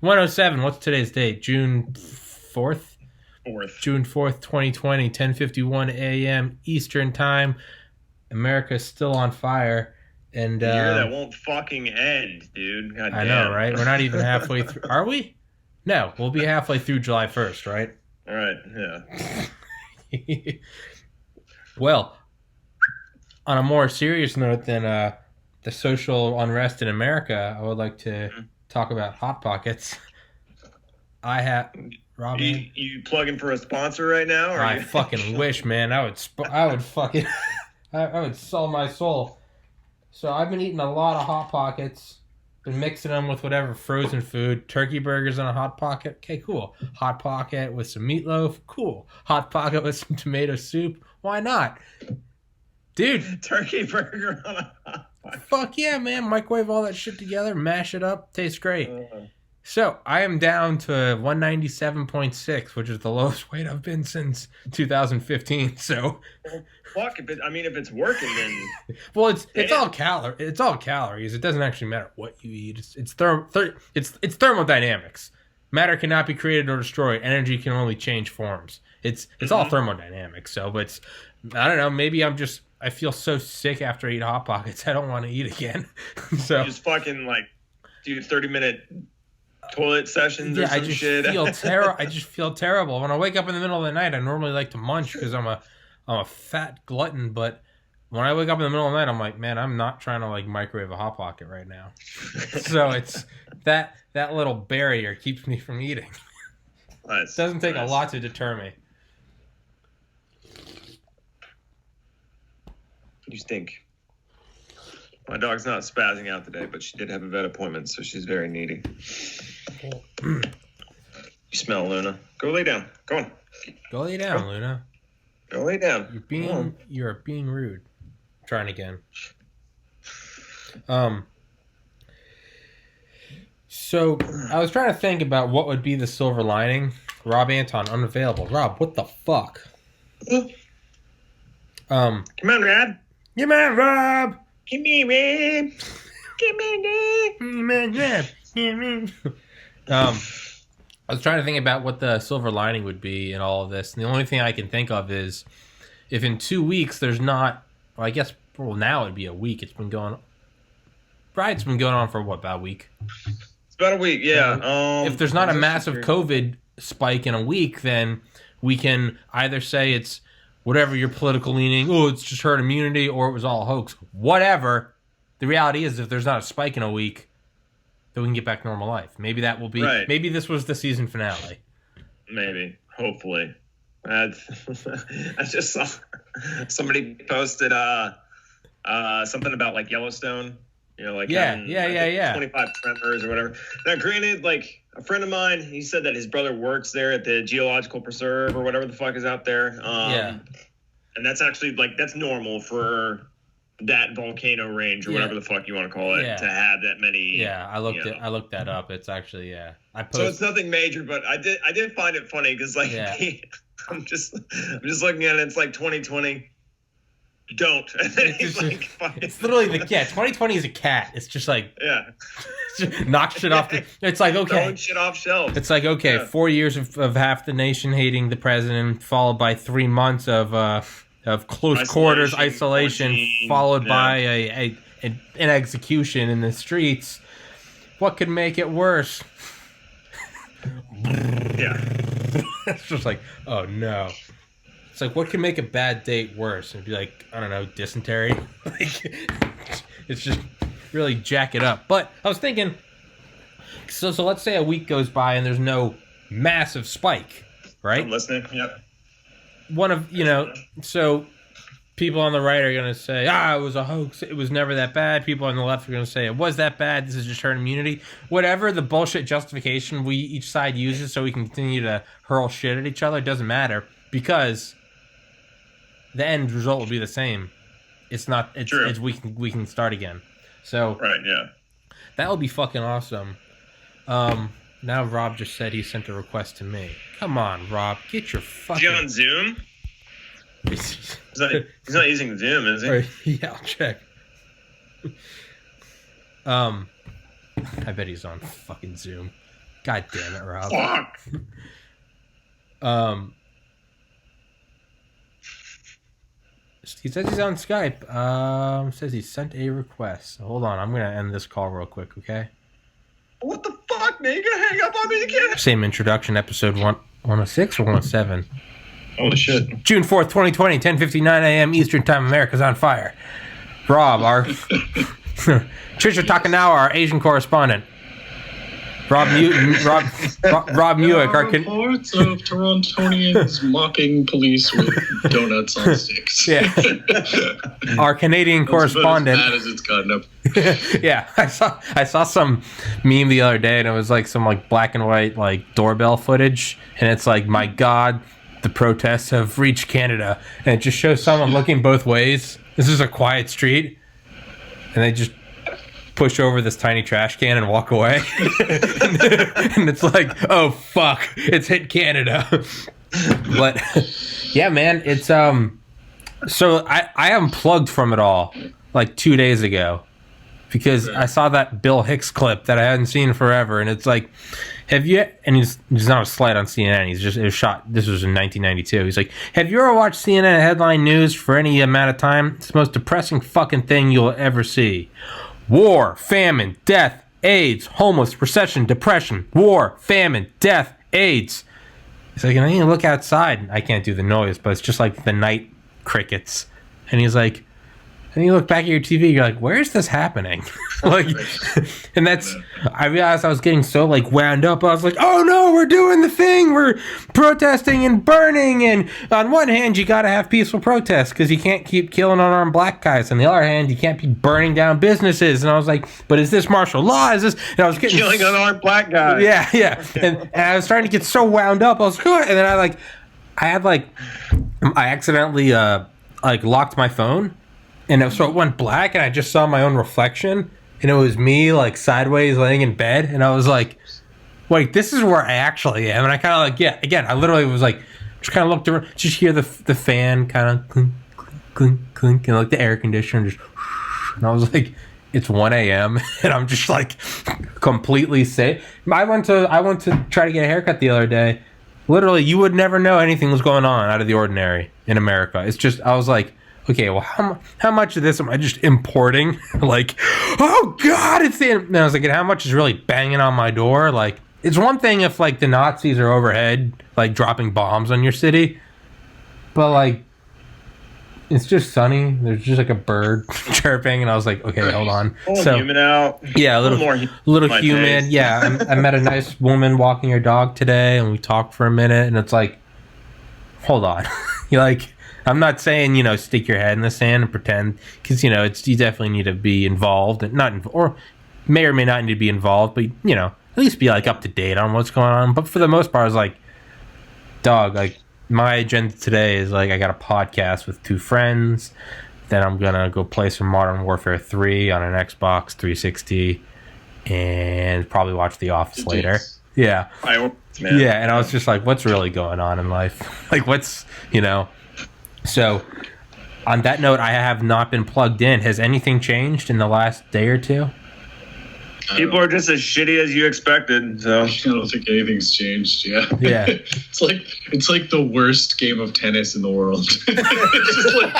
107. What's today's date? June 4th? June 4th, 2020, 10:51 a.m. Eastern Time. America's still on fire. And the year that won't fucking end, dude. God I damn. know, right? We're not even halfway through. Are we? No, we'll be halfway through July 1st, right? All right, yeah. Well, on a more serious note than the social unrest in America, I would like to talk about Hot Pockets. I have... Rob, you plugging for a sponsor right now? Or I fucking wish, man. I would fucking... I would sell my soul. So I've been eating a lot of Hot Pockets. Been mixing them with whatever frozen food. Turkey burgers on a Hot Pocket. Okay, cool. Hot Pocket with some meatloaf. Cool. Hot Pocket with some tomato soup. Why not? Dude. Turkey burger on a Hot Pocket. Fuck yeah, man. Microwave all that shit together. Mash it up. Tastes great. So I am down to 197.6, which is the lowest weight I've been since 2015. So, fuck. If it's working, then well, it's all calories. It doesn't actually matter what you eat. It's thermodynamics. Matter cannot be created or destroyed. Energy can only change forms. It's all thermodynamics. So, but I don't know. Maybe I feel so sick after I eat Hot Pockets. I don't want to eat again. So you just fucking do 30-minute. Toilet sessions or some shit. I just feel terrible. When I wake up in the middle of the night, I normally like to munch because I'm a fat glutton. But when I wake up in the middle of the night, I'm like, man, I'm not trying to microwave a Hot Pocket right now. So it's that little barrier keeps me from eating. Nice. It doesn't take a lot to deter me. You stink. My dog's not spazzing out today, but she did have a vet appointment, so she's very needy. You smell, Luna. Go lay down. Go on. Go lay down, Luna. Go lay down. You're being rude. Trying again. So I was trying to think about what would be the silver lining. Rob Anton unavailable. Rob, what the fuck? Come on, Rob. Come on, Rob. Give me, Rob. Give me, Rob. I was trying to think about what the silver lining would be in all of this. And the only thing I can think of is if in 2 weeks there's not, well, I guess, well, now it'd be a week. It's been going on for what, about a week? It's about a week, yeah. If there's not a massive COVID spike in a week, then we can either say it's whatever your political leaning, it's just herd immunity, or it was all a hoax. Whatever. The reality is, if there's not a spike in a week, then we can get back to normal life. Maybe that will be. Right. Maybe this was the season finale. Maybe. Hopefully. I just saw somebody posted something about Yellowstone. Yeah. 25 tremors or whatever. Now, granted, a friend of mine, he said that his brother works there at the geological preserve or whatever the fuck is out there. And that's actually that's normal for that volcano range or whatever the fuck you want to call it to have that many. Yeah, I looked that up. It's actually So it's nothing major, but I did find it funny because I'm just looking at it. It's 2020. Don't. It's literally 2020 is a cat. It's just knock shit off. It's okay. Throwing shit off shelves. It's 4 years of half the nation hating the president, followed by 3 months of close quarters isolation, followed by an execution in the streets. What could make it worse? It's just oh no. It's what can make a bad date worse? It'd be I don't know, dysentery. It's just really jack it up. But I was thinking, so let's say a week goes by and there's no massive spike, right? I'm listening. Yep. So people on the right are going to say, it was a hoax. It was never that bad. People on the left are going to say, it was that bad. This is just herd immunity. Whatever the bullshit justification each side uses so we can continue to hurl shit at each other, it doesn't matter because the end result will be the same. It's not. It's we can start again. So right, yeah, that would be fucking awesome. Now Rob just said he sent a request to me. Come on, Rob, get your fucking. Is he on Zoom? He's not using Zoom, is he? Yeah, I'll check. I bet he's on fucking Zoom. God damn it, Rob. Fuck. He says he's on Skype. Says he sent a request. Hold on, I'm gonna end this call real quick, okay? What the fuck, man? You gonna hang up on me again? Same introduction, episode 106 or 107? Holy shit. June 4th, 2020, 10:59 a.m. Eastern Time. America's on fire. Rob, our Trisha Takanawa, our Asian correspondent. Rob Muick, our reports of Torontonians mocking police with donuts on sticks. Yeah. Our Canadian correspondent. As bad as it's gotten up. Yeah, I saw some meme the other day, and it was like some like black and white like doorbell footage, and it's like, my God, the protests have reached Canada, and it just shows someone looking both ways. This is a quiet street, and they just push over this tiny trash can and walk away. And it's like, oh fuck, it's hit Canada. But yeah, man, it's so I unplugged from it all like 2 days ago because I saw that Bill Hicks clip that I hadn't seen forever, and it's like, have you, and he's not a slight on CNN, it was shot, this was in 1992. He's like, have you ever watched CNN headline news for any amount of time? It's the most depressing fucking thing you'll ever see. War, famine, death, AIDS, homeless, recession, depression, war, famine, death, AIDS. He's like, and I need to look outside. I can't do the noise, but it's just like the night crickets. And he's like, and you look back at your TV, you're like, where's this happening? Like, and that's, I realized I was getting so like wound up. I was like, oh no, we're doing the thing. We're protesting and burning. And on one hand, you got to have peaceful protests because you can't keep killing unarmed black guys. On the other hand, you can't be burning down businesses. And I was like, but is this martial law? Is this? And I was getting killing unarmed black guys. Yeah, yeah. And I was starting to get so wound up. I was good. And then I accidentally like locked my phone. And so it went black, and I just saw my own reflection, and it was me, like, sideways laying in bed, and I was like, wait, this is where I actually am. And I kind of, like, yeah, again, I literally was like, just kind of looked around, just hear the fan kind of clink, clink, clink, clink, and, like, the air conditioner just, and I was like, it's 1 a.m., and I'm just, like, completely safe. I went to try to get a haircut the other day. Literally, you would never know anything was going on out of the ordinary in America. It's just, I was like, okay, well, how much of this am I just importing? Like, oh God, it's the... And I was like, and how much is really banging on my door? Like, it's one thing if, like, the Nazis are overhead, like, dropping bombs on your city. But, like, it's just sunny. There's just, like, a bird chirping. And I was like, okay, hold on. A little humid out. Yeah, a little humid. Taste. Yeah, I met a nice woman walking her dog today, and we talked for a minute. And it's like, hold on. You're like... I'm not saying, stick your head in the sand and pretend, because, you definitely need to be involved, and or may or may not need to be involved, but, at least be, like, up to date on what's going on. But for the most part, I was like, dog, like, my agenda today is, like, I got a podcast with 2 friends, then I'm going to go play some Modern Warfare 3 on an Xbox 360, and probably watch The Office later. Yeah. Yeah, and I was just like, what's really going on in life? Like, what's, So, on that note, I have not been plugged in. Has anything changed in the last day or two? People are just as shitty as you expected. So I don't think anything's changed. Yeah. Yeah. it's like the worst game of tennis in the world. It's just like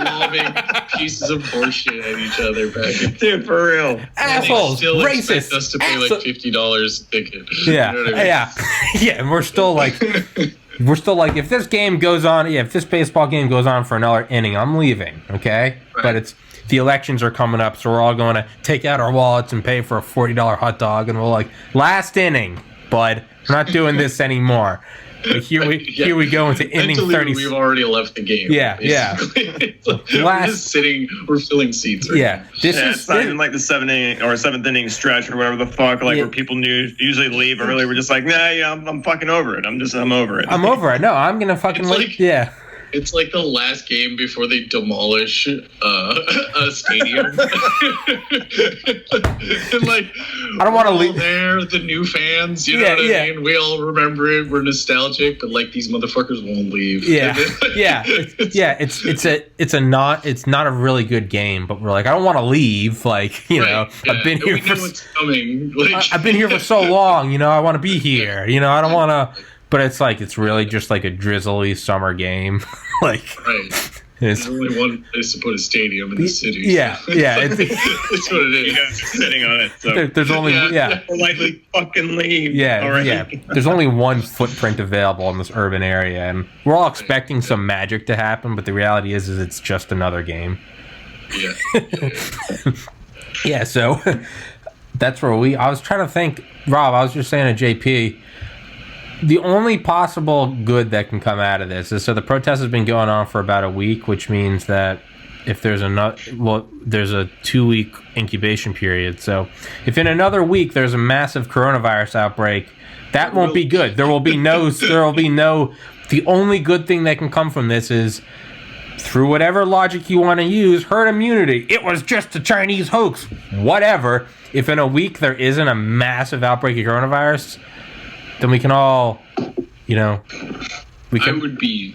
lobbing pieces of horseshit at each other back. Dude, for real. Assholes. Still Racist. Expect us to pay like $50 a ticket. Yeah. You know what I mean? Yeah. Yeah. And we're still like, if this game goes on, if this baseball game goes on for another inning, I'm leaving. Okay. Right. But the elections are coming up, so we're all going to take out our wallets and pay for a $40 hot dog, and we're like, last inning, bud. We're not doing this anymore. But here we go into inning 30. We've already left the game. Yeah, basically. Yeah. We're just sitting. We're filling seats. Right now. It's not even like the seventh inning stretch or whatever the fuck, like where people usually leave early. We're just like, nah, yeah, I'm fucking over it. I'm over it. I'm over it. No, I'm gonna fucking wait. Yeah. It's like the last game before they demolish a stadium. And like, I don't want to leave there. The new fans, you know what I mean? We all remember it. We're nostalgic, but like these motherfuckers won't leave. Yeah, It's not a really good game, but we're like, I don't want to leave. Like, you know, I've been here for. What's coming. Like, I've been here for so long. You know, I want to be here. You know, I don't want to. But it's like it's really just like a drizzly summer game. Like, there's only one place to put a stadium in the city. Yeah. That's what it is. You guys are sitting on it. So. There's only More likely fucking leave. Yeah. There's only one footprint available in this urban area, and we're all expecting some magic to happen. But the reality is it's just another game. Yeah. So that's where I was trying to think, Rob. I was just saying to JP. The only possible good that can come out of this is, so the protest has been going on for about a week, which means that if there's there's a 2-week incubation period. So if in another week there's a massive coronavirus outbreak, that won't be good. The only good thing that can come from this is, through whatever logic you want to use, herd immunity. It was just a Chinese hoax. Whatever. If in a week there isn't a massive outbreak of coronavirus, then we can all, you know, I would be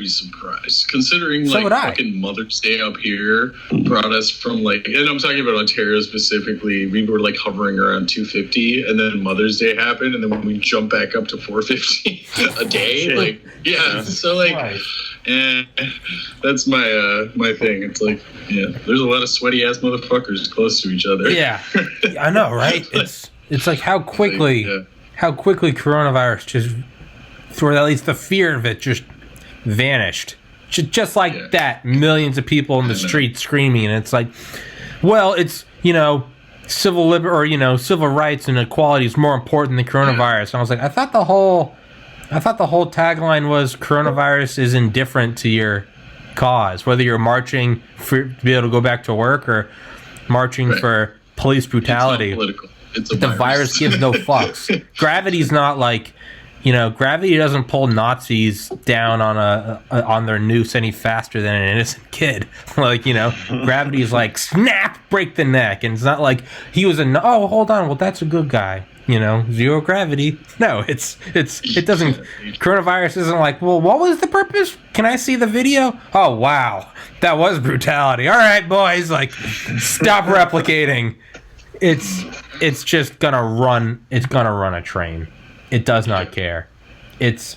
surprised, considering like fucking Mother's Day up here brought us from like, and I'm talking about Ontario specifically. We were like hovering around 250, and then Mother's Day happened, and then when we jump back up to 450 a day, so like, and that's my thing. It's like, there's a lot of sweaty ass motherfuckers close to each other. Yeah, I know, right? It's like how quickly coronavirus just, for at least the fear of it, just vanished. Just like that, millions of people in the streets screaming, and it's like, well, it's, you know, civil rights and equality is more important than coronavirus. And I was like, I thought the whole tagline was coronavirus is indifferent to your cause, whether you're marching to be able to go back to work or marching for police brutality. It's not political. It's a virus gives no fucks. Gravity's not like, you know, gravity doesn't pull Nazis down on their noose any faster than an innocent kid. Like, you know, gravity's like snap, break the neck, and it's not like he was hold on, well, that's a good guy. You know, zero gravity. No, it doesn't. Coronavirus isn't like, well, what was the purpose? Can I see the video? Oh wow, that was brutality. All right, boys, like, stop replicating. It's just gonna run. It's gonna run a train. It does not care. It's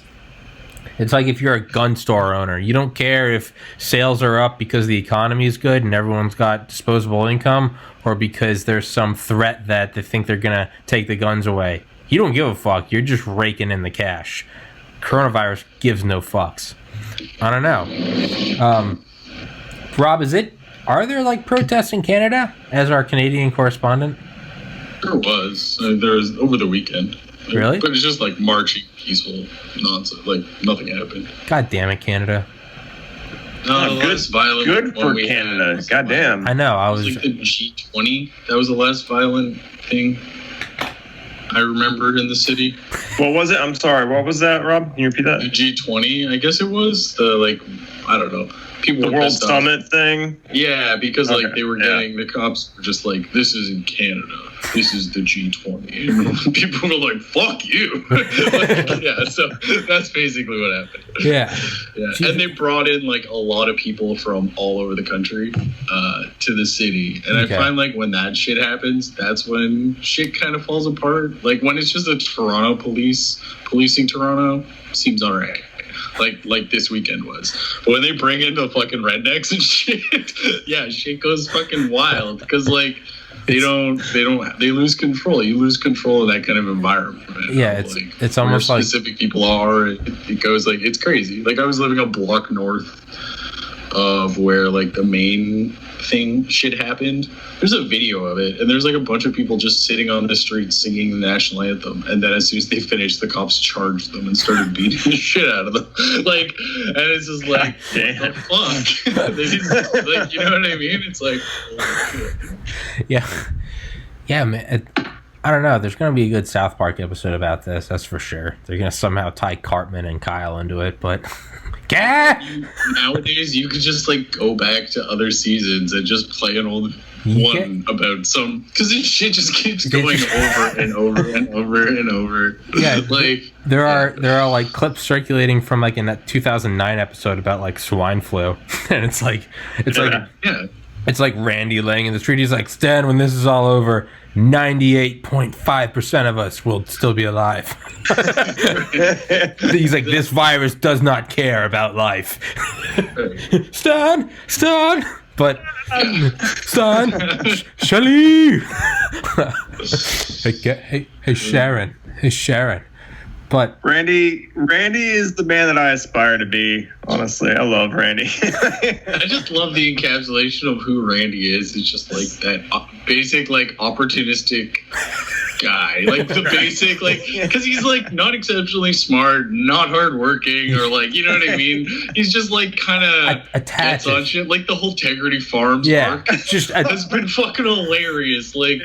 like if you're a gun store owner, you don't care if sales are up because the economy is good and everyone's got disposable income, or because there's some threat that they think they're gonna take the guns away. You don't give a fuck. You're just raking in the cash. Coronavirus gives no fucks. I don't know. Rob, are there like protests in Canada, as our Canadian correspondent? There was. There was over the weekend. Really? But it's just like marching, peaceful nonsense. Like nothing happened. God damn it, Canada. No, good for Canada. God damn. I know. I was like the G20. That was the last violent thing I remember in the city. What was it? I'm sorry. What was that, Rob? Can you repeat that? The G20. I guess it was I don't know. People the World Summit thing? Yeah, because they were getting, the cops were just like, this is in Canada. This is the G20. And people were like, fuck you. So that's basically what happened. Yeah. And they brought in like a lot of people from all over the country to the city. And I find like when that shit happens, that's when shit kind of falls apart. Like when it's just a Toronto policing Toronto, seems all right. Like this weekend was. But when they bring in the fucking rednecks and shit, shit goes fucking wild. Because like they lose control. You lose control of that kind of environment. Yeah, it's almost like specific people are. It goes like, it's crazy. Like I was living a block north of where like the main shit happened. There's a video of it, and there's like a bunch of people just sitting on the street singing the national anthem, and then as soon as they finished, the cops charged them and started beating the shit out of them. Like, and it's just like, what the fuck? They didn't, like, you know what I mean? It's like, yeah, man. I don't know. There's going to be a good South Park episode about this. That's for sure. They're going to somehow tie Cartman and Kyle into it, but nowadays you could just like go back to other seasons and just play an old one about some, because this shit just keeps going over and over and over and over. Yeah, like there are like clips circulating from like in that 2009 episode about like swine flu, and it's like it's like Randy laying in the street. He's like, Stan, when this is all over, 98.5% of us will still be alive. He's like, this virus does not care about life. Stan, but Stan, Shelly. Hey, Sharon. But Randy is the man that I aspire to be. Honestly, I love Randy. I just love the encapsulation of who Randy is. It's just like that basic, like opportunistic guy, like the basic, like, because he's like not exceptionally smart, not hardworking, or like, you know what I mean? He's just like kind of gets on shit, like the whole Integrity Farms arc. It's been fucking hilarious. Like.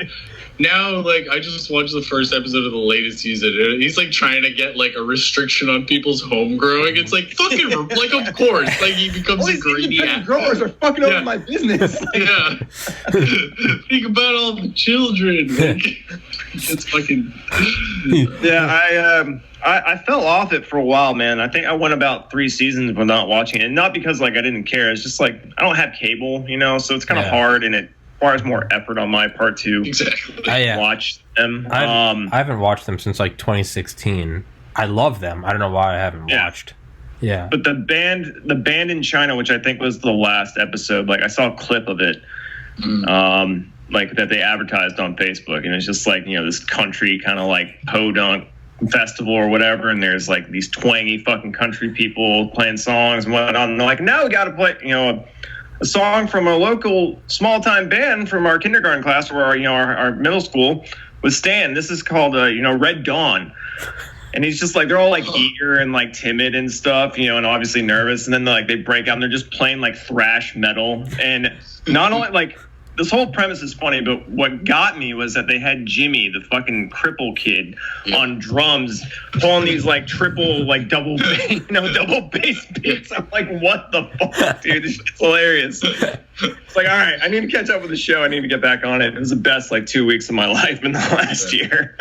Now, like, I just watched the first episode of the latest season, and he's, like, trying to get, like, a restriction on people's home growing. It's like, fucking, like, of course. Like, he becomes a greedy ass. Growers are fucking over my business. Yeah. Think about all the children. Like, it's fucking... Yeah, I fell off it for a while, man. I think I went about 3 seasons without watching it. And not because, like, I didn't care. It's just, like, I don't have cable, you know? So it's kind of hard, and it requires more effort on my part to watch them. I haven't watched them since like 2016. I love them. I don't know why I haven't watched. Yeah. But the band in China, which I think was the last episode, like I saw a clip of it, like that they advertised on Facebook, and it's just like, you know, this country kind of like podunk festival or whatever, and there's like these twangy fucking country people playing songs and whatnot, and they're like, now we got to play, you know, a song from a local small-time band from our kindergarten class or our middle school with Stan. This is called Red Dawn. And he's just like, they're all like eager and like timid and stuff, you know, and obviously nervous. And then they break out and they're just playing like thrash metal. And not only like this whole premise is funny, but what got me was that they had Jimmy, the fucking cripple kid, on drums, pulling these like triple, like double bass beats. I'm like, what the fuck, dude? This shit's hilarious. It's like, all right, I need to catch up with the show. I need to get back on it. It was the best like 2 weeks of my life in the last year.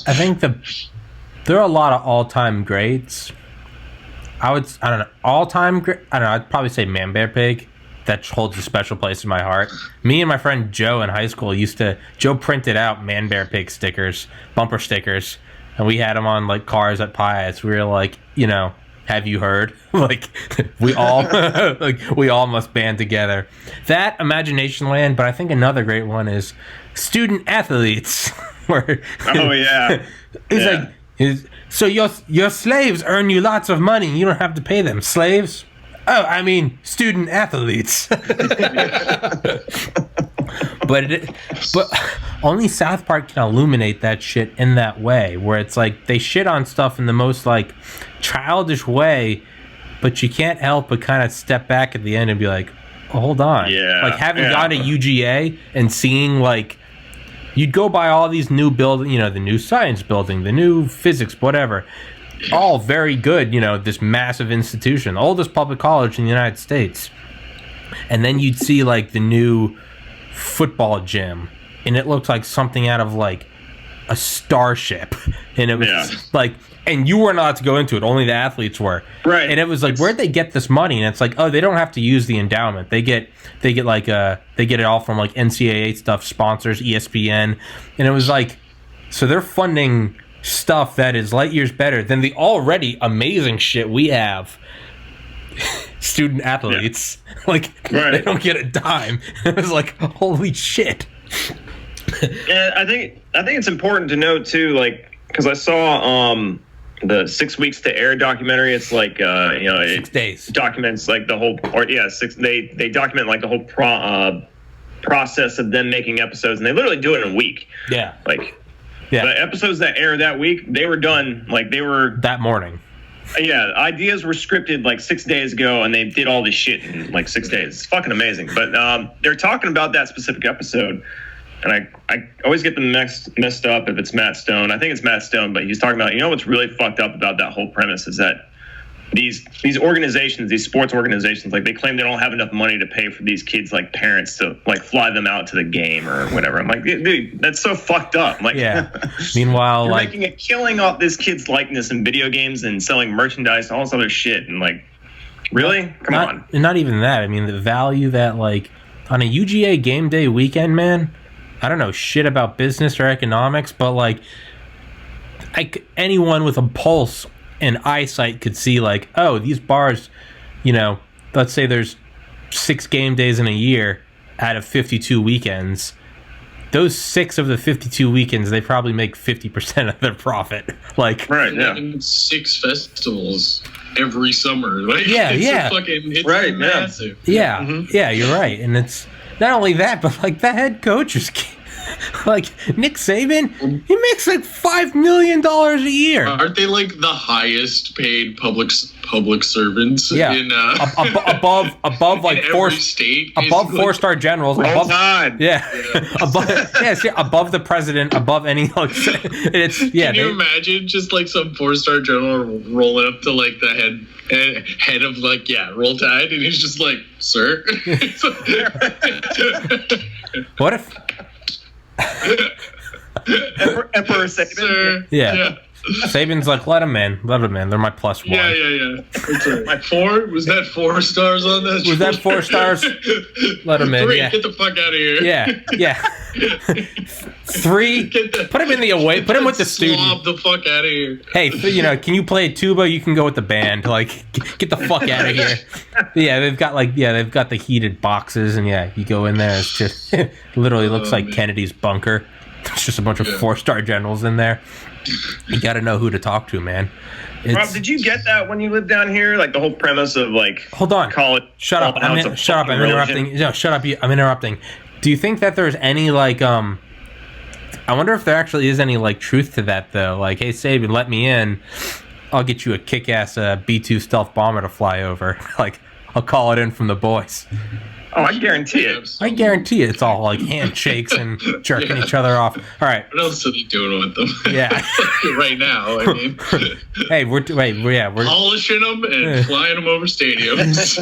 I think there are a lot of all-time greats. I'd probably say Man Bear Pig. That holds a special place in my heart. Me and my friend Joe in high school Joe printed out Man Bear Pig stickers, bumper stickers, and we had them on like cars at Pius. We were like, you know, have you heard? Like we all must band together. That Imagination Land, but I think another great one is Student Athletes. Where so your slaves earn you lots of money. You don't have to pay them. Slaves? Oh, I mean, student athletes. But only South Park can illuminate that shit in that way, where it's like they shit on stuff in the most like childish way, but you can't help but kind of step back at the end and be like, oh, hold on. Yeah. Like having gone to UGA and seeing like, you'd go by all these new buildings, you know, the new science building, the new physics, whatever. All very good, you know, this massive institution, oldest public college in the United States. And then you'd see like the new football gym, and it looked like something out of like a starship. And it was like, and you weren't allowed to go into it, only the athletes were. Right. And it was like, where'd they get this money? And it's like, oh, they don't have to use the endowment. They get it all from like NCAA stuff, sponsors, ESPN. And it was like, so they're funding stuff that is light years better than the already amazing shit we have. Student athletes, they don't get a dime. It was like, holy shit. And I think it's important to note too, like, because I saw the 6 weeks to air documentary. It's like 6 days documents like the whole, they document like the whole process of them making episodes, and they literally do it in a week. Yeah, the episodes that air that week, they were done like they were that morning. Yeah, ideas were scripted like 6 days ago, and they did all this shit in like 6 days. It's fucking amazing. But they're talking about that specific episode, and I always get them messed up if it's Matt Stone. I think it's Matt Stone, but he's talking about, what's really fucked up about that whole premise is that these organizations, these sports organizations, like they claim they don't have enough money to pay for these kids, like parents to like fly them out to the game or whatever. I'm like, dude, that's so fucked up. I'm like, Meanwhile, you're like making a killing off this kid's likeness in video games and selling merchandise and all this other shit. And like, really? Come on. And not even that. I mean, the value that like on a UGA game day weekend, man, I don't know shit about business or economics, but like anyone with a pulse and eyesight could see like, oh, these bars, let's say there's 6 game days in a year out of 52 weekends. Those 6 of the 52 weekends, they probably make 50% of their profit. Like, right, yeah. And 6 festivals every summer. Like, it's right, massive. Yeah, yeah, you're right. And it's not only that, but like the head coach is like Nick Saban, he makes like $5 million a year. Aren't they like the highest paid public servants? Yeah, in, above like in four state, above 4-star generals, above above the president, above any like it's Can you imagine just like some 4-star general rolling up to like the head of like Roll Tide, and he's just like, sir. What if? Emperor Saban. Yeah. Saban's like, let him in. They're my +1. Yeah. That's right. My 4? Was that 4 stars on that? Was that 4 stars? Let him in. 3, yeah. Get the fuck out of here. Yeah. 3. Put him in the away. Put him with the student. Slob the fuck out of here. Hey, can you play tuba? You can go with the band. Like, get the fuck out of here. Yeah, they've got the heated boxes, and you go in there. It's just literally looks like Kennedy's bunker. It's just a bunch of 4-star generals in there. You got to know who to talk to, man. Rob, did you get that when you lived down here? Like the whole premise of like, hold on, college. Shut up! I'm interrupting. No, shut up! I'm interrupting. Do you think that there's any like I wonder if there actually is any like truth to that though? Like, hey Saban, let me in. I'll get you a kick-ass B-2 stealth bomber to fly over. Like, I'll call it in from the boys. Oh, I guarantee it. I guarantee it. It's all like handshakes and jerking each other off. All right. What else are they doing with them? Yeah. Right now, I mean. Hey, we're polishing them and flying them over stadiums.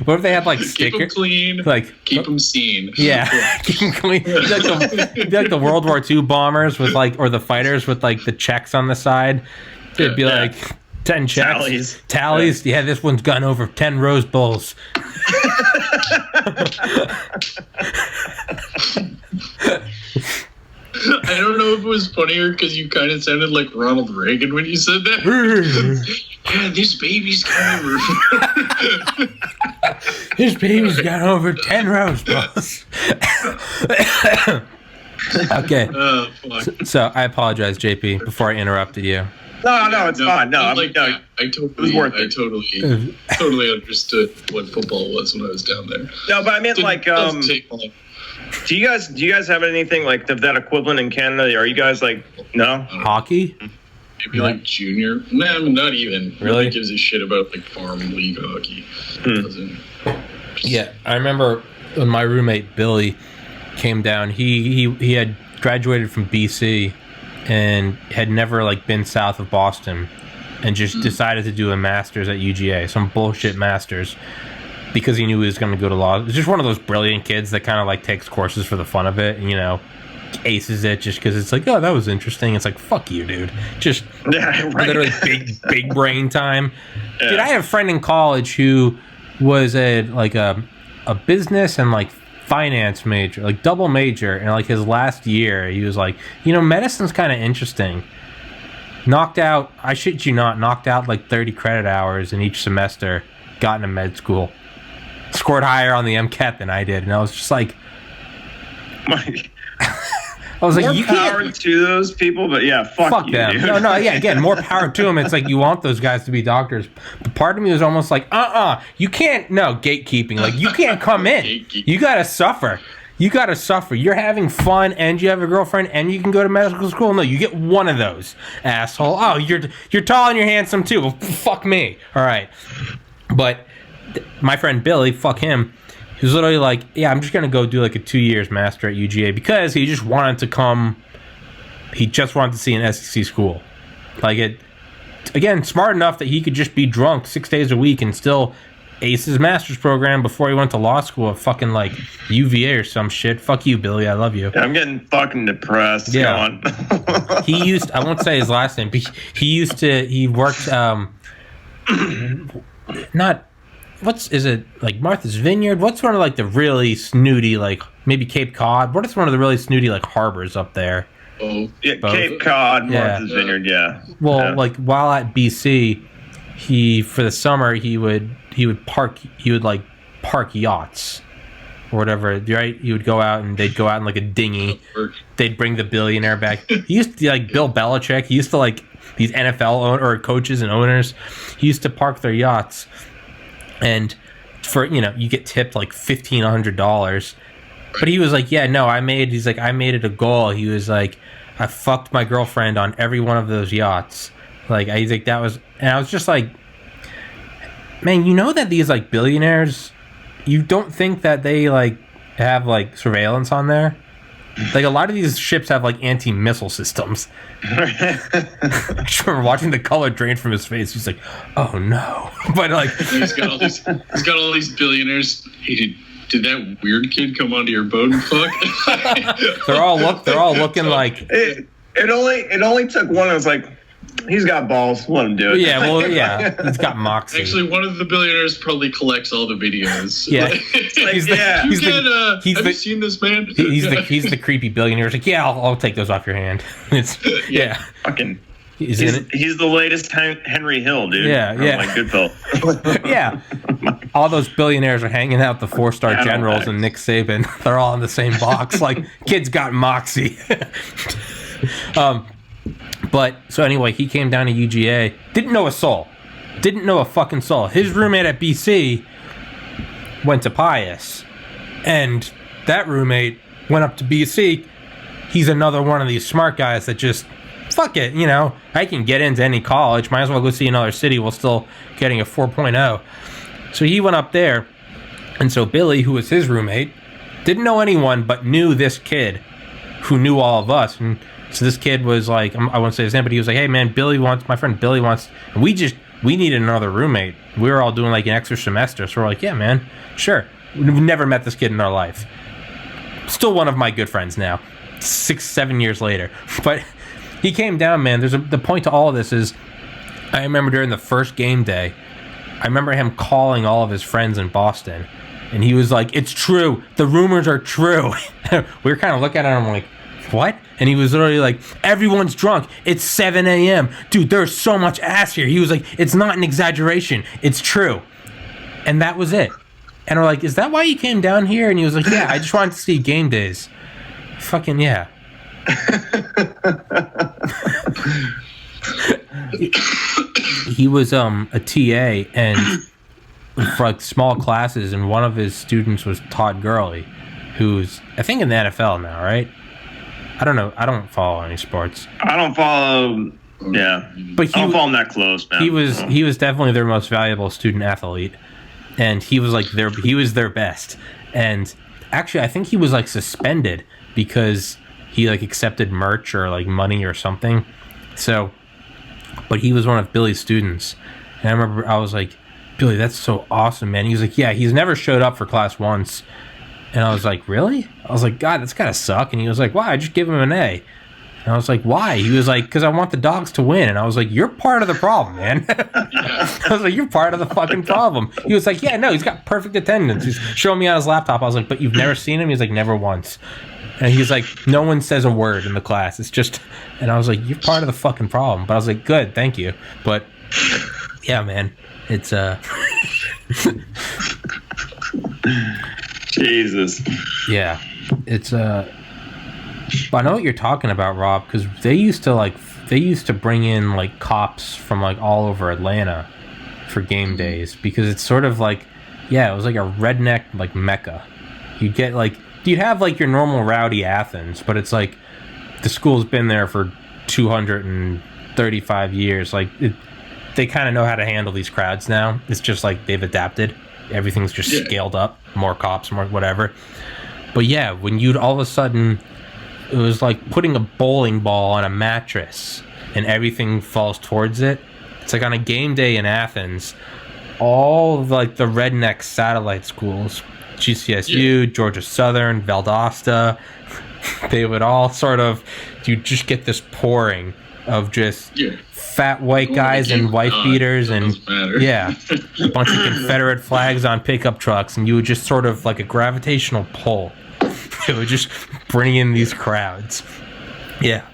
What if they had like stickers? Keep them clean. Like keep them seen. Yeah, keep them clean. It'd be like the World War II bombers with like, or the fighters with like the checks on the side. It'd be like 10 checks. Tallies. Yeah, this one's gone over 10 Rose Bowls. I don't know if it was funnier because you kind of sounded like Ronald Reagan when you said that. Yeah, this baby's got over. This baby's got over 10 Rose Bowls. Okay. Oh, fuck. So I apologize, JP, before I interrupted you. No, it's fine. No, I totally understood what football was when I was down there. No, but I meant do you guys have anything like of that equivalent in Canada? Are you guys like no hockey? Maybe like junior. No, not even. Really Nobody gives a shit about like farm league hockey. Yeah, I remember when my roommate Billy came down. He had graduated from BC and had never like been south of Boston, and just decided to do a master's at UGA, some bullshit master's, because he knew he was going to go to law. It's just one of those brilliant kids that kind of like takes courses for the fun of it, and aces it just because it's like, oh, that was interesting. It's like, fuck you, dude. Just literally big brain time. Yeah. Dude, I had a friend in college who was a business and like finance major, like double major, and like his last year he was like, medicine's kind of interesting. Knocked out like 30 credit hours in each semester, got into med school, scored higher on the MCAT than I did, and I was just like, you power to those people, but yeah, fuck you, them. Dude. No, yeah, again, more power to them. It's like you want those guys to be doctors, but part of me was almost like, you can't. No, gatekeeping. Like you can't come in. You gotta suffer. You're having fun, and you have a girlfriend, and you can go to medical school. No, you get one of those, asshole. Oh, you're tall and you're handsome too. Well, fuck me. All right, but my friend Billy, fuck him. He was literally like, yeah, I'm just going to go do like a 2 years master at UGA because he just wanted to come. He just wanted to see an SEC school. Like it, again, smart enough that he could just be drunk 6 days a week and still ace his master's program before he went to law school at fucking like UVA or some shit. Fuck you, Billy. I love you. Yeah, I'm getting fucking depressed. Yeah. I won't say his last name, but he worked, like Martha's Vineyard? What's one of like the really snooty, like maybe Cape Cod? What is one of the really snooty like harbors up there? Oh, yeah, Cape Cod, Martha's Vineyard, yeah. Well, like while at BC, for the summer he would park yachts or whatever, right? He would go out and they'd go out in like a dinghy. They'd bring the billionaire back. He used to like Bill Belichick. He used to like these NFL or coaches and owners. He used to park their yachts, and for you get tipped like $1,500. But he was like, yeah, no, I made it a goal. He was like, I fucked my girlfriend on every one of those yachts. Like, I think that was, and I was just like, man, you know that these like billionaires, you don't think that they like have like surveillance on there? Like a lot of these ships have like anti-missile systems. I just remember watching the color drain from his face. He's like, oh no. But like he's got all these billionaires. Hey, did that weird kid come onto your boat and fuck? they're all looking like it only took one. I was like, he's got balls. Let him do it. Yeah, well, yeah, he's got moxie. Actually, one of the billionaires probably collects all the videos. Yeah, have you seen this man? He's the creepy billionaire. He's like, yeah, I'll take those off your hand. It's yeah. Fucking. He's the latest Henry Hill, dude. Yeah. Like Goodfellas. Yeah. All those billionaires are hanging out the 4-star generals and Nick Saban. They're all in the same box. Like, kid's got moxie. But, so anyway, he came down to UGA. Didn't know a soul. Didn't know a fucking soul. His roommate at BC went to Pius. And that roommate went up to BC. He's another one of these smart guys that just, fuck it, I can get into any college. Might as well go see another city while still getting a 4.0. So he went up there. And so Billy, who was his roommate, didn't know anyone but knew this kid who knew all of us. And so this kid was like, I won't say his name, but he was like, hey man, my friend Billy wants, and we needed another roommate. We were all doing like an extra semester. So we're like, yeah man, sure. We've never met this kid in our life. Still one of my good friends now, 6-7 years later. But he came down, man. The point to all of this is, I remember during the first game day, I remember him calling all of his friends in Boston, and he was like, it's true. The rumors are true. We were kind of looking at him like, what? And he was literally like, everyone's drunk. It's 7 a.m. Dude, there's so much ass here. He was like, it's not an exaggeration. It's true. And that was it. And we're like, is that why you came down here? And he was like, yeah, I just wanted to see game days. Fucking yeah. He was a TA and for like small classes, and one of his students was Todd Gurley, who's I think in the NFL now, right? I don't know. I don't follow any sports. I don't follow. Yeah, but I don't follow him that close, man. He was definitely their most valuable student athlete, and he was like their best. And actually, I think he was like suspended because he like accepted merch or like money or something. So, but he was one of Billy's students, and I remember I was like, Billy, that's so awesome, man. He was like, yeah, he's never showed up for class once. And I was like, really? I was like, God, that's gotta suck. And he was like, why? I just give him an A. And I was like, why? He was like, because I want the dogs to win. And I was like, you're part of the problem, man. I was like, you're part of the fucking problem. He was like, yeah, no, he's got perfect attendance. He's showing me on his laptop. I was like, but you've never seen him? He's like, never once. And he's like, no one says a word in the class. It's just, and I was like, you're part of the fucking problem. But I was like, good, thank you. But yeah, man, it's Jesus. Yeah, it's but I know what you're talking about, Rob, because they used to bring in like cops from like all over Atlanta for game days, because it's sort of like, yeah, it was like a redneck like mecca. You'd have like your normal rowdy Athens, but it's like the school's been there for 235 years. Like they kind of know how to handle these crowds now. It's just like they've adapted. everything's just scaled up, more cops, more whatever. But yeah, when you'd all of a sudden, it was like putting a bowling ball on a mattress and everything falls towards it. It's like on a game day in Athens, all of, like, the redneck satellite schools, GCSU, Georgia Southern, Valdosta, they would all sort of, you just get this pouring of just fat white guys in wife beaters and a bunch of Confederate flags on pickup trucks, and you would just sort of like a gravitational pull. It would just bring in these crowds. Yeah,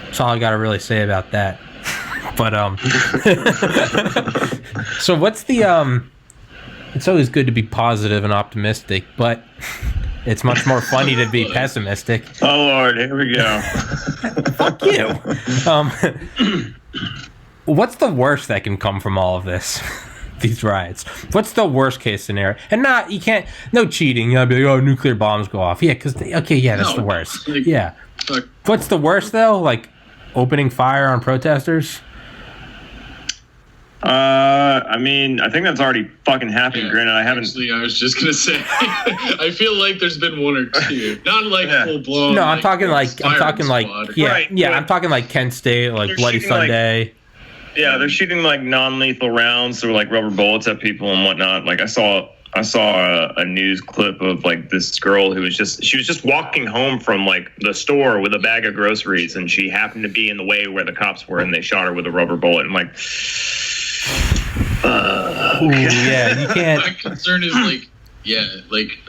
that's all I gotta really say about that. But so what's the it's always good to be positive and optimistic, but it's much more funny to be pessimistic. Oh Lord, here we go. Fuck you. What's the worst that can come from all of this? These riots. What's the worst case scenario? And not, you can't, no cheating. I'd be like, oh, nuclear bombs go off. Yeah, because, that's the worst. Like, yeah. What's the worst, though? Like, opening fire on protesters? I mean, I think that's already fucking happened. Granted, I haven't. Actually, I was just gonna say, I feel like there's been one or two, not like full blown. No, I'm talking like, I'm talking like Kent State, like Bloody Sunday. They're shooting like non-lethal rounds or like rubber bullets at people and whatnot. Like I saw a news clip of like this girl who was just walking home from like the store with a bag of groceries, and she happened to be in the way where the cops were, and they shot her with a rubber bullet. I'm like, you can't. My concern is like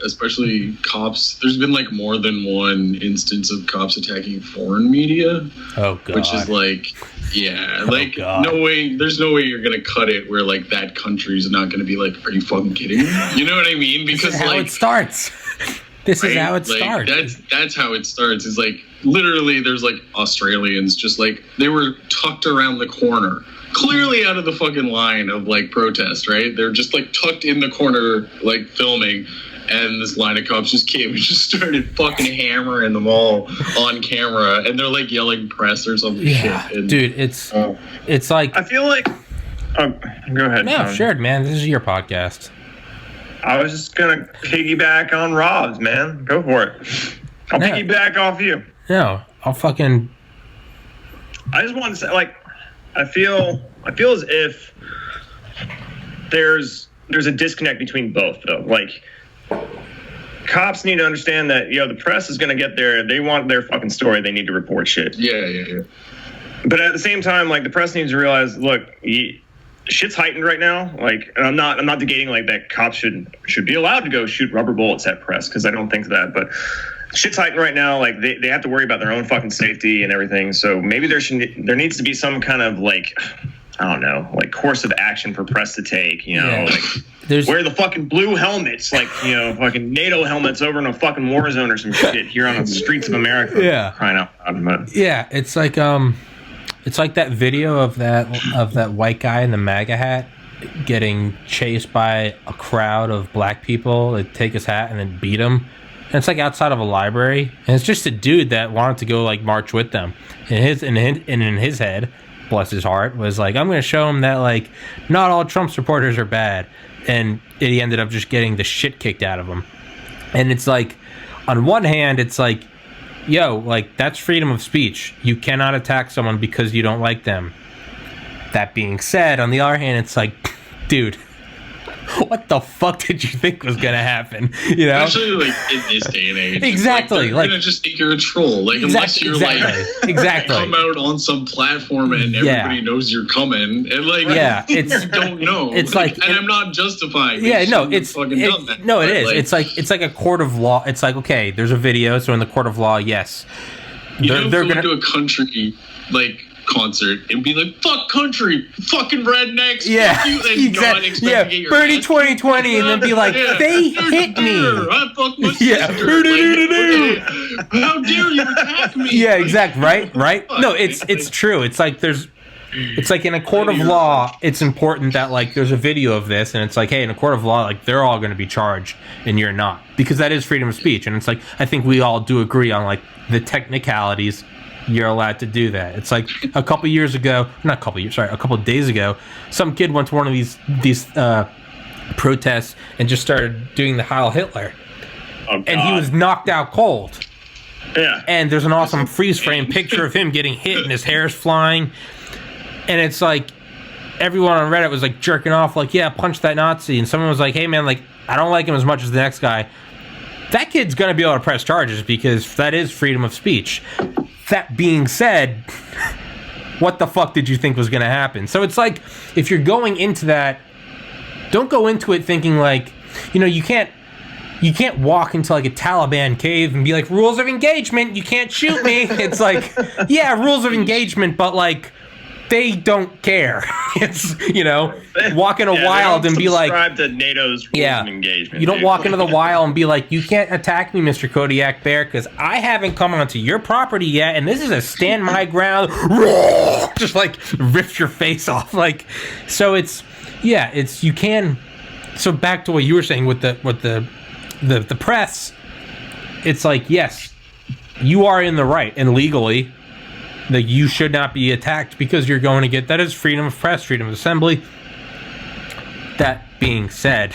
especially cops. There's been like more than one instance of cops attacking foreign media. Oh god. Which is like, no way. There's no way you're gonna cut it where like that country's not gonna be like, are you fucking kidding me? You know what I mean? Because this is how it starts. This is how it starts. That's how it starts. Is like literally there's like Australians just like they were tucked around the corner. Clearly out of the fucking line of like protest, right? They're just like tucked in the corner, like filming, and this line of cops just came and just started fucking hammering them all on camera, and they're like yelling press or something. Yeah, shit. And, dude, it's like, I feel like. Oh, go ahead. No, sure, man. This is your podcast. I was just gonna piggyback on Rob's, man. Go for it. I'll piggyback off you. No, I'll fucking. I just want to say, like, I feel as if there's a disconnect between both, though. Like, cops need to understand that, the press is going to get there. They want their fucking story. They need to report shit. Yeah. But at the same time, like, the press needs to realize, look, shit's heightened right now. Like, and I'm not negating like that cops should be allowed to go shoot rubber bullets at press, because I don't think that, but shit's heightened right now. Like they have to worry about their own fucking safety and everything. So maybe there needs to be some kind of like, I don't know, like course of action for press to take, like wear the fucking blue helmets, like, fucking NATO helmets over in a fucking war zone or some shit here on the streets of America. Yeah. Crying out loud. Yeah. It's like that video of that white guy in the MAGA hat getting chased by a crowd of black people that take his hat and then beat him. And it's like outside of a library, and it's just a dude that wanted to go like march with them. And in his head, bless his heart, was like, I'm going to show him that like not all Trump supporters are bad. And he ended up just getting the shit kicked out of him. And it's like, on one hand, it's like, like that's freedom of speech. You cannot attack someone because you don't like them. That being said, on the other hand, it's like, dude, what the fuck did you think was gonna happen? Especially like in this day and age. Exactly. Like, they're gonna just think you're a troll. Like unless you're like come out on some platform and everybody knows you're coming, and like it's you don't know. It's like and I'm not justifying. It is. It's like a court of law. It's like, okay, there's a video, so in the court of law, yes, they're going to a country like concert and be like, fuck country, fucking rednecks, fuck you, and exactly. Bernie 2020, and then be like, they hit me. I fucked my sister. Like, how dare you attack me? Yeah, exactly. Right. No, it's true. It's like it's like in a court of law, it's important that like there's a video of this, and it's like, hey, in a court of law, like they're all going to be charged, and you're not, because that is freedom of speech, and it's like I think we all do agree on like the technicalities. You're allowed to do that. It's like a couple days ago, some kid went to one of these protests and just started doing the Heil Hitler. Oh, God. And he was knocked out cold. Yeah. And there's an awesome freeze frame picture of him getting hit and his hair's flying. And it's like, everyone on Reddit was like jerking off, like, yeah, punch that Nazi. And someone was like, hey, man, like, I don't like him as much as the next guy. That kid's going to be able to press charges because that is freedom of speech. That being said, what the fuck did you think was going to happen? So it's like, if you're going into that, don't go into it thinking like, you know, you can't walk into like a Taliban cave and be like, rules of engagement, you can't shoot me. It's like, yeah, rules of engagement, but like, they don't care. It's, you know, walk in a wild and be like, subscribe to NATO's rules of engagement. You don't walk into the wild and be like, you can't attack me, Mr. Kodiak Bear, because I haven't come onto your property yet, and this is a stand my ground. Just like rip your face off. Like, so it's, yeah, it's, you can. So back to what you were saying with the press, it's like, yes, you are in the right, and legally, that you should not be attacked because you're going to get, that is freedom of press, freedom of assembly. That being said,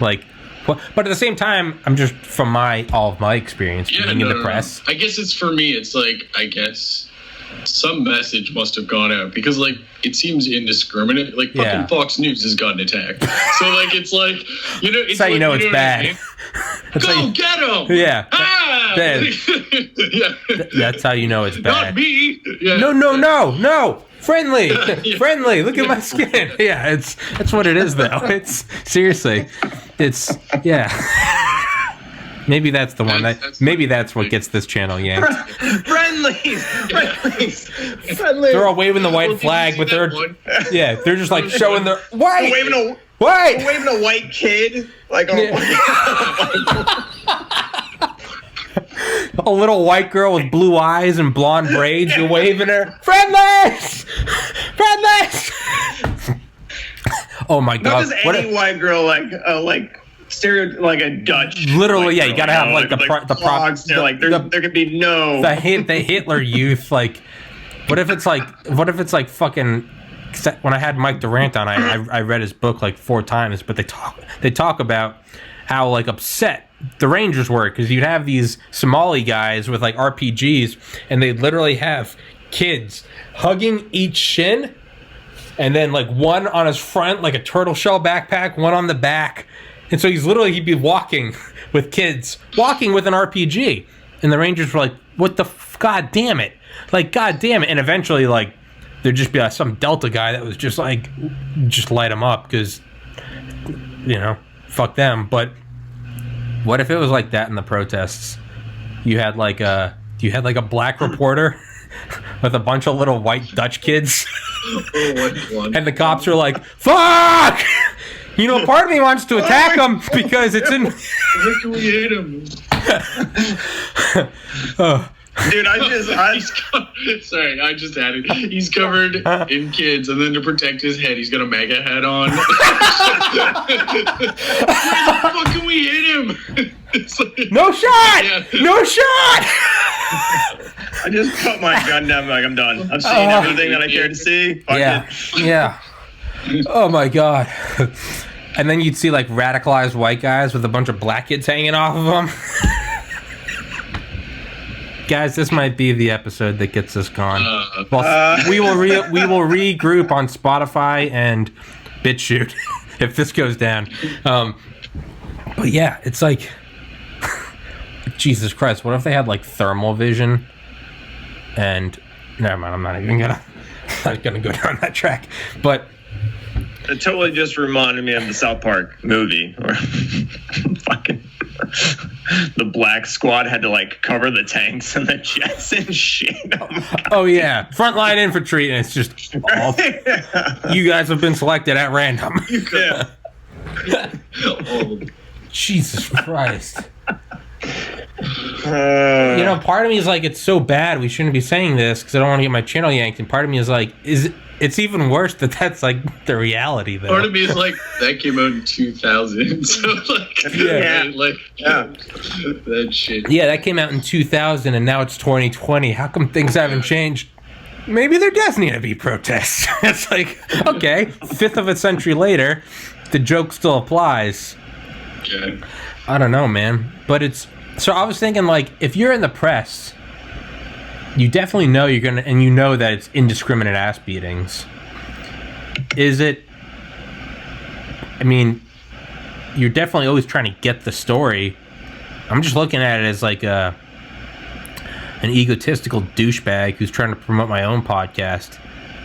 like, but at the same time, I'm just from all of my experience being in the press. I guess it's for me. It's like, I guess some message must have gone out because like it seems indiscriminate. Like fucking Fox News has gotten attacked, so like it's like, you know, it's that's how like, you know it's bad. Go get him! Yeah. Ah! Yeah. That's how you know it's bad. Not me. Yeah. No. Friendly. Friendly. Look at my skin. Yeah, that's what it is though. It's seriously. It's maybe that's the one. Maybe that's what gets this channel yanked. Friendlies. They're all waving the white flag, but they're just like showing their white. Waving a white kid, like a little white girl with blue eyes and blonde braids. You're waving her. Friendlies. Oh my God! Not just any white girl, like a Dutch. Literally, yeah. You gotta have like the props. Like there could be no the Hitler Youth. Like, what if it's like fucking. When I had Mike Durant on, I read his book like 4 times, but they talk about how like upset the Rangers were because you'd have these Somali guys with like RPGs, and they'd literally have kids hugging each shin, and then like one on his front like a turtle shell backpack, one on the back, and so he'd be walking with kids, walking with an RPG, and the Rangers were like, "What the God damn it!" And eventually like. There'd just be some Delta guy that was just like, just light him up because, you know, fuck them. But what if it was like that in the protests? You had like a black reporter with a bunch of little white Dutch kids, and the cops are like, "Fuck!" You know, part of me wants to attack him because it's in. Where can we hit him? Dude, I just added. He's covered in kids, and then to protect his head, he's got a MAGA hat on. Where the fuck can we hit him? No shot! Yeah. No shot! I just cut my gun down. Like I'm done. I've seen everything that I care to see. Yeah. Oh my God. And then you'd see like radicalized white guys with a bunch of black kids hanging off of them. Guys, this might be the episode that gets us gone. We will regroup on Spotify and BitChute if this goes down. But yeah, it's like, Jesus Christ, what if they had like thermal vision? And never mind, I'm not gonna go down that track. But it totally just reminded me of the South Park movie, or fucking. The black squad had to like cover the tanks and the jets and shit. Oh yeah, frontline infantry, and it's just all, you guys have been selected at random. Yeah. Jesus Christ. You know, part of me is like, it's so bad we shouldn't be saying this because I don't want to get my channel yanked, and part of me is like, it's even worse that's like the reality though. Part of me is like, that came out in 2000, so like, that shit. Yeah, that came out in 2000, and now it's 2020. How come things haven't changed? Maybe there does need to be protests. It's like, okay, 5th of a century later, the joke still applies. Yeah. I don't know, man. But it's... So I was thinking, like, if you're in the press, you definitely know you're going to... And you know that it's indiscriminate ass beatings. Is it... I mean, you're definitely always trying to get the story. I'm just looking at it as, like, an egotistical douchebag who's trying to promote my own podcast.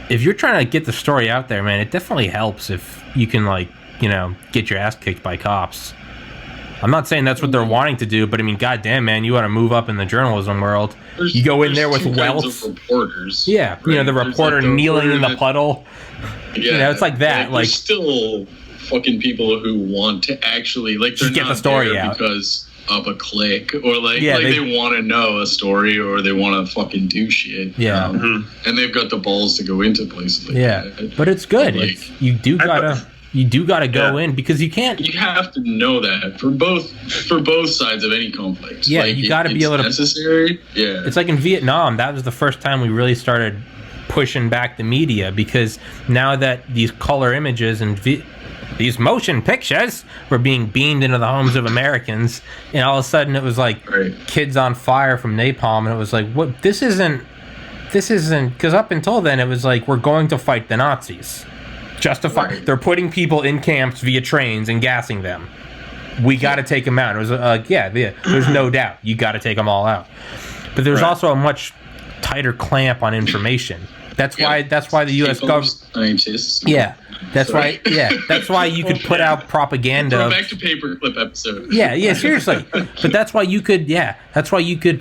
If you're trying to get the story out there, man, it definitely helps if you can, like, you know, get your ass kicked by cops. I'm not saying that's what they're wanting to do, but I mean, goddamn, man, you want to move up in the journalism world. You go in there with wealth. Reporters. Yeah, right? You know, the reporter like kneeling in the puddle. Yeah, you know, it's like that. Like, there's still fucking people who want to actually, like, they're get not the story there out because of a click, or like, they want to know a story, or they want to fucking do shit. Yeah, and they've got the balls to go into places like that. But it's good. Like, you do gotta go in, because you can't. You have to know that for both sides of any conflict. Yeah, like, you got to be able to. Necessary. Yeah, it's like in Vietnam. That was the first time we really started pushing back the media, because now that these color images and these motion pictures were being beamed into the homes of Americans, and all of a sudden it was like kids on fire from napalm, and it was like, what? This isn't. Because up until then it was like, we're going to fight the Nazis. Justify. They're putting people in camps via trains and gassing them. We got to take them out. It was there's no doubt you got to take them all out. But there's also a much tighter clamp on information. That's why the U.S. government. Scientists. Yeah. That's why you could put out propaganda. Go back to paperclip episode. Yeah, seriously. But that's why you could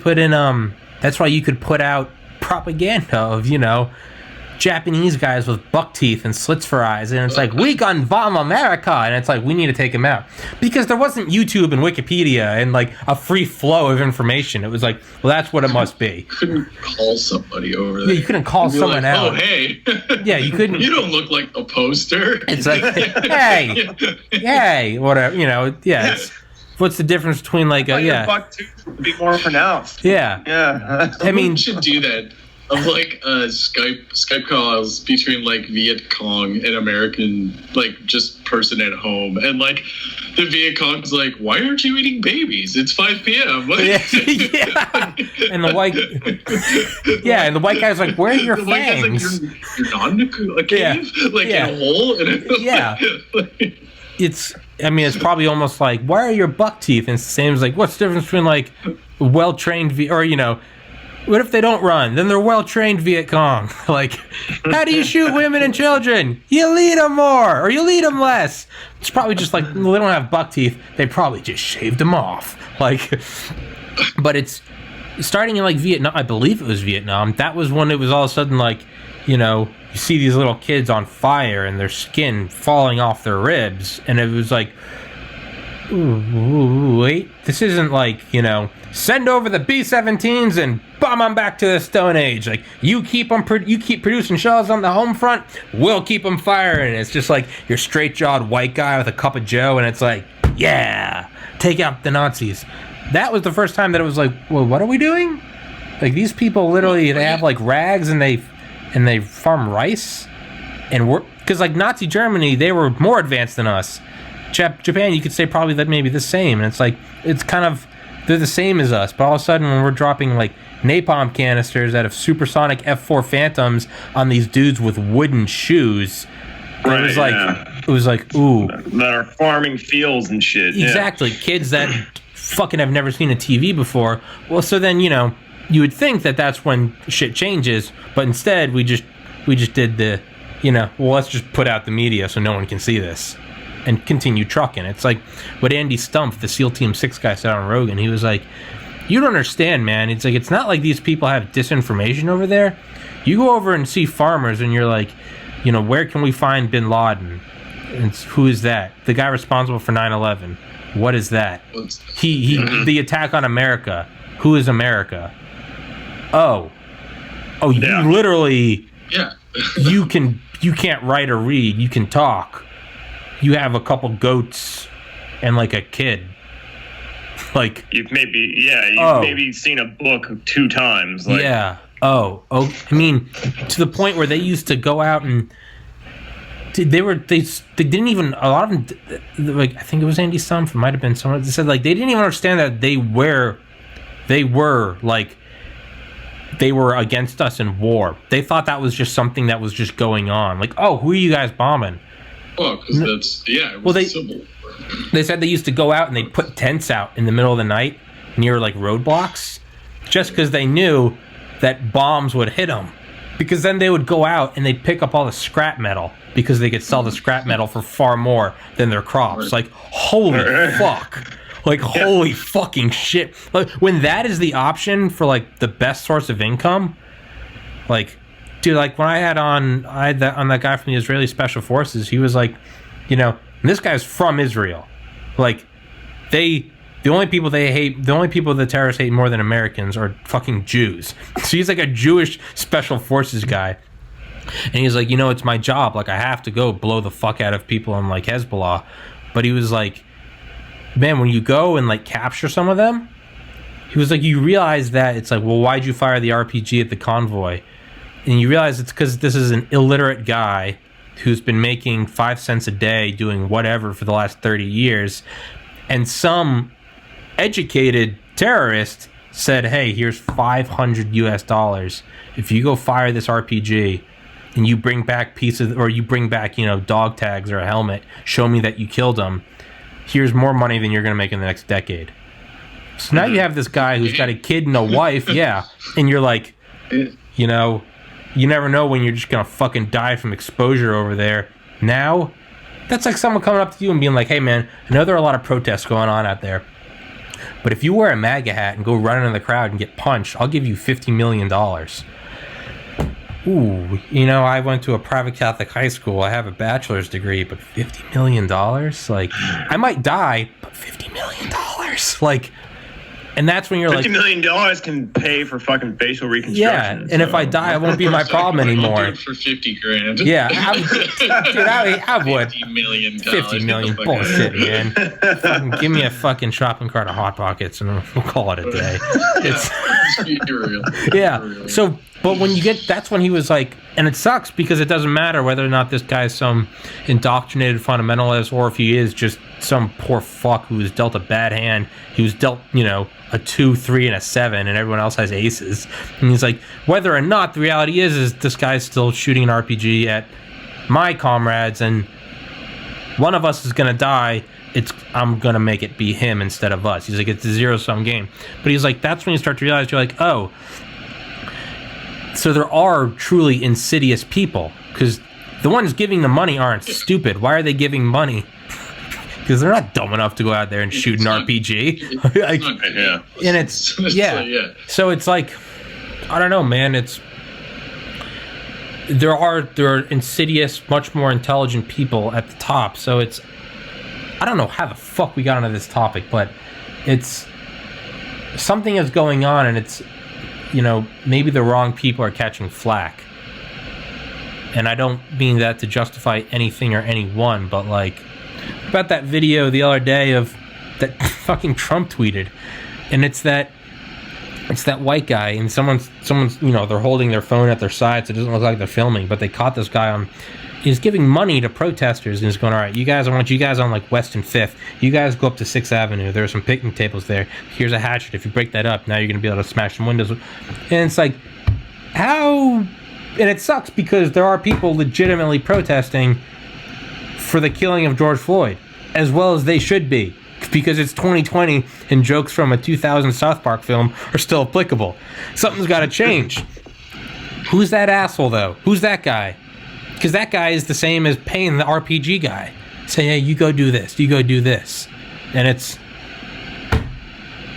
put in that's why you could put out propaganda of, you know, Japanese guys with buck teeth and slits for eyes, and it's like, we gun bomb America, and it's like, we need to take them out, because there wasn't YouTube and Wikipedia and like a free flow of information. It was like, well, that's what it must be. You couldn't call somebody over there. Yeah, you couldn't call someone like, out. Oh, hey. Yeah, you couldn't. You don't look like a poster. It's like, hey, whatever, you know. Yeah, what's the difference between like buck tooth would be more pronounced. Yeah. I mean, we should do that. Of like Skype calls between like Viet Cong and American, like, just person at home, and like the Viet Cong's like, why aren't you eating babies? It's 5 p.m. And the white guy's like, where are your fangs? Like, you're not in a cave, in a hole. It's probably almost like, why are your buck teeth? And it's the same as like, what's the difference between like well-trained or, you know, what if they don't run? Then they're well-trained Viet Cong. Like, how do you shoot women and children? You lead them more, or you lead them less. It's probably just like, they don't have buck teeth. They probably just shaved them off. Like, but it's starting in like Vietnam. I believe it was Vietnam. That was when it was all of a sudden like, you know, you see these little kids on fire and their skin falling off their ribs, and it was like, ooh, wait, this isn't like, you know, send over the B-17s and bomb them back to the Stone Age. Like, you keep producing shells on the home front, we'll keep them firing. It's just like your straight-jawed white guy with a cup of Joe, and it's like, yeah, take out the Nazis. That was the first time that it was like, well, what are we doing? Like, these people literally, they have like rags and they farm rice, and we're, because like Nazi Germany, they were more advanced than us. Japan, you could say probably that maybe the same, and it's like, it's kind of, they're the same as us, but all of a sudden when we're dropping like napalm canisters out of supersonic F4 Phantoms on these dudes with wooden shoes, it was like, ooh, that are farming fields and shit. Exactly. Kids that fucking have never seen a TV before. Well, so then, you know, you would think that that's when shit changes, but instead we just did the, you know, well, let's just put out the media so no one can see this, and continue trucking. It's like what Andy Stumpf, the SEAL Team 6 guy, said on Rogan. He was like, you don't understand, man. It's like, it's not like these people have disinformation over there. You go over and see farmers and you're like, you know, where can we find bin Laden? And who is that? The guy responsible for 9/11. What is that? He the attack on America. Who is America? Oh, you literally, you can't write or read. You can talk. You have a couple goats and like a kid. Like, you've maybe seen a book 2 times. Like, yeah. I mean, to the point where they used to go out and they didn't even, a lot of them, like I think it was Andy Stumpf, it might have been someone that said like they didn't even understand that they were against us in war. They thought that was just something that was just going on. Like, oh, who are you guys bombing? Well, because it was civil. They said they used to go out and they'd put tents out in the middle of the night near like roadblocks, just because they knew that bombs would hit them. Because then they would go out and they'd pick up all the scrap metal because they could sell the scrap metal for far more than their crops. Like, holy fuck. Like, holy fucking shit. Like, when that is the option for, like, the best source of income, like, dude, like, when I had on that guy from the Israeli Special Forces, he was like, you know, and this guy's from Israel. Like, the only people the terrorists hate more than Americans are fucking Jews. So he's like a Jewish Special Forces guy. And he's like, you know, it's my job. Like, I have to go blow the fuck out of people in, like, Hezbollah. But he was like, man, when you go and, like, capture some of them, he was like, you realize that it's like, well, why'd you fire the RPG at the convoy? And you realize it's because this is an illiterate guy who's been making 5 cents a day doing whatever for the last 30 years. And some educated terrorist said, hey, here's $500 US. If you go fire this RPG and you bring back you know, dog tags or a helmet, show me that you killed him, here's more money than you're going to make in the next decade. So now you have this guy who's got a kid and a wife, and you're like, you know, you never know when you're just going to fucking die from exposure over there. Now, that's like someone coming up to you and being like, hey man, I know there are a lot of protests going on out there, but if you wear a MAGA hat and go run into the crowd and get punched, I'll give you $50 million. Ooh, you know, I went to a private Catholic high school. I have a bachelor's degree, but $50 million? Like, I might die, but $50 million? Like, and that's when you're like... $50 million can pay for fucking facial reconstruction. Yeah, and if I die, it won't be my problem anymore. I'll do it for 50 grand. Yeah, I would. $50 million. 50 million, bullshit, man. Fucking give me a fucking shopping cart of Hot Pockets and we'll call it a day. It's real. Yeah, real. So... But when you get, that's when he was like, and it sucks because it doesn't matter whether or not this guy's some indoctrinated fundamentalist or if he is just some poor fuck who was dealt a bad hand. He was dealt, you know, a 2, 3, and a 7, and everyone else has aces. And he's like, whether or not, the reality is this guy's still shooting an RPG at my comrades, and one of us is gonna die. I'm gonna make it be him instead of us. He's like, it's a zero-sum game. But he's like, that's when you start to realize you're like, oh. So there are truly insidious people, because the ones giving the money aren't stupid. Why are they giving money? Because they're not dumb enough to go out there and shoot an RPG. Like, and it's So it's like, I don't know, man. There are insidious, much more intelligent people at the top. So it's, I don't know how the fuck we got onto this topic, but it's something is going on, and it's, you know, maybe the wrong people are catching flack. And I don't mean that to justify anything or anyone, but like, about that video the other day of that fucking Trump tweeted, and it's that white guy, and someone's, you know, they're holding their phone at their side, so it doesn't look like they're filming, but they caught this guy on, he's giving money to protesters, and he's going, all right, I want you guys on like West and 5th. You guys go up to 6th Avenue. There are some picnic tables there. Here's a hatchet. If you break that up, now you're going to be able to smash some windows. And it's like, how? And it sucks because there are people legitimately protesting for the killing of George Floyd, as well as they should be, because it's 2020 and jokes from a 2000 South Park film are still applicable. Something's got to change. Who's that asshole, though? Who's that guy? Because that guy is the same as paying the RPG guy. Say, hey, you go do this. You go do this. And it's...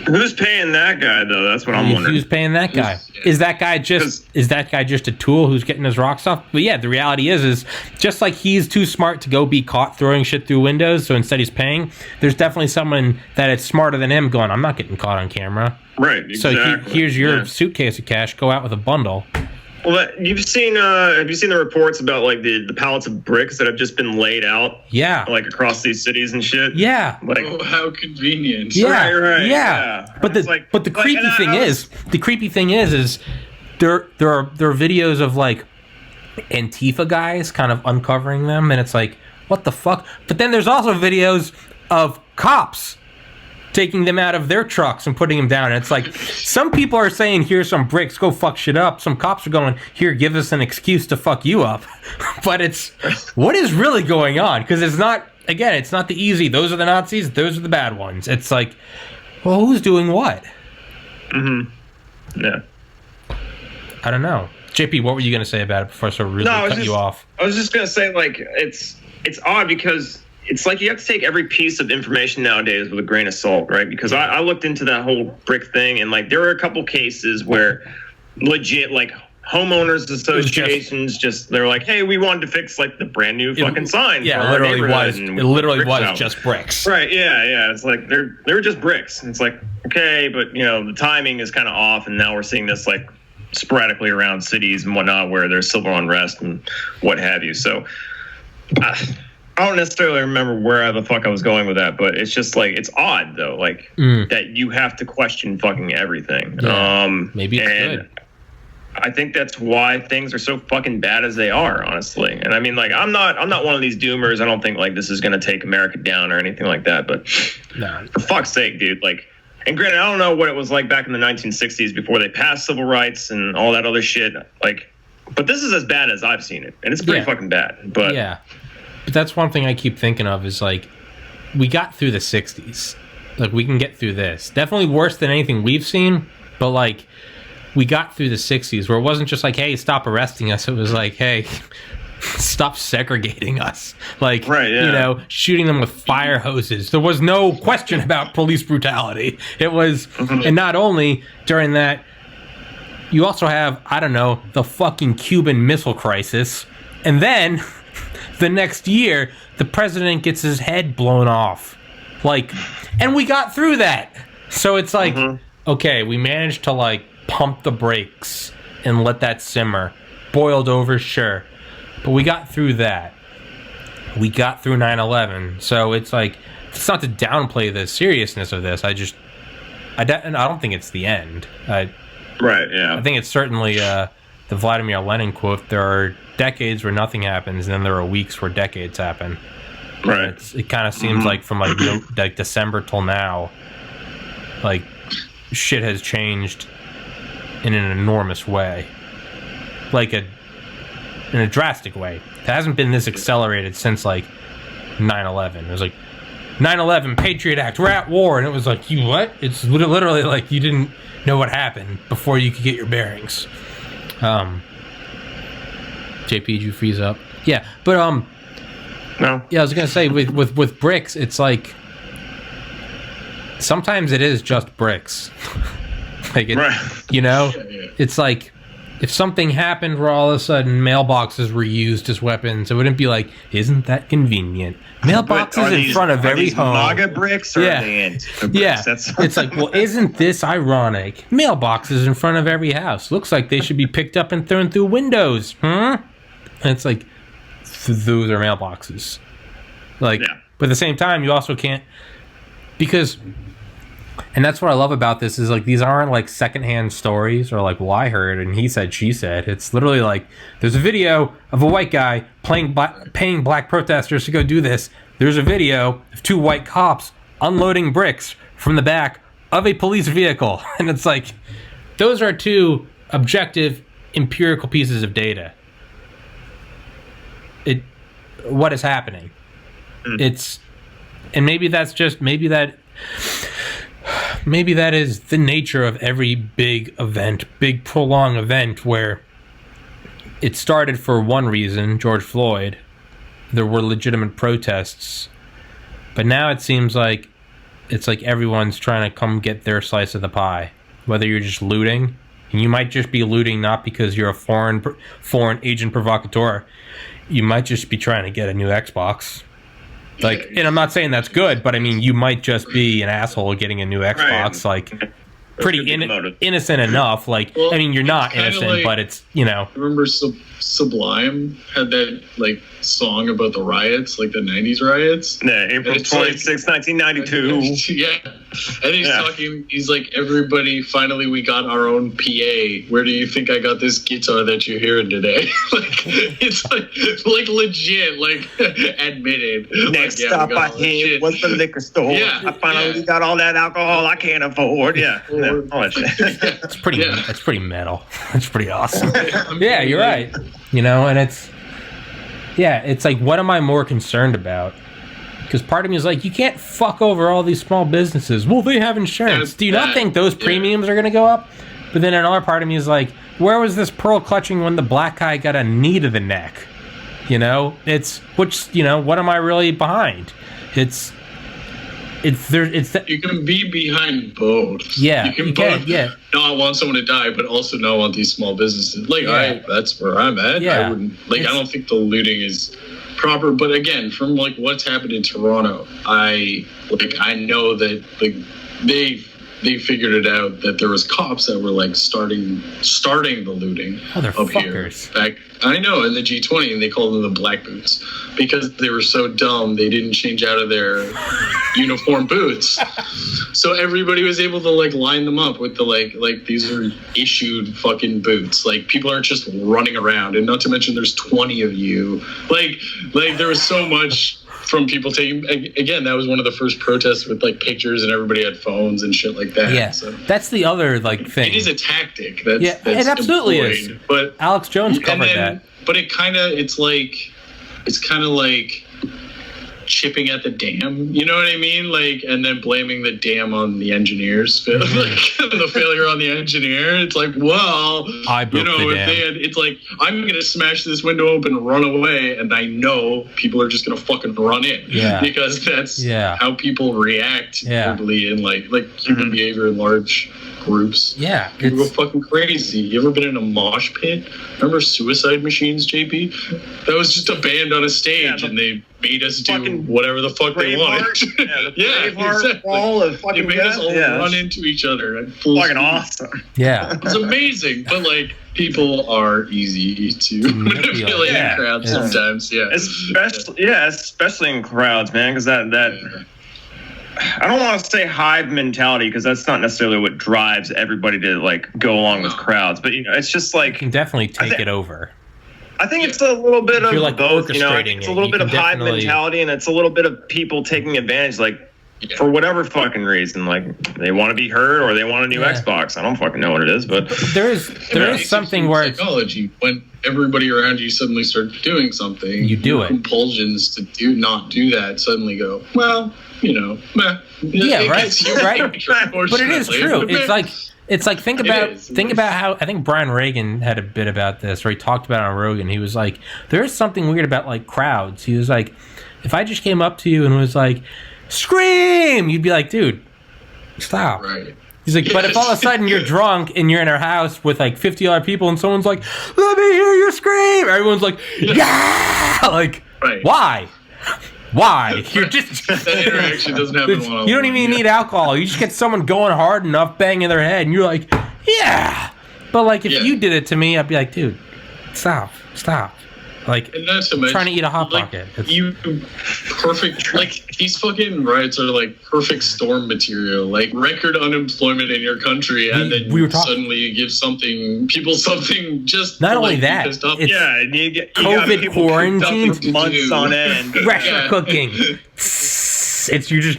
Who's paying that guy, though? That's what I'm wondering. Who's paying that guy? Is that guy just a tool who's getting his rocks off? But yeah, the reality is just like he's too smart to go be caught throwing shit through windows, so instead he's paying, there's definitely someone that is smarter than him going, I'm not getting caught on camera. Right, exactly. So here's your suitcase of cash. Go out with a bundle. Well, have you seen the reports about like the pallets of bricks that have just been laid out? Yeah. Like across these cities and shit? Yeah. Like, oh, how convenient. Yeah. Right. Yeah. But the creepy thing is there are videos of like Antifa guys kind of uncovering them, and it's like, what the fuck? But then there's also videos of cops taking them out of their trucks and putting them down. And it's like, some people are saying, here's some bricks, go fuck shit up. Some cops are going, here, give us an excuse to fuck you up. But it's, what is really going on? Because it's not, again, it's not the easy, those are the Nazis, those are the bad ones. It's like, well, who's doing what? Yeah. I don't know. JP, what were you going to say about it before I sort of really cut you off? I was just going to say, like, it's odd because it's like you have to take every piece of information nowadays with a grain of salt, right? Because I looked into that whole brick thing, and like there were a couple cases where legit like homeowners associations they're like, hey, we wanted to fix like the brand new fucking sign. Yeah, it literally was just bricks. Right? Yeah. It's like they were just bricks. And it's like, okay, but you know the timing is kind of off, and now we're seeing this like sporadically around cities and whatnot where there's civil unrest and what have you. So. I don't necessarily remember where the fuck I was going with that, but it's just like, it's odd though, like that you have to question fucking everything. Yeah, maybe it's good. I think that's why things are so fucking bad as they are, honestly. And I mean, like, I'm not one of these doomers. I don't think like this is going to take America down or anything like that, but for fuck's sake, dude, like, and granted, I don't know what it was like back in the 1960s before they passed civil rights and all that other shit. Like, but this is as bad as I've seen it, and it's pretty fucking bad. But yeah. But that's one thing I keep thinking of is like, we got through the 60s. Like, we can get through this. Definitely worse than anything we've seen, but like, we got through the 60s where it wasn't just like, hey, stop arresting us. It was like, hey, stop segregating us. Like, you know, shooting them with fire hoses. There was no question about police brutality. It was, and not only during that, you also have, I don't know, the fucking Cuban Missile Crisis. And then the next year, the president gets his head blown off. Like, and we got through that. So it's like, okay, we managed to like pump the brakes and let that simmer. Boiled over, sure. But we got through that. We got through 9/11. So it's like, it's not to downplay the seriousness of this. I don't think it's the end. I think it's certainly the Vladimir Lenin quote, there are decades where nothing happens, and then there are weeks where decades happen. Right. It kind of seems like from like December till now, like shit has changed in an enormous way, like in a drastic way. It hasn't been this accelerated since like 9/11. It was like 9/11 Patriot Act, we're at war, and it was like, you what? It's literally like you didn't know what happened before you could get your bearings. JP, did you freeze up? Yeah, but no. Yeah, I was gonna say with bricks, it's like sometimes it is just bricks. Like you know, it's like if something happened where all of a sudden mailboxes were used as weapons, it wouldn't be like, isn't that convenient? Mailboxes in front of every home. MAGA bricks or are they bricks? Yeah. It's like, well, isn't this ironic? Mailboxes in front of every house. Looks like they should be picked up and thrown through windows. And it's like, those are mailboxes. Like, but at the same time, you also can't, because, and that's what I love about this is like, these aren't like secondhand stories or like, well, I heard and he said, she said. It's literally like, there's a video of a white guy paying black protesters to go do this. There's a video of two white cops unloading bricks from the back of a police vehicle. And it's like, those are two objective empirical pieces of data. What is happening? It's, and maybe that is the nature of every big event, big prolonged event where it started for one reason, George Floyd. There were legitimate protests, but now it seems like it's like everyone's trying to come get their slice of the pie. Whether you're just looting, and you might just be looting not because you're a foreign agent provocateur. You might just be trying to get a new Xbox. Like, and I'm not saying that's good, but I mean, you might just be an asshole getting a new Xbox, like, pretty innocent enough. Like, well, I mean, you're not innocent, like, but it's, you know. Remember Sublime had that, like, song about the riots, like the 90s riots? Yeah, April 26, 1992. Yeah. And he's talking, he's like, everybody, finally we got our own PA. Where do you think I got this guitar that you're hearing today? Like, it's like legit, like, admitted. Next like, stop I hit was the liquor store. Yeah, I finally got all that alcohol I can't afford. Yeah. All that shit. It's pretty metal. It's pretty awesome. Yeah, you're right. You know, and it's like, what am I more concerned about? Because part of me is like, you can't fuck over all these small businesses. Well, they have insurance. Do you not think those premiums are going to go up? But then another part of me is like, where was this pearl clutching when the black guy got a knee to the neck? You know, what am I really behind? It's you can be behind both. Yeah, you can not want someone to die, but also not want these small businesses. Like, that's where I'm at. Yeah. I wouldn't, I don't think the looting is proper. But again, from like what's happened in Toronto, I know that like they figured it out that there was cops that were like starting the looting up here. Back, I know, in the G20, and they called them the Black Boots because they were so dumb they didn't change out of their uniform boots. So everybody was able to like line them up with the like these are issued fucking boots. Like, people aren't just running around, and not to mention there's 20 of you. Like there was so much from people taking, again, that was one of the first protests with like pictures and everybody had phones and shit like that. Yeah, so that's the other like thing. It is a tactic. That's it absolutely employed. is. But Alex Jones covered that. But it's kind of like chipping at the dam, you know what I mean? Like, and then blaming the dam on the engineers, like the failure on the engineer. It's like, well, I broke the dam. It's like, I'm gonna smash this window open and run away, and I know people are just gonna fucking run in, because that's how people react verbally in like human behavior in large groups. Yeah, people go fucking crazy. You ever been in a mosh pit? Remember Suicide Machines, JP? That was just a band on a stage, and they made us do whatever the fuck they wanted. Braveheart wall of fucking they made us all run into each other. And fucking awesome. Yeah, it's amazing. But like, people are easy to manipulate in crowds sometimes. Yeah, especially in crowds, man. Because that. I don't want to say hive mentality, because that's not necessarily what drives everybody to like go along with crowds. But it's just like, you can definitely take it over. I think it's a little bit of like both. It's a little bit of hive mentality, and it's a little bit of people taking advantage, like for whatever fucking reason, like they want to be heard or they want a new Xbox. I don't fucking know what it is, but there is something where psychology, when everybody around you suddenly starts doing something, you do it. Compulsions to not do that suddenly go, well, meh. Yeah, right. But it is true. It's like think about how I think Brian Reagan had a bit about this, or he talked about it on Rogan. He was like, there is something weird about like crowds. He was like, if I just came up to you and was like, scream, you'd be like, dude, stop. Right. He's like, but if all of a sudden you're drunk and you're in our house with like 50 other people and someone's like, let me hear you scream, everyone's like, yeah, like, why? You're just that interaction doesn't happen one-on-one. You don't even need alcohol. You just get someone going hard enough, banging their head, and you're like, yeah. But like, if you did it to me, I'd be like, dude, stop. Like, and not so much, trying to eat a Hot Pocket. You perfect, like, these fucking riots are like perfect storm material, like record unemployment in your country, and then suddenly you give people something just not only that, it's you COVID quarantine for months on end, pressure cooking. It's you're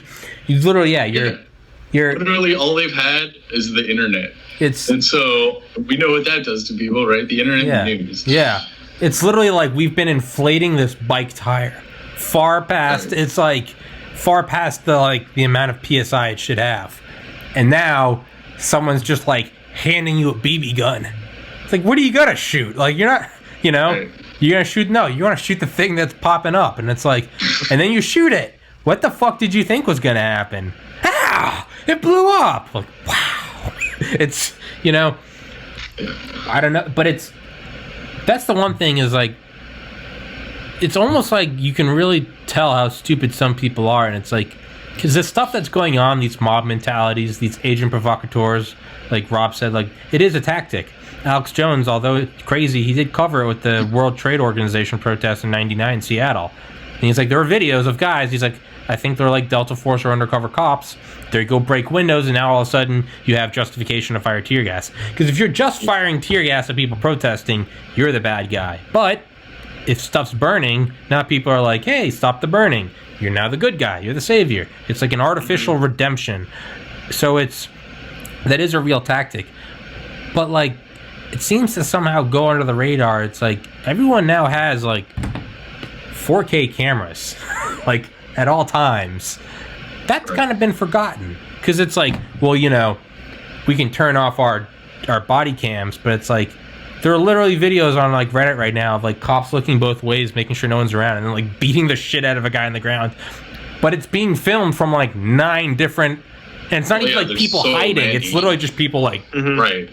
literally all they've had is the internet. And so we know what that does to people, right? The internet news. Yeah. It's literally like we've been inflating this bike tire far past the amount of PSI it should have. And now someone's just like handing you a BB gun. It's like, what are you gonna shoot? Like, you're not, you're gonna shoot, no, you want to shoot the thing that's popping up. And it's like, and then you shoot it. What the fuck did you think was gonna happen? Ah, it blew up. Like, wow. It's, I don't know, but that's the one thing is like, it's almost like you can really tell how stupid some people are. And it's like, because the stuff that's going on, these mob mentalities, these agent provocateurs, like Rob said, like, it is a tactic. Alex Jones, although it's crazy, he did cover it with the World Trade Organization protests in '99 in Seattle. And he's like, there are videos of guys. He's like, I think they're like Delta Force or undercover cops. They go break windows, and now all of a sudden you have justification to fire tear gas. Because if you're just firing tear gas at people protesting, you're the bad guy. But if stuff's burning, now people are like, hey, stop the burning. You're now the good guy. You're the savior. It's like an artificial redemption. So that is a real tactic. But like, it seems to somehow go under the radar. It's like everyone now has like 4K cameras, like at all times. That's kind of been forgotten because it's like, well, you know, we can turn off our body cams, but it's like there are literally videos on like Reddit right now of like cops looking both ways, making sure no one's around, and then like beating the shit out of a guy on the ground. But it's being filmed from like 9 different, and it's not even like people hiding. Many. It's literally just people like right.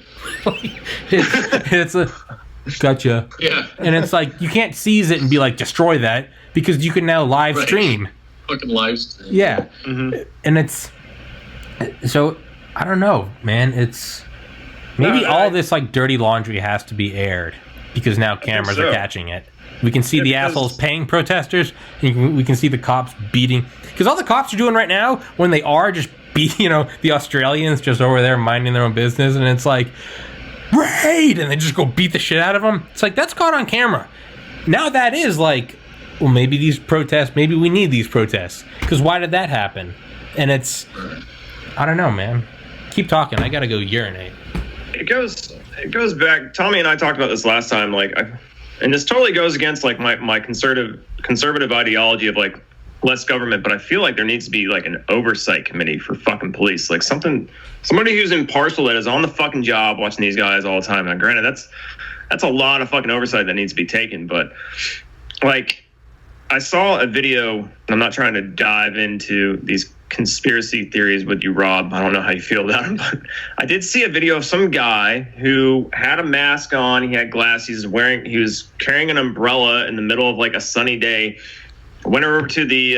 it's a gotcha. Yeah. And it's like you can't seize it and be like destroy that because you can now live stream. Fucking live stream. Yeah. And it's so I don't know, man. It's maybe all this like dirty laundry has to be aired because now cameras are catching it. We can see the assholes paying protesters. And we can see the cops beating because all the cops are doing right now when they are just you know, the Australians just over there minding their own business, and it's like raid, and they just go beat the shit out of them. It's like that's caught on camera. Now that is like, well, maybe these protests, maybe we need these protests because why did that happen? And it's, I don't know, man. Keep talking. I gotta go urinate. It goes back. Tommy and I talked about this last time. Like, and this totally goes against like my conservative ideology of like less government, but I feel like there needs to be like an oversight committee for fucking police, like somebody who's impartial, that is on the fucking job watching these guys all the time. Now granted, that's a lot of fucking oversight that needs to be taken, but like I saw a video, and I'm not trying to dive into these conspiracy theories with you, Rob. I don't know how you feel about them, but I did see a video of some guy who had a mask on, he had glasses, he was carrying an umbrella in the middle of like a sunny day. Went over to the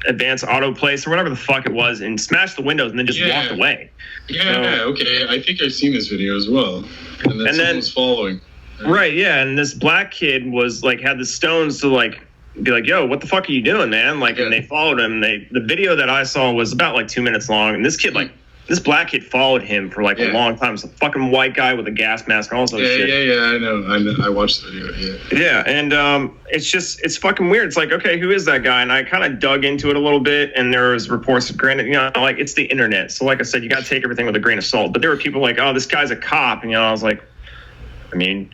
advanced auto place or whatever the fuck it was and smashed the windows and then just walked away. Okay. I think I've seen this video as well. And then was following. Right, yeah. And this black kid was like had the stones to like be like, yo, what the fuck are you doing, man? Like, and they followed him. The video that I saw was about like 2 minutes long, and this black kid followed him for like a long time. It's a fucking white guy with a gas mask and all that shit. Yeah, I know. I watched the video, Yeah, and it's fucking weird. It's like, okay, who is that guy? And I kind of dug into it a little bit, and there was reports, granted, you know, like, it's the internet. So like I said, you got to take everything with a grain of salt. But there were people like, oh, this guy's a cop. And, you know, I was like, I mean,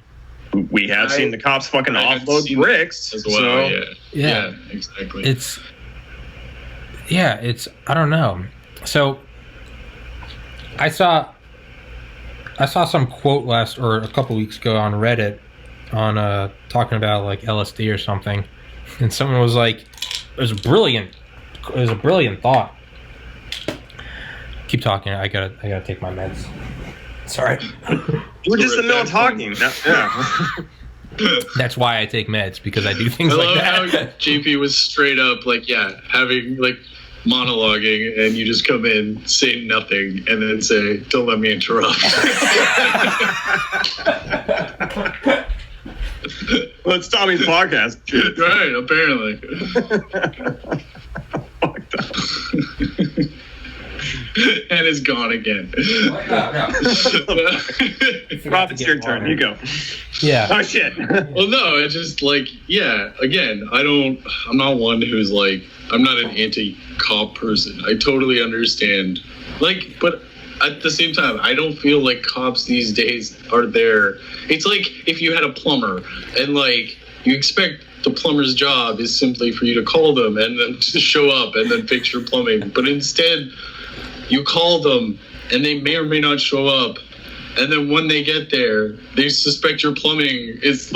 we have seen the cops fucking offload bricks. As well, so. Yeah, exactly. It's I don't know. So I saw some quote a couple weeks ago on Reddit on talking about like LSD or something, and someone was like, it was a brilliant thought. Keep talking. I gotta take my meds. Sorry. We're just in the middle of talking. Yeah. That's why I take meds, because I do things like that. I love how JP was straight up like, having like monologuing, and you just come in, say nothing, and then say, don't let me interrupt. Well, it's Tommy's podcast. Right, apparently. And it's gone again. No. Rob, it's your turn. You go. Yeah. Oh, shit. Well, no, it's just like, again, I'm not one who's like, I'm not an anti-cop person. I totally understand. Like, but at the same time, I don't feel like cops these days are there. It's like if you had a plumber and like you expect the plumber's job is simply for you to call them and then to show up and then fix your plumbing. But instead, you call them and they may or may not show up. And then when they get there, they suspect your plumbing is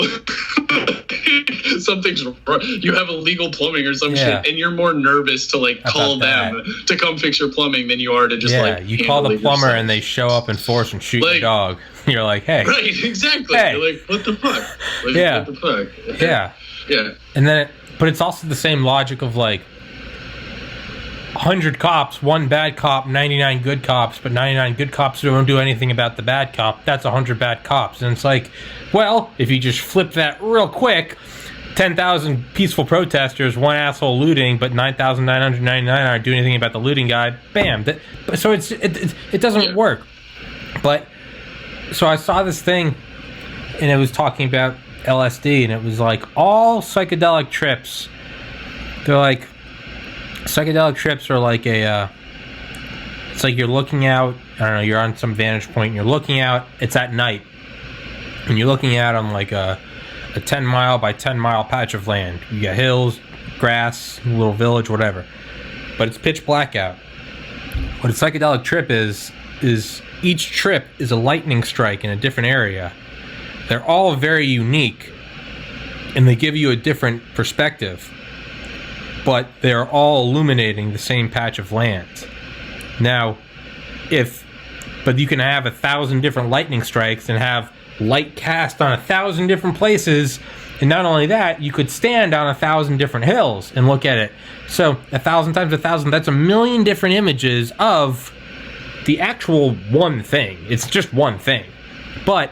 something's wrong. You have illegal plumbing or some shit, and you're more nervous to like call them to come fix your plumbing than you are to just you call the plumber and they show up in force and shoot your dog. You're like, hey, right, exactly. Hey. You're like, what the fuck? Like, what the fuck? Yeah. And then, but it's also the same logic of like 100 cops, 1 bad cop, 99 good cops, but 99 good cops don't do anything about the bad cop. That's 100 bad cops. And it's like, well, if you just flip that real quick, 10,000 peaceful protesters, one asshole looting, but 9,999 aren't doing anything about the looting guy. Bam. So it doesn't work. But so I saw this thing, and it was talking about LSD, and it was like all psychedelic trips. They're like psychedelic trips are like it's like you're looking out. I don't know. You're on some vantage point, and you're looking out. It's at night, and you're looking out on like a 10 mile by 10 mile patch of land. You got hills, grass, little village, whatever. But it's pitch black out. What a psychedelic trip is each trip is a lightning strike in a different area. They're all very unique, and they give you a different perspective. But they're all illuminating the same patch of land. Now, but you can have 1,000 different lightning strikes and have light cast on 1,000 different places, and not only that, you could stand on 1,000 different hills and look at it. So 1,000 times 1,000, that's 1,000,000 different images of the actual one thing. It's just one thing, but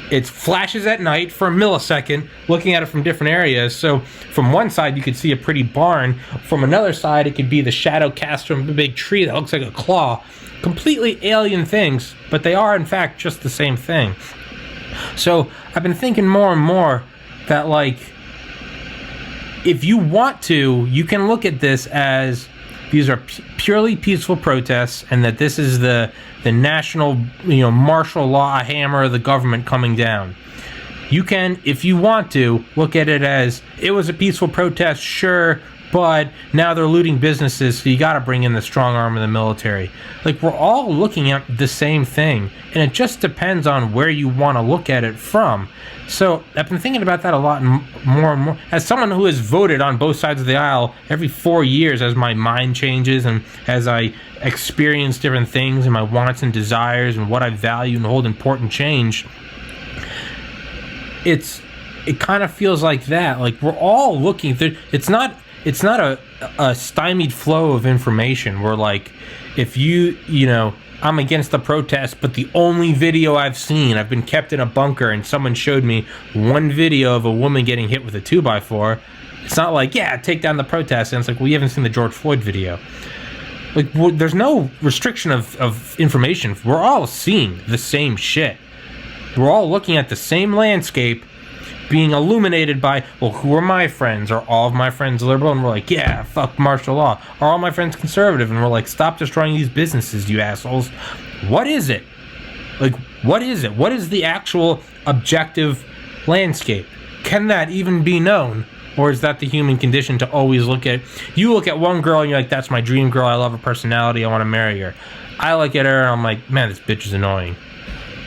it flashes at night for a millisecond, looking at it from different areas. So from one side you could see a pretty barn, from another side it could be the shadow cast from a big tree that looks like a claw. Completely alien things, but they are in fact just the same thing. So I've been thinking more and more that, like, if you want to, you can look at this as these are purely peaceful protests, and that this is the national, martial law hammer of the government coming down. You can, if you want to, look at it as it was a peaceful protest, sure, but now they're looting businesses, so you got to bring in the strong arm of the military. Like, we're all looking at the same thing, and it just depends on where you want to look at it from. So I've been thinking about that a lot more and more. As someone who has voted on both sides of the aisle every 4 years, as my mind changes and as I experience different things and my wants and desires and what I value and hold important change, it kind of feels like that. Like, we're all looking through. It's not a stymied flow of information where, like, if I'm against the protest, but the only video I've seen, I've been kept in a bunker and someone showed me one video of a woman getting hit with a 2x4. It's not like, yeah, take down the protest. And it's like, well, you haven't seen the George Floyd video. Like, there's no restriction of information. We're all seeing the same shit. We're all looking at the same landscape, being illuminated by, well, who are my friends? Are all of my friends liberal? And we're like, yeah, fuck martial law. Are all my friends conservative? And we're like, stop destroying these businesses, you assholes. What is it? Like, what is it? What is the actual objective landscape? Can that even be known? Or is that the human condition to always look at? You look at one girl and you're like, that's my dream girl. I love her personality. I want to marry her. I look at her and I'm like, man, this bitch is annoying.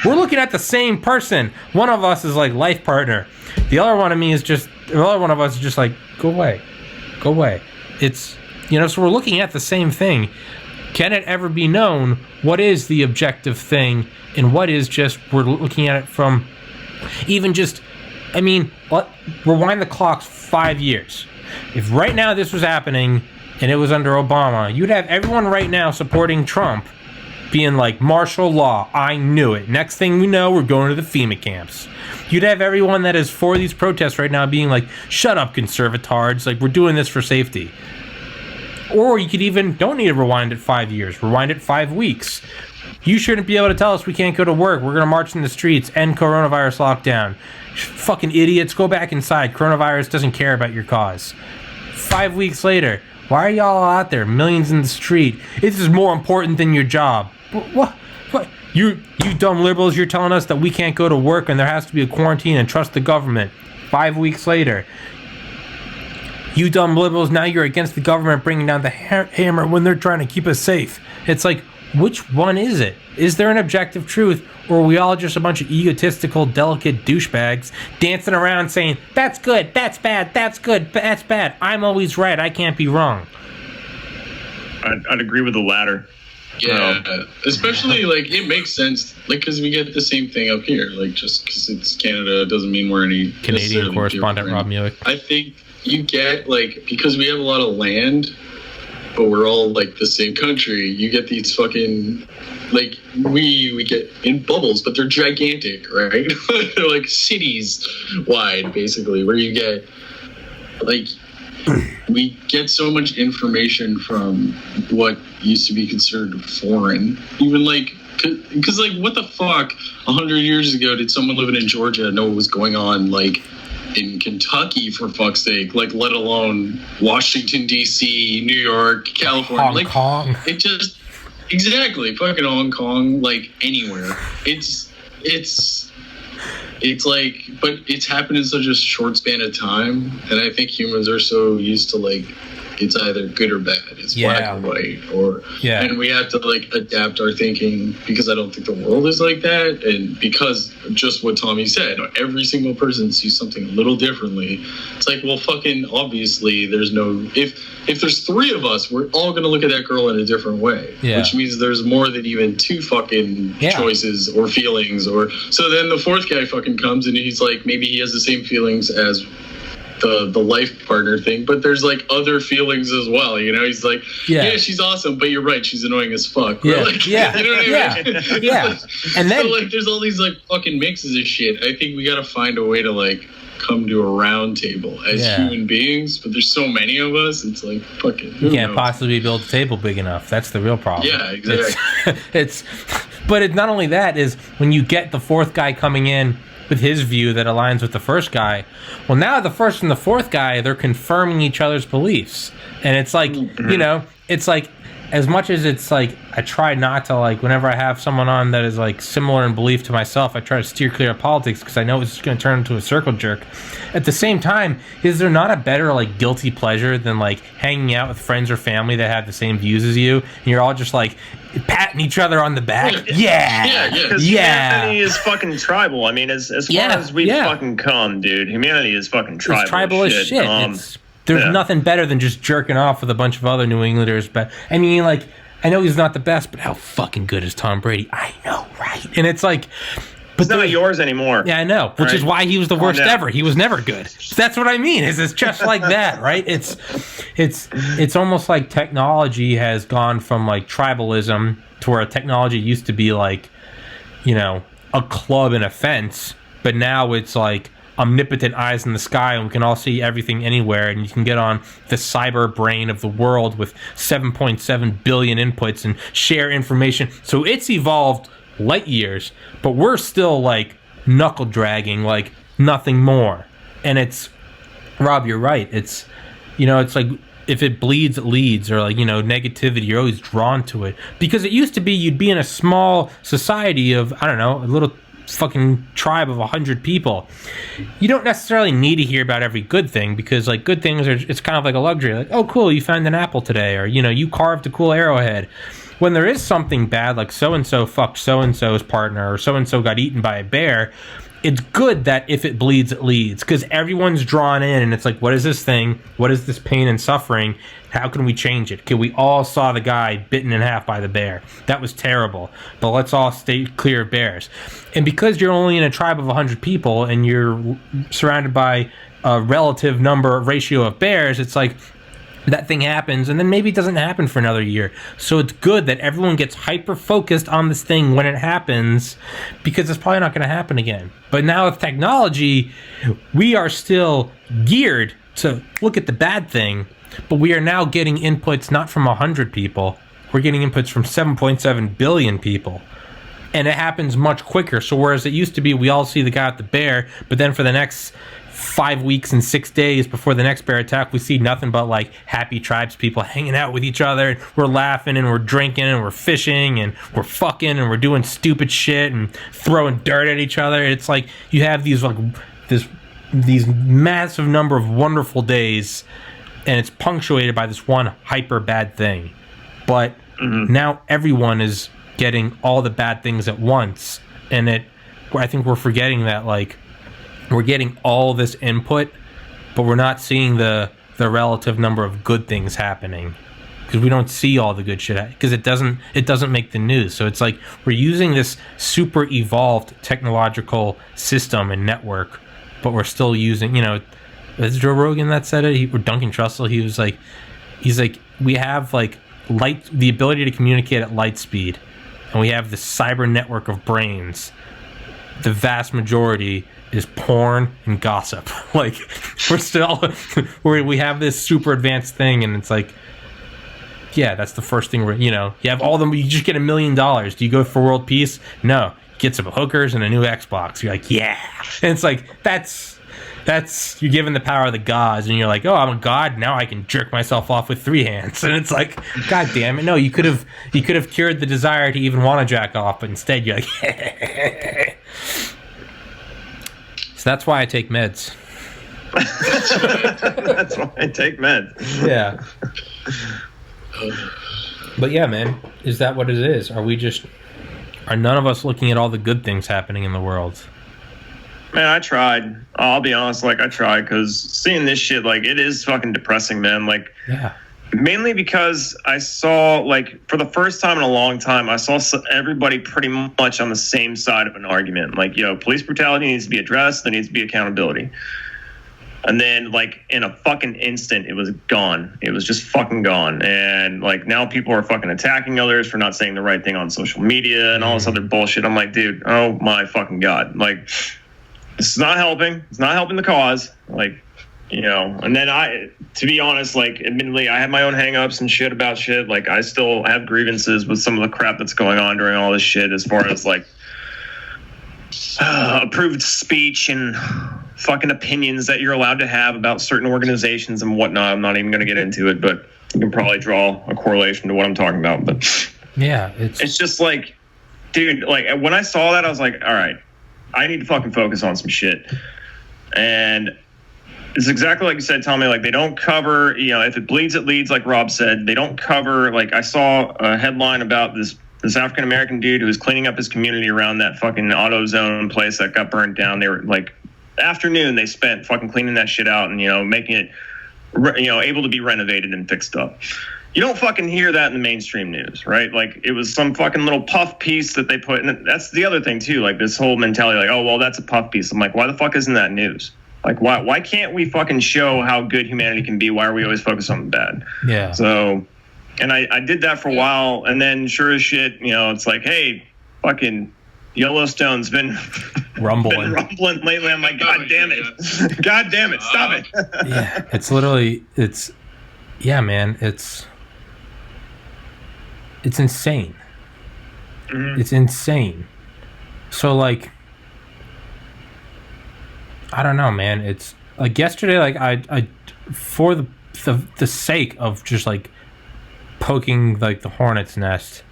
We're looking at the same person. One of us is like life partner. The other one of us is just like, go away. Go away. It's, so we're looking at the same thing. Can it ever be known what is the objective thing and what is just, we're looking at it from even just, rewind the clocks 5 years. If right now this was happening and it was under Obama, you'd have everyone right now supporting Trump being like, martial law, I knew it. Next thing we know, we're going to the FEMA camps. You'd have everyone that is for these protests right now being like, shut up, conservatards. Like, we're doing this for safety. Or you could even, don't need to rewind it 5 years. Rewind it 5 weeks. You shouldn't be able to tell us we can't go to work. We're going to march in the streets, end coronavirus lockdown. Fucking idiots, go back inside. Coronavirus doesn't care about your cause. 5 weeks later, why are y'all out there? Millions in the street. This is more important than your job. What? You dumb liberals, you're telling us that we can't go to work and there has to be a quarantine and trust the government. 5 weeks later. You dumb liberals, now you're against the government bringing down the hammer when they're trying to keep us safe. It's like, which one is it? Is there an objective truth, or are we all just a bunch of egotistical, delicate douchebags dancing around saying, that's good, that's bad, that's good, that's bad, I'm always right, I can't be wrong? I'd agree with the latter. Yeah, especially, like, it makes sense, like, because we get the same thing up here. Like, just because it's Canada doesn't mean we're any Canadian correspondent Rob Muick. I think you get, like, because we have a lot of land, but we're all, like, the same country, you get these fucking, like we get in bubbles, but they're gigantic, right? They're like cities wide, basically, where you get like we get so much information from what used to be considered foreign, even like because like what the fuck 100 years ago did someone living in Georgia know what was going on like in Kentucky, for fuck's sake, like let alone Washington DC, New York, California, Hong Kong. It just exactly fucking Hong Kong, like anywhere. It's like, but it's happened in such a short span of time, and I think humans are so used to like it's either good or bad, it's black or white, or and we have to like adapt our thinking because I don't think the world is like that, and because just what Tommy said, every single person sees something a little differently. It's like, well, fucking obviously there's no if there's three of us, we're all gonna look at that girl in a different way, which means there's more than even two fucking choices or feelings, or so then the fourth guy fucking comes and he's like, maybe he has the same feelings as the life partner thing, but there's like other feelings as well, you know. He's like, yeah, she's awesome, but you're right, she's annoying as fuck. You know what I mean? And then so like there's all these like fucking mixes of shit. I think we got to find a way to like come to a round table as human beings, but there's so many of us, it's like fucking you can't possibly build a table big enough. That's the real problem. Yeah, exactly. But it's not only that, is when you get the fourth guy coming in with his view that aligns with the first guy, well, now the first and the fourth guy, they're confirming each other's beliefs. And it's like, you know, it's like, as much as it's like, I try not to, like, whenever I have someone on that is like similar in belief to myself, I try to steer clear of politics because I know it's just going to turn into a circle jerk. At the same time, is there not a better like guilty pleasure than like hanging out with friends or family that have the same views as you, and you're all just like patting each other on the back? Because humanity is fucking tribal. I mean, as far as we fucking come, dude, humanity is fucking tribal. It's tribal as shit. There's nothing better than just jerking off with a bunch of other New Englanders. But I mean, like, I know he's not the best, but how fucking good is Tom Brady? I know, right? And it's like, but it's not yours anymore. Yeah, I know, which is why he was the worst ever. He was never good. That's what I mean. It's just like that, right? It's almost like technology has gone from like tribalism to where technology used to be like, you know, a club and a fence, but now it's like omnipotent eyes in the sky, and we can all see everything anywhere, and you can get on the cyber brain of the world with 7.7 billion inputs and share information. So it's evolved light years, but we're still like knuckle dragging like nothing more. And it's, Rob, you're right, it's, you know, it's like if it bleeds, it leads, or like, you know, negativity, you're always drawn to it, because it used to be you'd be in a small society of, I don't know, a little fucking tribe of 100 people. You don't necessarily need to hear about every good thing, because like good things are, it's kind of like a luxury, like, oh cool, you found an apple today, or you know, you carved a cool arrowhead. When there is something bad, like so-and-so fucked so-and-so's partner, or so-and-so got eaten by a bear, it's good that if it bleeds, it leads, because everyone's drawn in, and it's like, what is this thing? What is this pain and suffering? How can we change it? Okay, we all saw the guy bitten in half by the bear. That was terrible, but let's all stay clear of bears. And because you're only in a tribe of 100 people, and you're surrounded by a relative ratio of bears, it's like, that thing happens, and then maybe it doesn't happen for another year. So it's good that everyone gets hyper-focused on this thing when it happens, because it's probably not going to happen again. But now with technology, we are still geared to look at the bad thing, but we are now getting inputs not from 100 people. We're getting inputs from 7.7 billion people. And it happens much quicker. So whereas it used to be we all see the guy with the bear, but then for the next 5 weeks and 6 days before the next bear attack, we see nothing but like happy tribes people hanging out with each other, and we're laughing and we're drinking and we're fishing and we're fucking and we're doing stupid shit and throwing dirt at each other. It's like you have these like these massive number of wonderful days, and it's punctuated by this one hyper bad thing. But now everyone is getting all the bad things at once, and I think we're forgetting that like we're getting all this input, but we're not seeing the relative number of good things happening, because we don't see all the good shit, because it doesn't make the news. So it's like we're using this super evolved technological system and network, but we're still using, you know, is Joe Rogan that said it, or Duncan Trussell, he's like we have like the ability to communicate at light speed, and we have this cyber network of brains, the vast majority is porn and gossip. Like, we're still, we have this super advanced thing, and it's like, yeah, that's the first thing you have all them, you just get $1 million. Do you go for world peace? No. Get some hookers and a new Xbox. You're like, yeah. And it's like, that's, you're given the power of the gods, and you're like, oh, I'm a god, now I can jerk myself off with 3 hands. And it's like, god damn it, no, you could have cured the desire to even want to jack off, but instead you're like, so that's why I take meds. That's why I take meds. Yeah. But yeah, man, is that what it is? Are none of us looking at all the good things happening in the world? Man, I tried. I'll be honest, like, I tried, because seeing this shit, like, it is fucking depressing, man. Like, yeah. Mainly because I saw, like, for the first time in a long time, I saw everybody pretty much on the same side of an argument. Like, police brutality needs to be addressed. There needs to be accountability. And then, like, in a fucking instant, it was gone. It was just fucking gone. And, like, now people are fucking attacking others for not saying the right thing on social media and all this other bullshit. I'm like, dude, oh my fucking God. Like, this is not helping. It's not helping the cause. Like, and then to be honest, like, admittedly, I have my own hangups and shit about shit. Like, I still have grievances with some of the crap that's going on during all this shit, as far as, like, approved speech and fucking opinions that you're allowed to have about certain organizations and whatnot. I'm not even going to get into it, but you can probably draw a correlation to what I'm talking about. But yeah, it's just like, dude, like, when I saw that, I was like, all right, I need to fucking focus on some shit. And it's exactly like you said, Tommy. Like, they don't cover, if it bleeds, it leads, like Rob said. They don't cover, like, I saw a headline about this African-American dude who was cleaning up his community around that fucking AutoZone place that got burned down. They were, like, afternoon they spent fucking cleaning that shit out and, making it, able to be renovated and fixed up. You don't fucking hear that in the mainstream news, right? Like, it was some fucking little puff piece that they put in. That's the other thing, too. Like, this whole mentality, like, oh, well, that's a puff piece. I'm like, why the fuck isn't that news? Like, why can't we fucking show how good humanity can be? Why are we always focused on the bad? Yeah. So, and I did that for a while, and then sure as shit, it's like, hey, fucking Yellowstone's been rumbling lately. I'm like, god damn it. God damn it, stop it. Yeah, it's literally, yeah, man, it's insane. Mm-hmm. It's insane. So, like, I don't know, man. It's like yesterday, like, I for the sake of just, like, poking, like, the hornet's nest,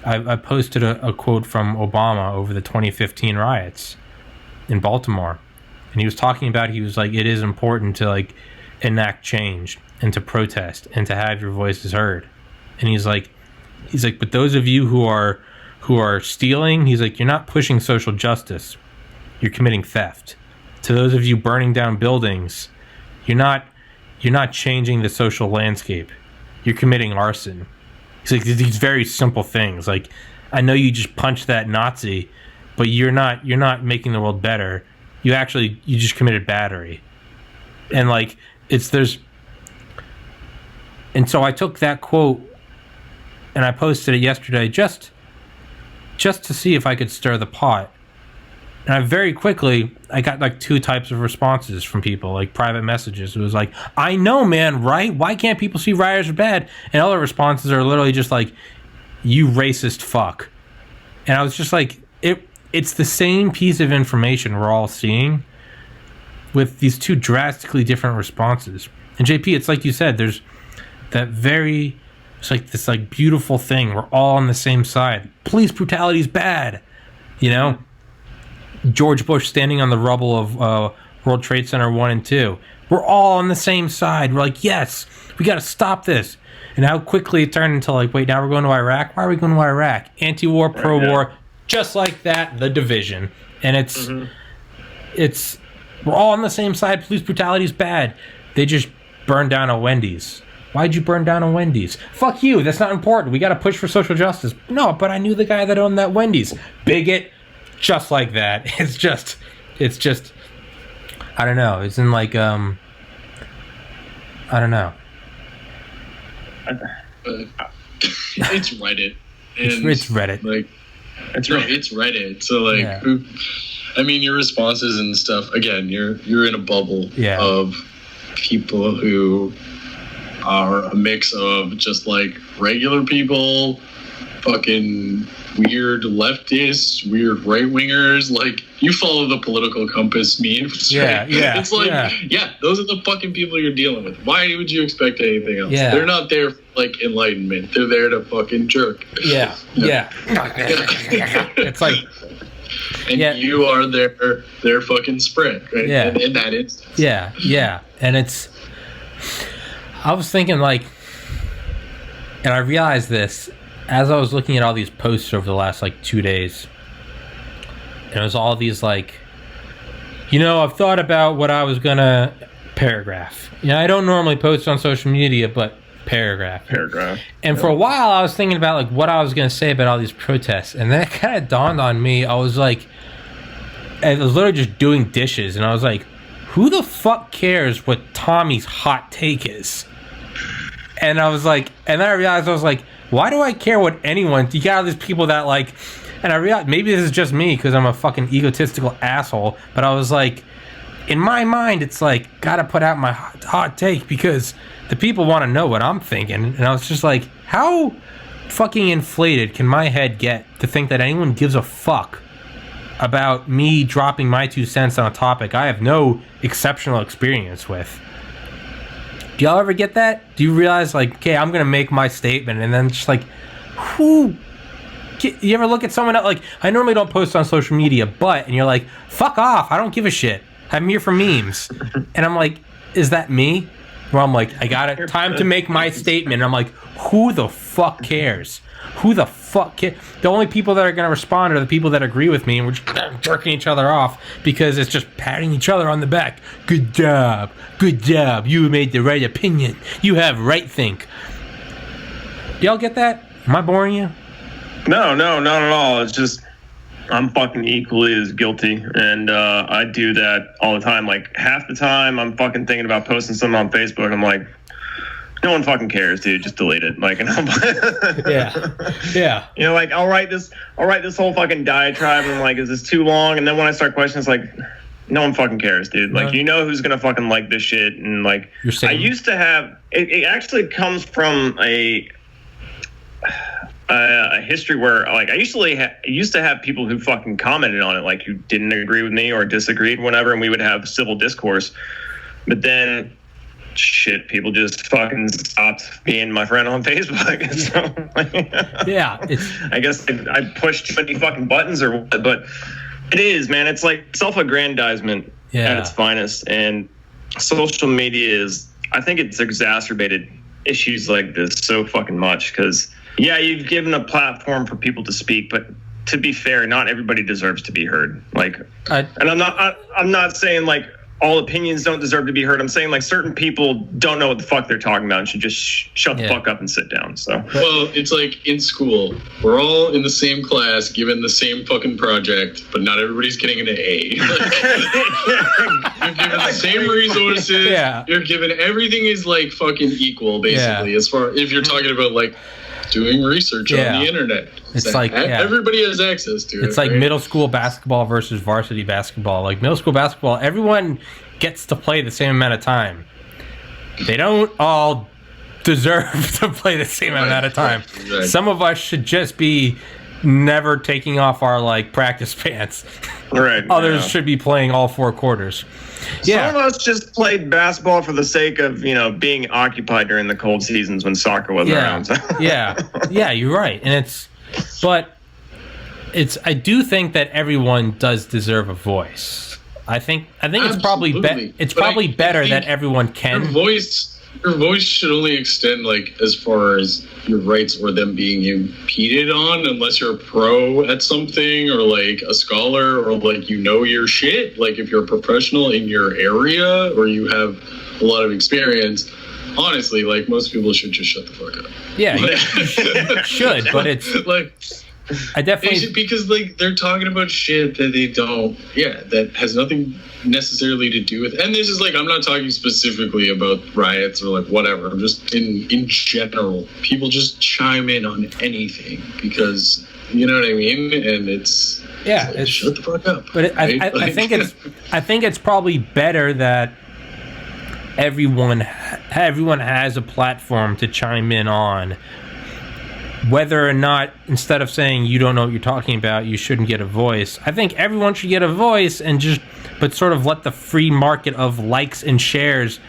I posted a quote from Obama over the 2015 riots in Baltimore, and he was talking about, he was like, it is important to, like, enact change and to protest and to have your voices heard. And he's like, but those of you who are stealing, he's like, you're not pushing social justice, you're committing theft. To those of you burning down buildings, you're not changing the social landscape, you're committing arson. He's like, these very simple things. Like, I know you just punched that Nazi, but you're not making the world better. You just committed battery. And, like, and so I took that quote and I posted it yesterday just to see if I could stir the pot. And I got, like, 2 types of responses from people, like, private messages. It was like, I know, man, right? Why can't people see rioters are bad? And other responses are literally just like, you racist fuck. And I was just like, it's the same piece of information we're all seeing with these 2 drastically different responses. And JP, it's like you said, there's it's like this, like, beautiful thing. We're all on the same side. Police brutality is bad, George Bush standing on the rubble of World Trade Center 1 and 2. We're all on the same side. We're like, yes, we got to stop this. And how quickly it turned into, like, wait, now we're going to Iraq? Why are we going to Iraq? Anti-war, pro-war, just like that, the division. And it's we're all on the same side. Police brutality is bad. They just burned down a Wendy's. Why'd you burn down a Wendy's? Fuck you, that's not important. We got to push for social justice. No, but I knew the guy that owned that Wendy's. Bigot. Just like that. It's just I don't know. It's in, like, I don't know. It's Reddit. It's Reddit. Like, it's Reddit. So like, your responses and stuff. Again, you're in a bubble of people who are a mix of just like regular people, fucking weird leftists, weird right wingers. Like, you follow the political compass memes. Yeah, right? It's like, those are the fucking people you're dealing with. Why would you expect anything else? Yeah. They're not there for like enlightenment. They're there to fucking jerk. Yeah. It's like, and you are their fucking spread, right? Yeah. In that instance. Yeah. And I was thinking, like, and I realized this as I was looking at all these posts over the last, like, 2 days. And it was all these, like, I've thought about what I was going to paragraph. I don't normally post on social media, but paragraph. And for a while, I was thinking about, like, what I was going to say about all these protests. And then it kind of dawned on me. I was like, I was literally just doing dishes. And I was like, who the fuck cares what Tommy's hot take is? And I was like, and then I realized, I was like, why do I care what anyone, you got all these people that like, and I realized maybe this is just me because I'm a fucking egotistical asshole, but I was like, in my mind, it's like, gotta put out my hot take because the people want to know what I'm thinking. And I was just like, how fucking inflated can my head get to think that anyone gives a fuck about me dropping my 2 cents on a topic I have no exceptional experience with? Do y'all ever get that? Do you realize, like, okay, I'm going to make my statement, and then just like, you ever look at someone else, like, I normally don't post on social media, and you're like, fuck off, I don't give a shit. I'm here for memes. And I'm like, is that me? Where I'm like, I got it, time to make my statement. And I'm like, who the fuck cares? Who the fuck cares? The only people that are going to respond are the people that agree with me, and we're just jerking each other off because it's just patting each other on the back. Good job. You made the right opinion. You have right think. Do y'all get that? Am I boring you? No, not at all. It's just, I'm fucking equally as guilty, and I do that all the time. Like, half the time I'm fucking thinking about posting something on Facebook. I'm like, no one fucking cares, dude. Just delete it. Like, and yeah. Like, I'll write this whole fucking diatribe, and I'm like, is this too long? And then when I start questioning, it's like, no one fucking cares, dude. Like, who's gonna fucking like this shit? And like, I used to have. It actually comes from a history where, like, I used to have people who fucking commented on it, like, who didn't agree with me or disagreed, whatever, and we would have civil discourse. But then, shit, people just fucking stopped being my friend on Facebook. So, I guess I pushed too many fucking buttons or what, but it is, man. It's like self-aggrandizement at its finest, and social media I think it's exacerbated issues like this so fucking much because, you've given a platform for people to speak, but to be fair, not everybody deserves to be heard. Like, and I'm not saying like all opinions don't deserve to be heard. I'm saying like certain people don't know what the fuck they're talking about and should just shut the fuck up and sit down. So, well, it's like in school, we're all in the same class, given the same fucking project, but not everybody's getting an A. You're given the same resources. Yeah. You're given, everything is like fucking equal, basically, as far if you're talking about like doing research on the internet. It's like everybody has access to it. It's like middle school basketball versus varsity basketball. Like middle school basketball, everyone gets to play the same amount of time. They don't all deserve to play the same amount of time. Right. Some of us should just be never taking off our like practice pants. Right. Others should be playing all 4 quarters. Some of us just played basketball for the sake of, being occupied during the cold seasons when soccer wasn't around. So. Yeah, you're right. And I do think that everyone does deserve a voice. I think it's probably better that everyone can. Your voice should only extend like as far as your rights or them being impeded on, unless you're a pro at something or like a scholar or like your shit. Like if you're a professional in your area or you have a lot of experience, honestly, like most people should just shut the fuck up. Yeah, you should, but it's like I definitely because like they're talking about shit that they don't. Yeah, that has nothing necessarily to do with. And this is like I'm not talking specifically about riots or like whatever. I'm just in general. People just chime in on anything because you know what I mean. And it's like, shut the fuck up. But I think it's probably better that everyone has a platform to chime in on. Whether or not, instead of saying you don't know what you're talking about, you shouldn't get a voice. I think everyone should get a voice but sort of let the free market of likes and shares.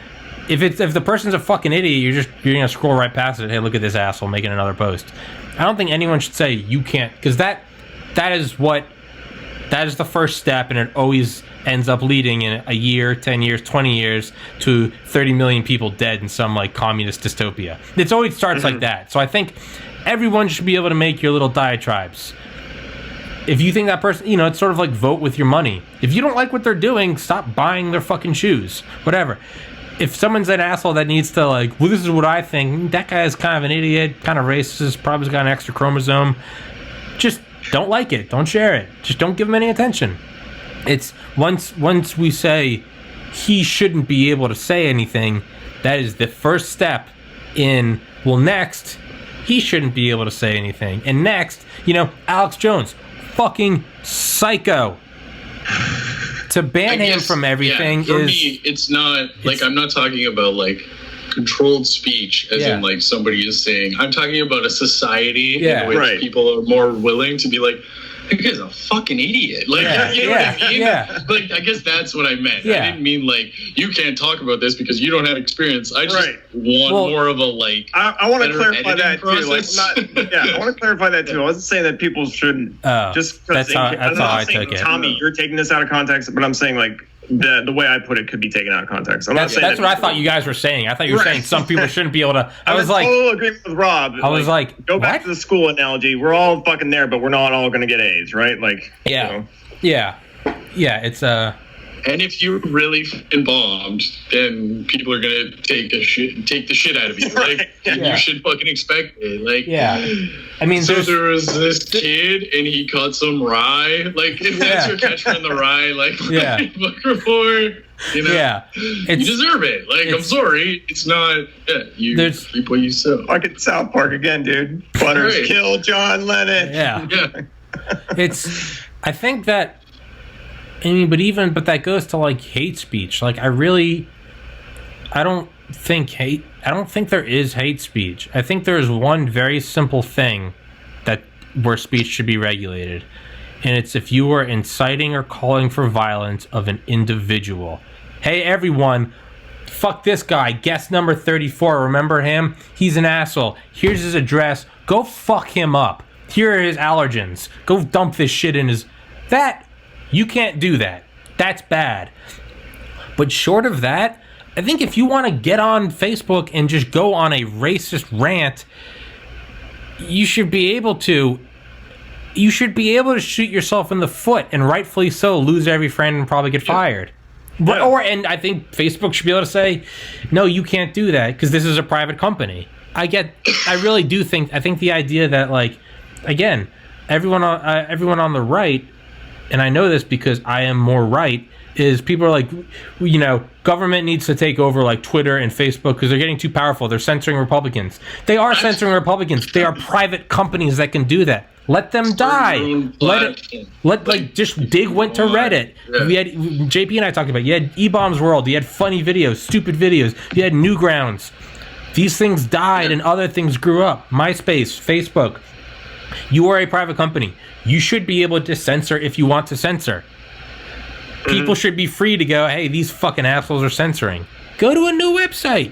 If the person's a fucking idiot, you're gonna scroll right past it. Hey, look at this asshole making another post. I don't think anyone should say you can't, because that is the first step, and it always ends up leading in a year, 10 years, 20 years to 30 million people dead in some like communist dystopia. It always starts like that. So I think everyone should be able to make your little diatribes. If you think that person, it's sort of like vote with your money. If you don't like what they're doing, stop buying their fucking shoes. Whatever. If someone's an asshole that needs to like, well, this is what I think, that guy is kind of an idiot, kind of racist, probably got an extra chromosome. Just don't like it. Don't share it. Just don't give him any attention. It's once we say he shouldn't be able to say anything, that is the first step in, well, next, he shouldn't be able to say anything. And next, Alex Jones, fucking psycho. To ban him from everything for me, it's not, like, I'm not talking about, like, controlled speech, as in, like, somebody is saying. I'm talking about a society in which people are more willing to be like, that guy's a fucking idiot. Like, you know what I mean? Yeah. Like, I guess that's what I meant. I didn't mean, like, you can't talk about this because you don't have experience. I just want more of a, like, I want to clarify that, process. too. Like, I want to clarify that, too. I wasn't saying that people shouldn't just because that's how I took it. Tommy, you're taking this out of context, but I'm saying, like, the way I put it could be taken out of context. That's what I thought you guys were saying. I thought you were saying some people shouldn't be able to. I was like, total agreement with Rob. I was like, go back to the school analogy. We're all fucking there, but we're not all going to get A's, right? Like, yeah. It's And if you really fucking bombed, then people are gonna take the shit out of you. Like you should fucking expect it. Like I mean, so there was this kid and he caught some rye. Like if that's your catchment in the rye, like before, you deserve it. Like I'm sorry, it's not. You reap what you sow. Fucking South Park again, dude. Butters kill John Lennon. Yeah. I think that. But that goes to like hate speech. Like I don't think there is hate speech. I think there is one very simple thing where speech should be regulated. And it's if you are inciting or calling for violence of an individual. Hey everyone, fuck this guy, guest number 34, remember him? He's an asshole. Here's his address. Go fuck him up. Here are his allergens. Go dump this shit in his... You can't do that. That's bad. But short of that, I think if you want to get on Facebook and just go on a racist rant, you should be able to shoot yourself in the foot, and rightfully so, lose every friend and probably get fired. And I think Facebook should be able to say, no, you can't do that because this is a private company. I think the idea that, like, again, everyone on the right, and I know this because I am more right, is people are like, government needs to take over like Twitter and Facebook because they're getting too powerful. They're censoring Republicans. They are censoring Republicans. They are private companies that can do that. Let them die. Just Dig went to Reddit. Yeah. We had JP and I talked about it. You had E-Bombs World. You had funny videos, stupid videos. You had Newgrounds. These things died and other things grew up. MySpace, Facebook. You are a private company. You should be able to censor if you want to censor. People should be free to go, hey, these fucking assholes are censoring. Go to a new website.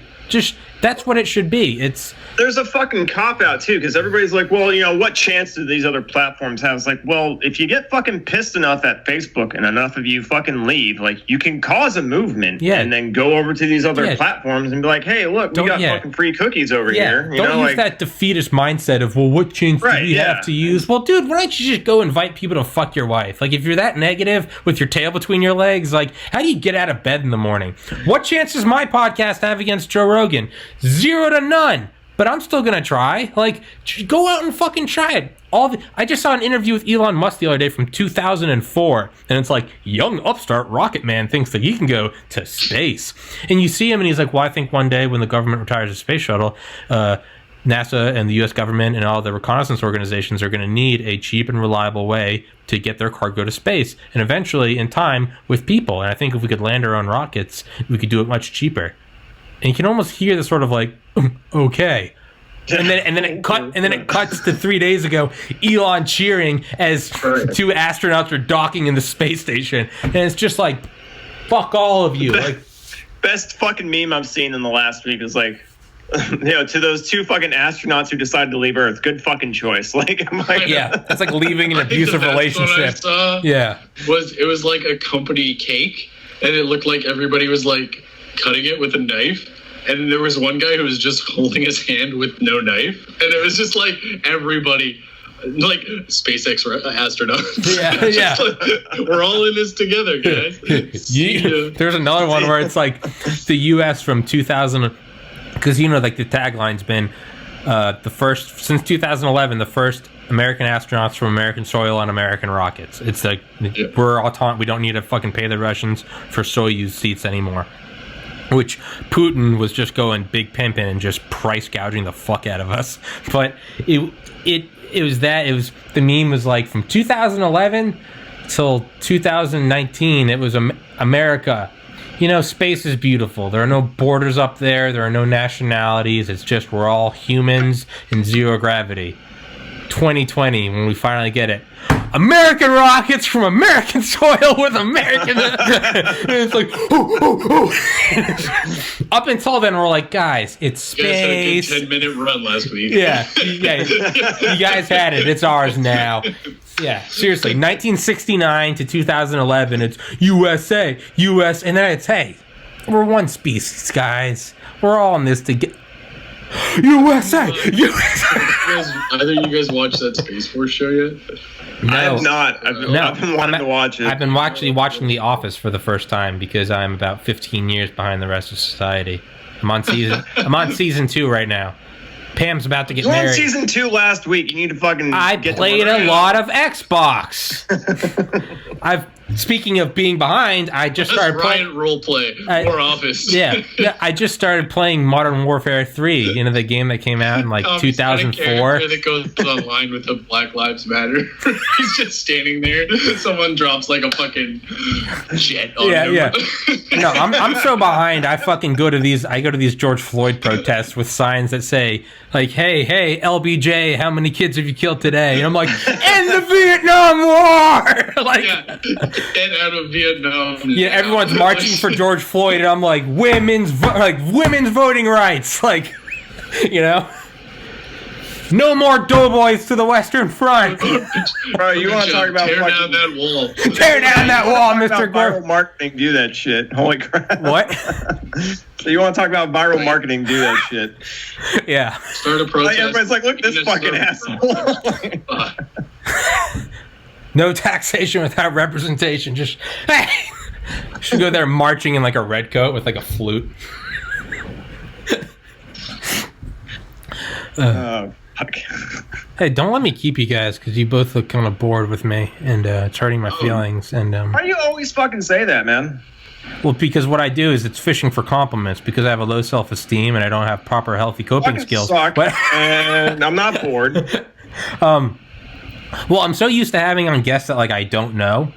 That's what it should be. There's a fucking cop-out, too, because everybody's like, well, what chance do these other platforms have? It's like, well, if you get fucking pissed enough at Facebook and enough of you fucking leave, like, you can cause a movement and then go over to these other platforms and be like, hey, look, we got fucking free cookies over here. Don't use that defeatist mindset of, well, what chance do we have to use? Well, dude, why don't you just go invite people to fuck your wife? Like, if you're that negative with your tail between your legs, like, how do you get out of bed in the morning? What chance does my podcast have against Joe Rogan? 0 to none. but I'm still gonna try. Like, go out and fucking try it. I just saw an interview with Elon Musk the other day from 2004, and it's like, young upstart rocket man thinks that he can go to space. And you see him, and he's like, well, I think one day when the government retires the space shuttle, NASA and the U.S. government and all the reconnaissance organizations are going to need a cheap and reliable way to get their cargo to space, and eventually, in time, with people. And I think if we could land our own rockets, we could do it much cheaper. And you can almost hear the sort of like, okay. And then it cuts to 3 days ago, Elon cheering as 2 astronauts are docking in the space station, and it's just like, fuck all of you. Like, best fucking meme I've seen in the last week is like, to those 2 fucking astronauts who decided to leave Earth, good fucking choice. Like, yeah, that's like leaving an abusive relationship. It was like a company cake, and it looked like everybody was like cutting it with a knife. And there was one guy who was just holding his hand with no knife. And it was just like everybody, like SpaceX astronauts. Yeah. Like, we're all in this together, guys. There's another one where it's like the U.S. from 2000, because, like the tagline's been since 2011, the first American astronauts from American soil on American rockets. It's like, we're autonomous. We don't need to fucking pay the Russians for Soyuz seats anymore. Which Putin was just going big pimping and just price gouging the fuck out of us. But it was that. It was, the meme was like from 2011 till 2019. It was America. Space is beautiful. There are no borders up there. There are no nationalities. It's just, we're all humans in zero gravity. 2020, when we finally get it. American rockets from American soil with American... and it's like, up until then, we're like, guys, it's space. You guys had a good 10-minute run last week. Yeah. You guys had it. It's ours now. Yeah, seriously. 1969 to 2011, it's USA, US, and then it's, hey, we're one species, guys. We're all in this together. USA! Either you guys watched that Space Force show yet? No. I have not. I've been wanting to watch it. I've been actually watching The Office for the first time because I'm about 15 years behind the rest of society. I'm on season 2 right now. Pam's about to get married. You were on season 2 last week. You need to fucking. I played a lot of Xbox. Speaking of being behind, I just started playing roleplay or Office. Yeah, I just started playing Modern Warfare 3. The game that came out in like 2004. That goes online with the Black Lives Matter. He's just standing there. Someone drops like a fucking jet on him. Yeah. No, I'm so behind. I fucking go to these George Floyd protests with signs that say like, hey, LBJ, how many kids have you killed today? And I'm like, end the Vietnam War. Like. Yeah. Get out of Vietnam. Yeah, everyone's marching for George Floyd, and I'm like, women's voting rights, like, no more doughboys to the Western Front. Bro, you want to talk about tear down that wall? Tear down that wall, Mr. Viral marketing, do that shit. Holy crap! What? So you want to talk about viral marketing? Do that shit. Yeah. Start a protest. Everybody's like, look at this fucking asshole. No taxation without representation. Just, hey! Should go there marching in like a red coat with like a flute. Hey, don't let me keep you guys because you both look kind of bored with me and it's hurting my feelings. And why do you always fucking say that, man? Well, because what I do is it's fishing for compliments because I have a low self-esteem and I don't have proper healthy coping skills. Suck, and I'm not bored. Well, I'm so used to having on guests that like I don't know,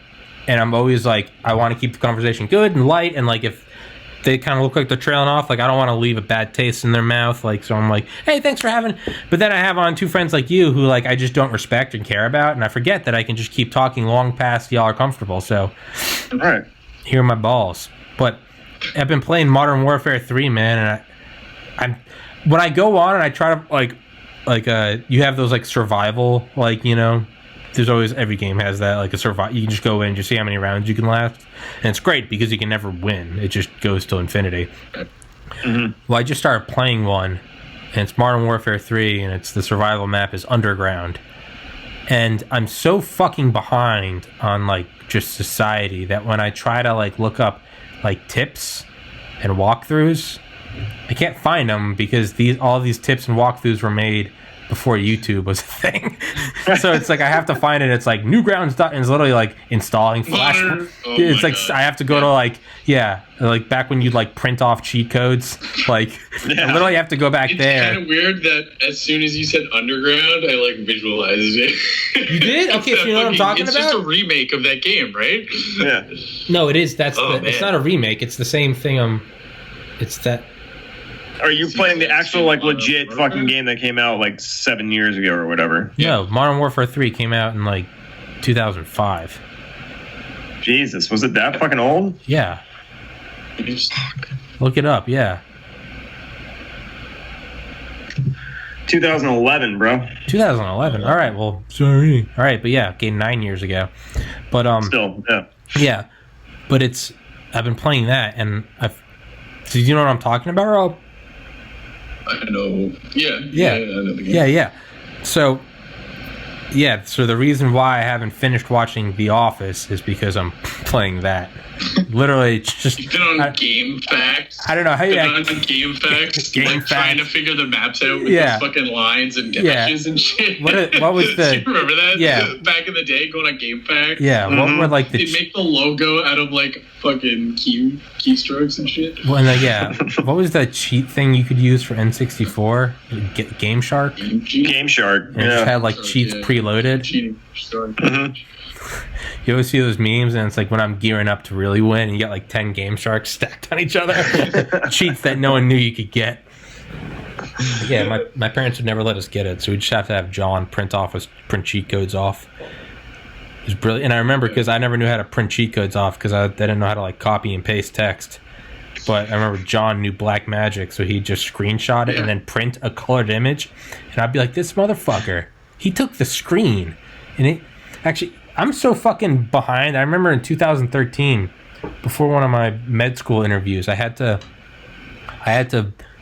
and I'm always like I want to keep the conversation good and light, and like if they kind of look like they're trailing off, like I don't want to leave a bad taste in their mouth, like so I'm like, hey, thanks for having. But then I have on 2 friends like you who like I just don't respect and care about, and I forget that I can just keep talking long past y'all are comfortable. So, all right, here are my balls. But I've been playing Modern Warfare 3, man, and I'm when I go on and I try to like you have those like survival, like there's always, every game has that like a survival. You can just go in and just see how many rounds you can last, and it's great because you can never win. It just goes till infinity. Mm-hmm. Well, I just started playing one, and it's Modern Warfare 3, and it's the survival map is Underground, and I'm so fucking behind on like just society that when I try to like look up like tips and walkthroughs, I can't find them because all these tips and walkthroughs were made before YouTube was a thing. So it's like I have to find it. It's like Newgrounds. And it's literally like installing Flash. It's like God. I have to go to like back when you'd like print off cheat codes. Like I literally have to go back there. It's kind of weird that as soon as you said Underground, I like visualized it. You did? Okay, so you know what I'm talking about? It's just a remake of that game, right? Yeah. No, it is. It's not a remake. It's the same thing. It's that. Are you playing the actual like legit fucking game that came out like 7 years ago or whatever? No, Modern Warfare 3 came out in like 2005. Jesus, was it that fucking old? Yeah. Look it up, yeah. 2011, bro. 2011. All right, well, sorry. All right, but yeah, okay, 9 years ago. But still, yeah. Yeah. But I've been playing that and so you know what I'm talking about, Rob? I know. Yeah. Yeah. I know the game. Yeah. So the reason why I haven't finished watching The Office is because I'm playing that. Literally, just you've been on Game Facts. I don't know how you on Game Facts, trying to figure the maps out with the fucking lines and dashes and shit. What was the? Do you remember that? Yeah. Back in the day, going on Game Facts. Yeah. What were like the? They'd make the logo out of like fucking keystrokes and shit. Well, what was the cheat thing you could use for N64? Game Shark. Game Shark. And it just had like cheats preloaded. Cheating. You always see those memes, and it's like when I'm gearing up to really win, and you got like 10 Game Sharks stacked on each other. Cheats that no one knew you could get. Yeah, my parents would never let us get it, so we'd just have to have John print cheat codes off. It was brilliant. And I remember because I never knew how to print cheat codes off because I didn't know how to like copy and paste text. But I remember John knew black magic, so he'd just screenshot it and then print a colored image. And I'd be like, this motherfucker, he took the screen. And it actually, I'm so fucking behind. I remember in 2013, before one of my med school interviews, I had to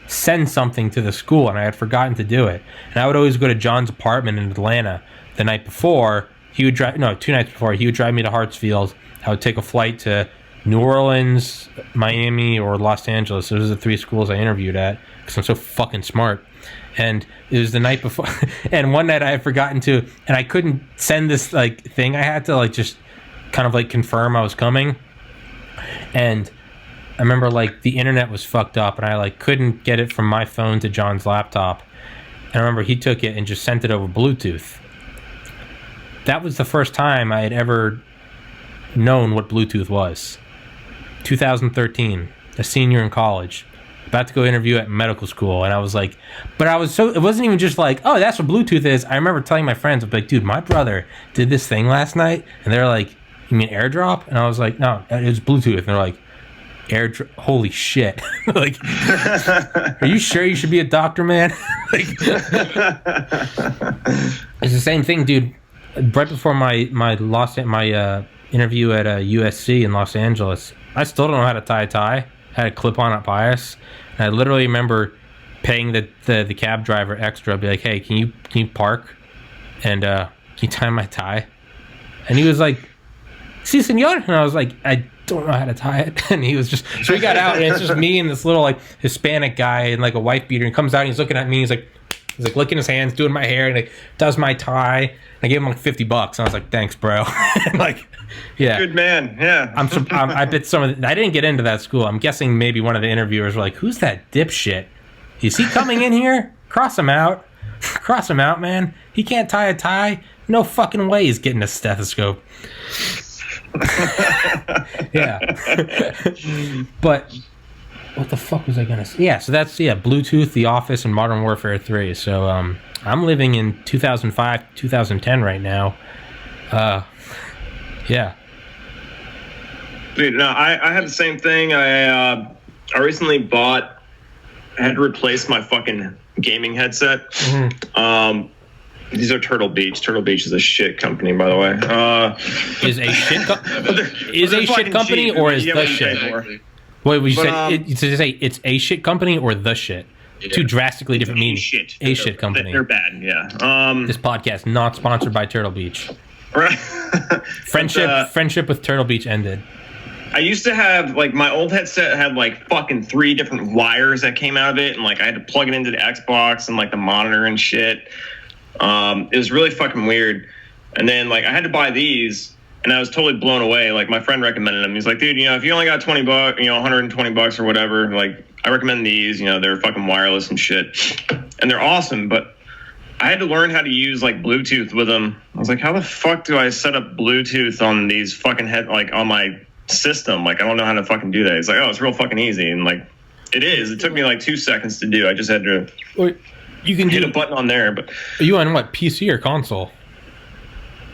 send something to the school, and I had forgotten to do it. And I would always go to John's apartment in Atlanta the night before. 2 nights before, he would drive me to Hartsfield. I would take a flight to New Orleans, Miami, or Los Angeles. Those are the 3 schools I interviewed at because I'm so fucking smart. And it was the night before, and one night I had forgotten to, and I couldn't send this like thing. I had to like just kind of like confirm I was coming. And I remember like the internet was fucked up, and I like couldn't get it from my phone to John's laptop. And I remember he took it and just sent it over Bluetooth. That was the first time I had ever known what Bluetooth was. 2013, a senior in college. About to go interview at medical school, and I was like, it wasn't even just like, oh, that's what Bluetooth is. I remember telling my friends, I'm like, dude, my brother did this thing last night, and they're like, you mean AirDrop? And I was like, no, it was Bluetooth. And they're like, AirDrop, holy shit. Like, are you sure you should be a doctor, man? Like, it's the same thing, dude. Right before my interview at USC in Los Angeles, I still don't know how to tie a tie. I had a clip-on at bias. And I literally remember paying the cab driver extra. I'd be like, hey, can you park? And can you tie my tie? And he was like, si, senor. And I was like, I don't know how to tie it. And he was just, so he got out, and it's just me and this little like Hispanic guy in like a wife beater. And he comes out, and he's looking at me. He's like licking his hands, doing my hair, and like does my tie. And I gave him like $50. And I was like, thanks, bro. And like, yeah, good man. Yeah, I bet some of I didn't get into that school. I'm guessing maybe one of the interviewers were like, "Who's that dipshit? Is he coming in here? Cross him out, man. He can't tie a tie. No fucking way he's getting a stethoscope." Yeah, but what the fuck was I gonna say? Yeah, so that's Bluetooth, The Office, and Modern Warfare 3. So I'm living in 2005, 2010 right now. Yeah. Dude, no, I had the same thing. I recently I had to replace my fucking gaming headset. Mm-hmm. These are Turtle Beach. Turtle Beach is a shit company, by the way. Is a shit company cheap. Or is the shit? Exactly. Wait, would you say it's a shit company or the shit? Yeah. Two drastically different meanings. A shit company. They're bad, yeah. This podcast not sponsored by Turtle Beach. Right. Friendship with Turtle Beach ended. I used to have like my old headset had like fucking 3 different wires that came out of it, and like I had to plug it into the Xbox and like the monitor and shit. It was really fucking weird. And then like I had to buy these, and I was totally blown away. Like my friend recommended them. He's like, dude, if you only got $20, $120 or whatever, like I recommend these. They're fucking wireless and shit, and they're awesome. But I had to learn how to use like Bluetooth with them. I was like, how the fuck do I set up Bluetooth on these fucking on my system? Like I don't know how to fucking do that. He's like, oh, it's real fucking easy, and like it is. It took me like 2 seconds to do. I just had to hit a button on there. But are you on what, PC or console?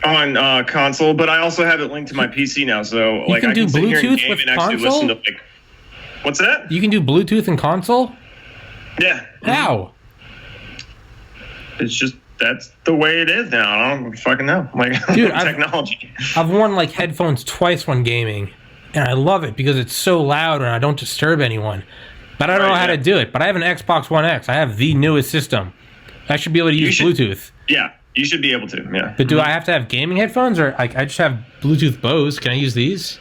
On console, but I also have it linked to my PC now, so like I can sit here and game and actually listen to like. What's that? You can do Bluetooth and console? Yeah. How? It's just that's the way it is now. I don't fucking know. Like, dude, technology. I've worn like headphones twice when gaming, and I love it because it's so loud and I don't disturb anyone. But I don't know how to do it. But I have an Xbox One X. I have the newest system. I should be able to use Bluetooth. Yeah. You should be able to, yeah. But do I have to have gaming headphones, or I just have Bluetooth Bose? Can I use these?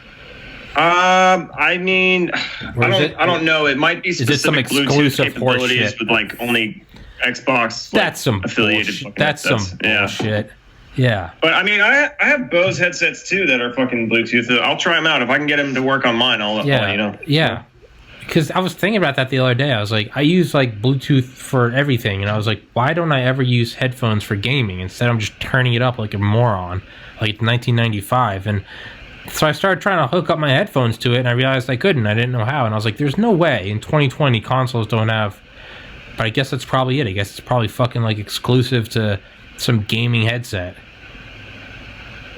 I mean, I don't know. It might be specific Bluetooth capabilities with like only Xbox. Like, that's some affiliated. Bullshit. That's some bullshit. Yeah. But I mean, I have Bose headsets too that are fucking Bluetooth. I'll try them out if I can get them to work on mine. I'll let you know. Yeah. Because I was thinking about that the other day. I was like, I use like Bluetooth for everything, and I was like, why don't I ever use headphones for gaming? Instead, I'm just turning it up like a moron, like 1995. And so I started trying to hook up my headphones to it, and I realized I couldn't. I didn't know how, and I was like, there's no way in 2020 consoles don't have. But I guess that's probably it. I guess it's probably fucking like exclusive to some gaming headset.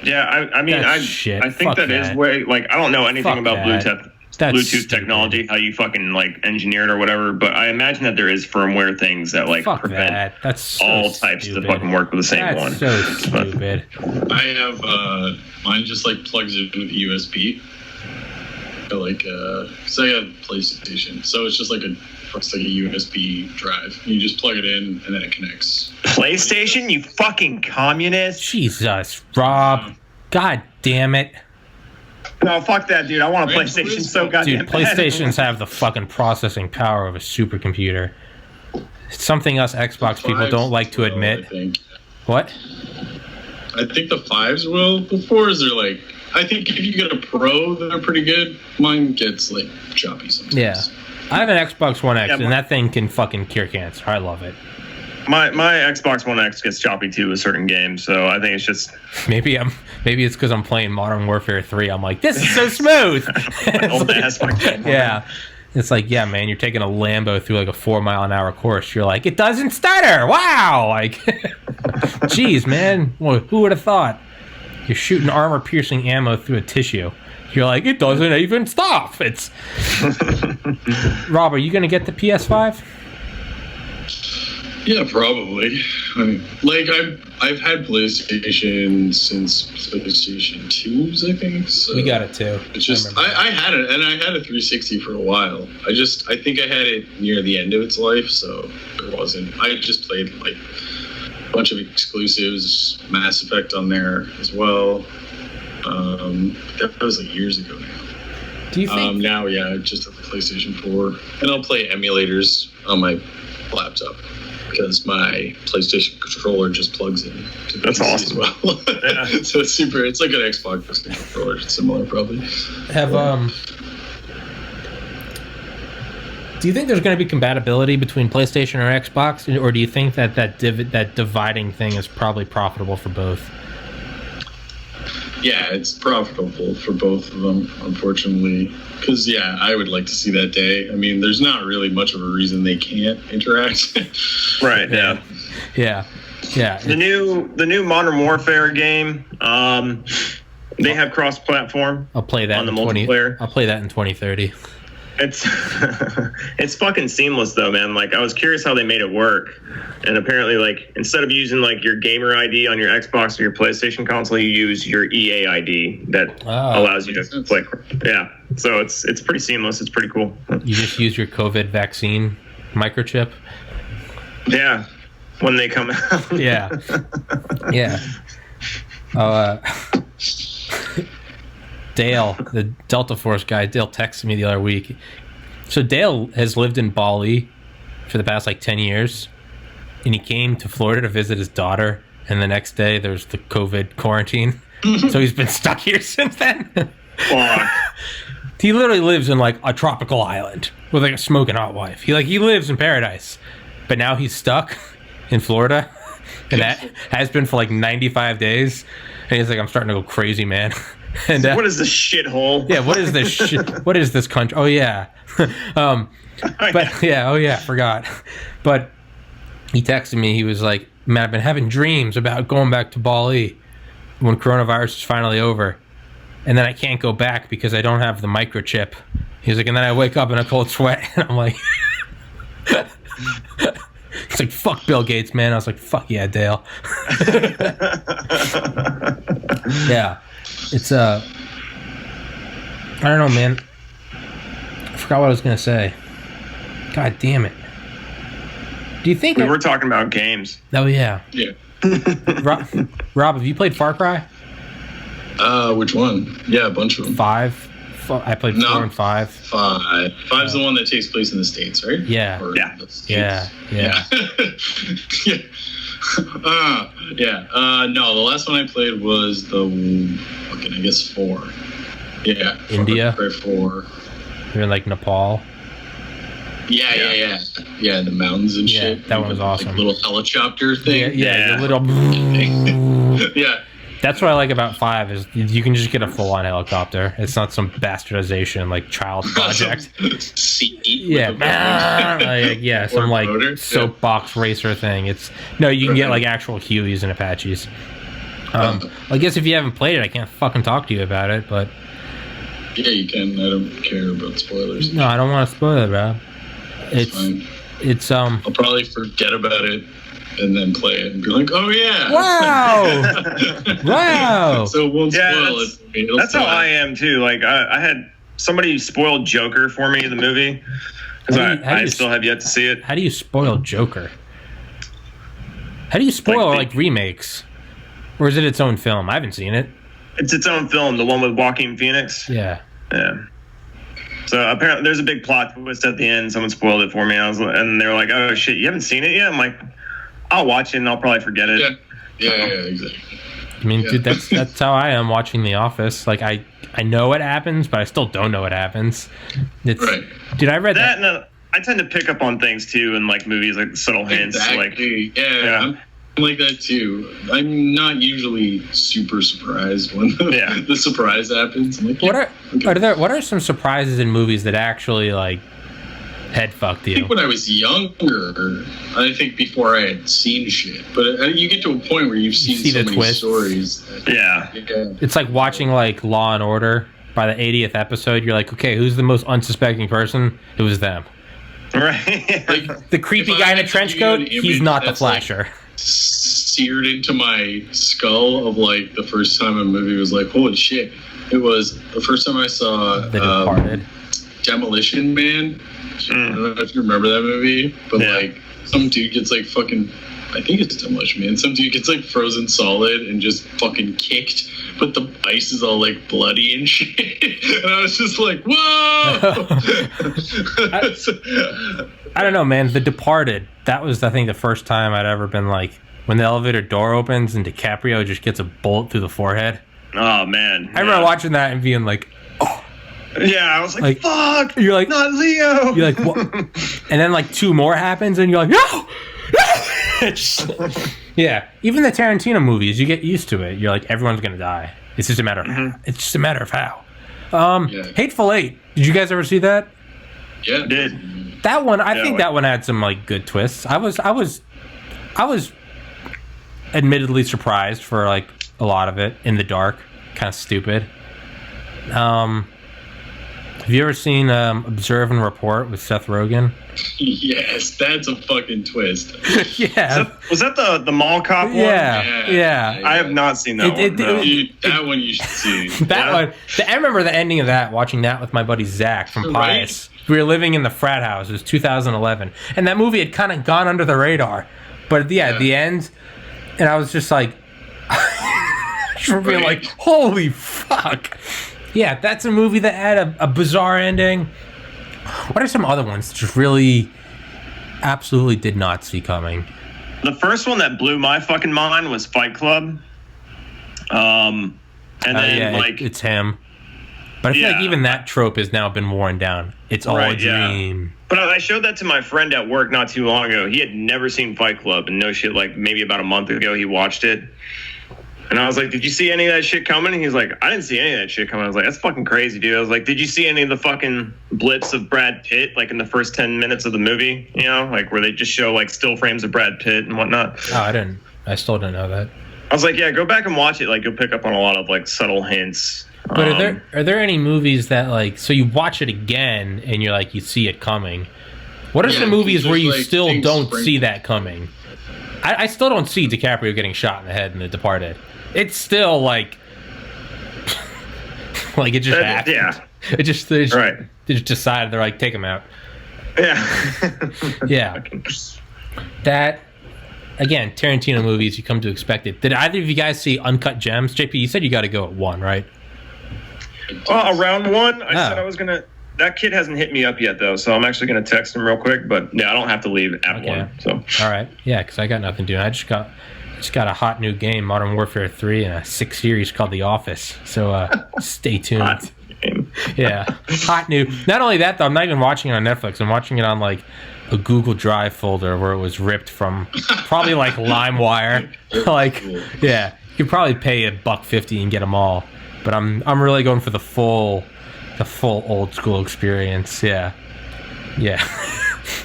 Yeah, I mean, I think that is way like I don't know anything about Bluetooth technology, how you fucking like engineer it or whatever, but I imagine that there is firmware things that like prevent all types to fucking work with the same one. So stupid. I have mine just like plugs in with USB. Like so I have PlayStation, so it's just like a USB drive. You just plug it in and then it connects. PlayStation, you fucking communist! Jesus, Rob, God damn it. No, fuck that, dude. I want a PlayStation so goddamn bad. Dude, PlayStations have the fucking processing power of a supercomputer. It's something us Xbox people don't like to admit. What? I think the 5s will. The 4s are like... I think if you get a Pro, they're pretty good. Mine gets, like, choppy sometimes. Yeah. I have an Xbox One X, and that thing can fucking cure cancer. I love it. My Xbox One X gets choppy too with certain games, so I think it's just maybe it's because I'm playing Modern Warfare 3. I'm like, this is so smooth. Yeah, it's like, yeah, man, you're taking a Lambo through like a 4-mile-an-hour course. You're like, it doesn't stutter. Wow, like, jeez, man, well, who would have thought? You're shooting armor-piercing ammo through a tissue. You're like, it doesn't even stop. It's Rob, are you gonna get the PS5? Yeah, probably. I mean, like I've had PlayStation since PlayStation 2s, I think. So we got it too. It's just I had it, and I had a 360 for a while. I think I had it near the end of its life, so it wasn't. I just played like a bunch of exclusives, Mass Effect on there as well. That was like years ago now. Do you think now? Yeah, just have the PlayStation 4, and I'll play emulators on my laptop. Because my PlayStation controller just plugs in to That's PC awesome. as well. Yeah. So it's super. It's like an Xbox controller. It's similar, probably. Do you think there's going to be compatibility between PlayStation or Xbox, or do you think that dividing thing is probably profitable for both? Yeah, it's profitable for both of them, unfortunately. Because, yeah, I would like to see that day. I mean, there's not really much of a reason they can't interact. Right, yeah. Yeah. The new Modern Warfare game, they have cross-platform. I'll play that on the multiplayer. I'll play that in 2030. It's fucking seamless though, man. Like I was curious how they made it work, and apparently, like instead of using like your gamer ID on your Xbox or your PlayStation console, you use your EA ID that allows you to play. Yeah, so it's pretty seamless. It's pretty cool. You just use your COVID vaccine microchip. Yeah, when they come out. Yeah. Dale, the Delta Force guy, Dale texted me the other week. So Dale has lived in Bali for the past 10 years, and he came to Florida to visit his daughter, and the next day there's the COVID quarantine. So he's been stuck here since then. He literally lives in a tropical island with a smoking hot wife. He lives in paradise, but now he's stuck in Florida, and that has been for 95 days. And he's like, I'm starting to go crazy, man. And what is this shithole? Yeah, what is this shit? What is this country? Oh yeah, but yeah, oh yeah, forgot. But he texted me. He was like, "Man, I've been having dreams about going back to Bali when coronavirus is finally over, and then I can't go back because I don't have the microchip." He's like, and then I wake up in a cold sweat, and I'm like, it's like, fuck Bill Gates, man. I was like, fuck yeah, Dale. Yeah. It's I don't know, man. I forgot what I was gonna say. God damn it. Do you think we were talking about games? Oh yeah. Yeah. Rob, have you played Far Cry? Which one? Yeah, a bunch of them. 5. I played 4 and 5. 5. 5's the one that takes place in the States, right? Yeah. Yeah. Yeah. Yeah. No, the last one I played was I guess 4. Yeah. India? Far Cry 4. You're in Nepal. Yeah. Yeah, the mountains and shit. That one was awesome. Little helicopter thing. Yeah. The little. Yeah. That's what I like about 5 is you can just get a full-on helicopter. It's not some bastardization child project. Some soapbox racer thing. You can get actual Hueys and Apaches. I guess if you haven't played it, I can't fucking talk to you about it, but yeah, you can. I don't care about spoilers. No, I don't want to spoil it, bro. It's I'll probably forget about it and then play it and be like, oh yeah, wow. So it won't spoil it for me. That's how I am too. I had somebody spoiled Joker for me, the movie, because I still have yet to see it. How do you spoil Joker? How do you spoil remakes? Or is it its own film? I haven't seen it. It's its own film, the one with Joaquin Phoenix. Yeah. So apparently there's a big plot twist at the end. Someone spoiled it for me. And they were like, oh shit, you haven't seen it yet? I'm like, I'll watch it and I'll probably forget it. Yeah, exactly. I mean, dude, that's how I am watching The Office. I know what happens, but I still don't know what happens. Right. Dude, I read that. No, I tend to pick up on things too in movies, subtle hints. Exactly. Yeah. I'm like that too. I'm not usually super surprised when the surprise happens. I'm like, what are some surprises in movies that actually head fucked you? I think when I was younger, I think before I had seen shit. But you get to a point where you've seen so many stories. It's like watching Law and Order. By the 80th episode, you're like, okay, who's the most unsuspecting person? It was them. Right. The creepy guy in a trench coat, he's not the flasher. Seared into my skull of the first time a movie was holy shit. It was the first time I saw The Departed. Demolition Man. I don't know if you remember that movie, but some dude gets fucking, I think it's Demolition Man. Some dude gets frozen solid and just fucking kicked, but the ice is all bloody and shit. And I was just like, whoa! I don't know, man. The Departed. That was, I think, the first time I'd ever been when the elevator door opens and DiCaprio just gets a bullet through the forehead. Oh man! I remember watching that and being like, oh. Yeah, I was like, fuck! You're like, not Leo! You're like, what? And then 2 more happens and you're like, no! Yeah, even the Tarantino movies, you get used to it. You're like, everyone's gonna die. It's just a matter of it's just a matter of how. Hateful Eight. Did you guys ever see that? Yeah, I did. That one, I think that one had some good twists. I was admittedly surprised for a lot of it in the dark, kind of stupid. Have you ever seen Observe and Report with Seth Rogen? Yes, that's a fucking twist. Yeah. Was that the mall cop one? Yeah. I have not seen that one. That one you should see. That one. I remember the ending of that, watching that with my buddy Zach from Pius. We were living in the frat house. It was 2011. And that movie had kind of gone under the radar. But at the end, and I was just like, being holy fuck. Yeah, that's a movie that had a bizarre ending. What are some other ones that just really, absolutely did not see coming? The first one that blew my fucking mind was Fight Club. And then it's him. But I feel like even that trope has now been worn down. It's all a dream. Yeah. But I showed that to my friend at work not too long ago. He had never seen Fight Club, and no shit, like maybe about a month ago he watched it. And I was like, did you see any of that shit coming? And he's like, I didn't see any of that shit coming. I was like, that's fucking crazy, dude. I was like, did you see any of the fucking blips of Brad Pitt, like in the first 10 minutes of the movie? You know, like where they just show like still frames of Brad Pitt and whatnot. Oh, I didn't. I still didn't know that. I was like, yeah, go back and watch it. Like you'll pick up on a lot of like subtle hints. But are there any movies that like, so you watch it again and you're like, you see it coming? What are some movies where you like still don't see that coming? I still don't see DiCaprio getting shot in the head in The Departed. It's still like it just happened. Yeah. They just decided, they're like, take him out. Yeah. Yeah. That, again, Tarantino movies, you come to expect it. Did either of you guys see Uncut Gems? JP, you said you got to go at 1, right? Around 1, I said I was going to. That kid hasn't hit me up yet, though, so I'm actually going to text him real quick. But, yeah, I don't have to leave at 1. So. All right. Yeah, because I got nothing to do. I just got a hot new game, Modern Warfare 3, and a 6 series called The Office. So stay tuned. Hot game. Yeah. Hot new. Not only that, though, I'm not even watching it on Netflix. I'm watching it on, like, a Google Drive folder where it was ripped from probably, like, LimeWire. Like, yeah. You could probably pay $1.50 and get them all. But I'm really going for the full old school experience. Yeah. Yeah.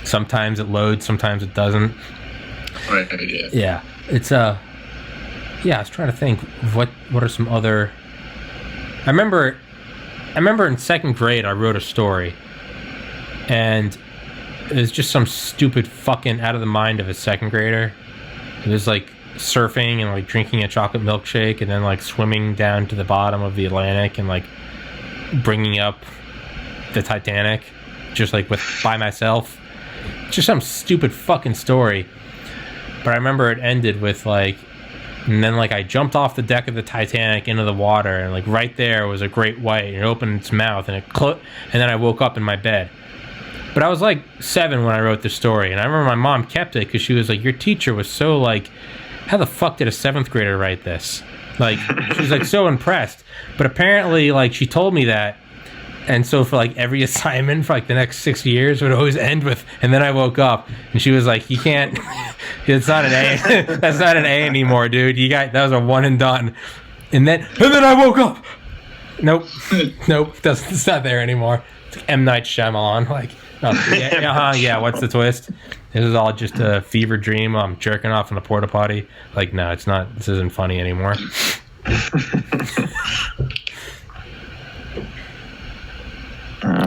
Sometimes it loads, sometimes it doesn't. Right, yeah. It's I was trying to think what are some other. I remember in 2nd grade I wrote a story, and it was just some stupid fucking out of the mind of a 2nd grader. It was like surfing and like drinking a chocolate milkshake and then like swimming down to the bottom of the Atlantic and like bringing up the Titanic, just like by myself. Just some stupid fucking story. But I remember it ended with like, and then like I jumped off the deck of the Titanic into the water, and like right there was a great white, and it opened its mouth, and and then I woke up in my bed. But I was like 7 when I wrote the story, and I remember my mom kept it because she was like, your teacher was so like, how the fuck did a 7th grader write this? Like, she was like so impressed. But apparently, like, she told me that. And so for like every assignment for like the next 6 years would always end with, and then I woke up, and she was like, you can't, it's not an A. That's not an A anymore, dude. That was a 1 and done. And then I woke up. Nope. It's not there anymore. It's like M. Night Shyamalan. Like, yeah, what's the twist? This is all just a fever dream. I'm jerking off in the porta potty. Like, no, it's not. This isn't funny anymore.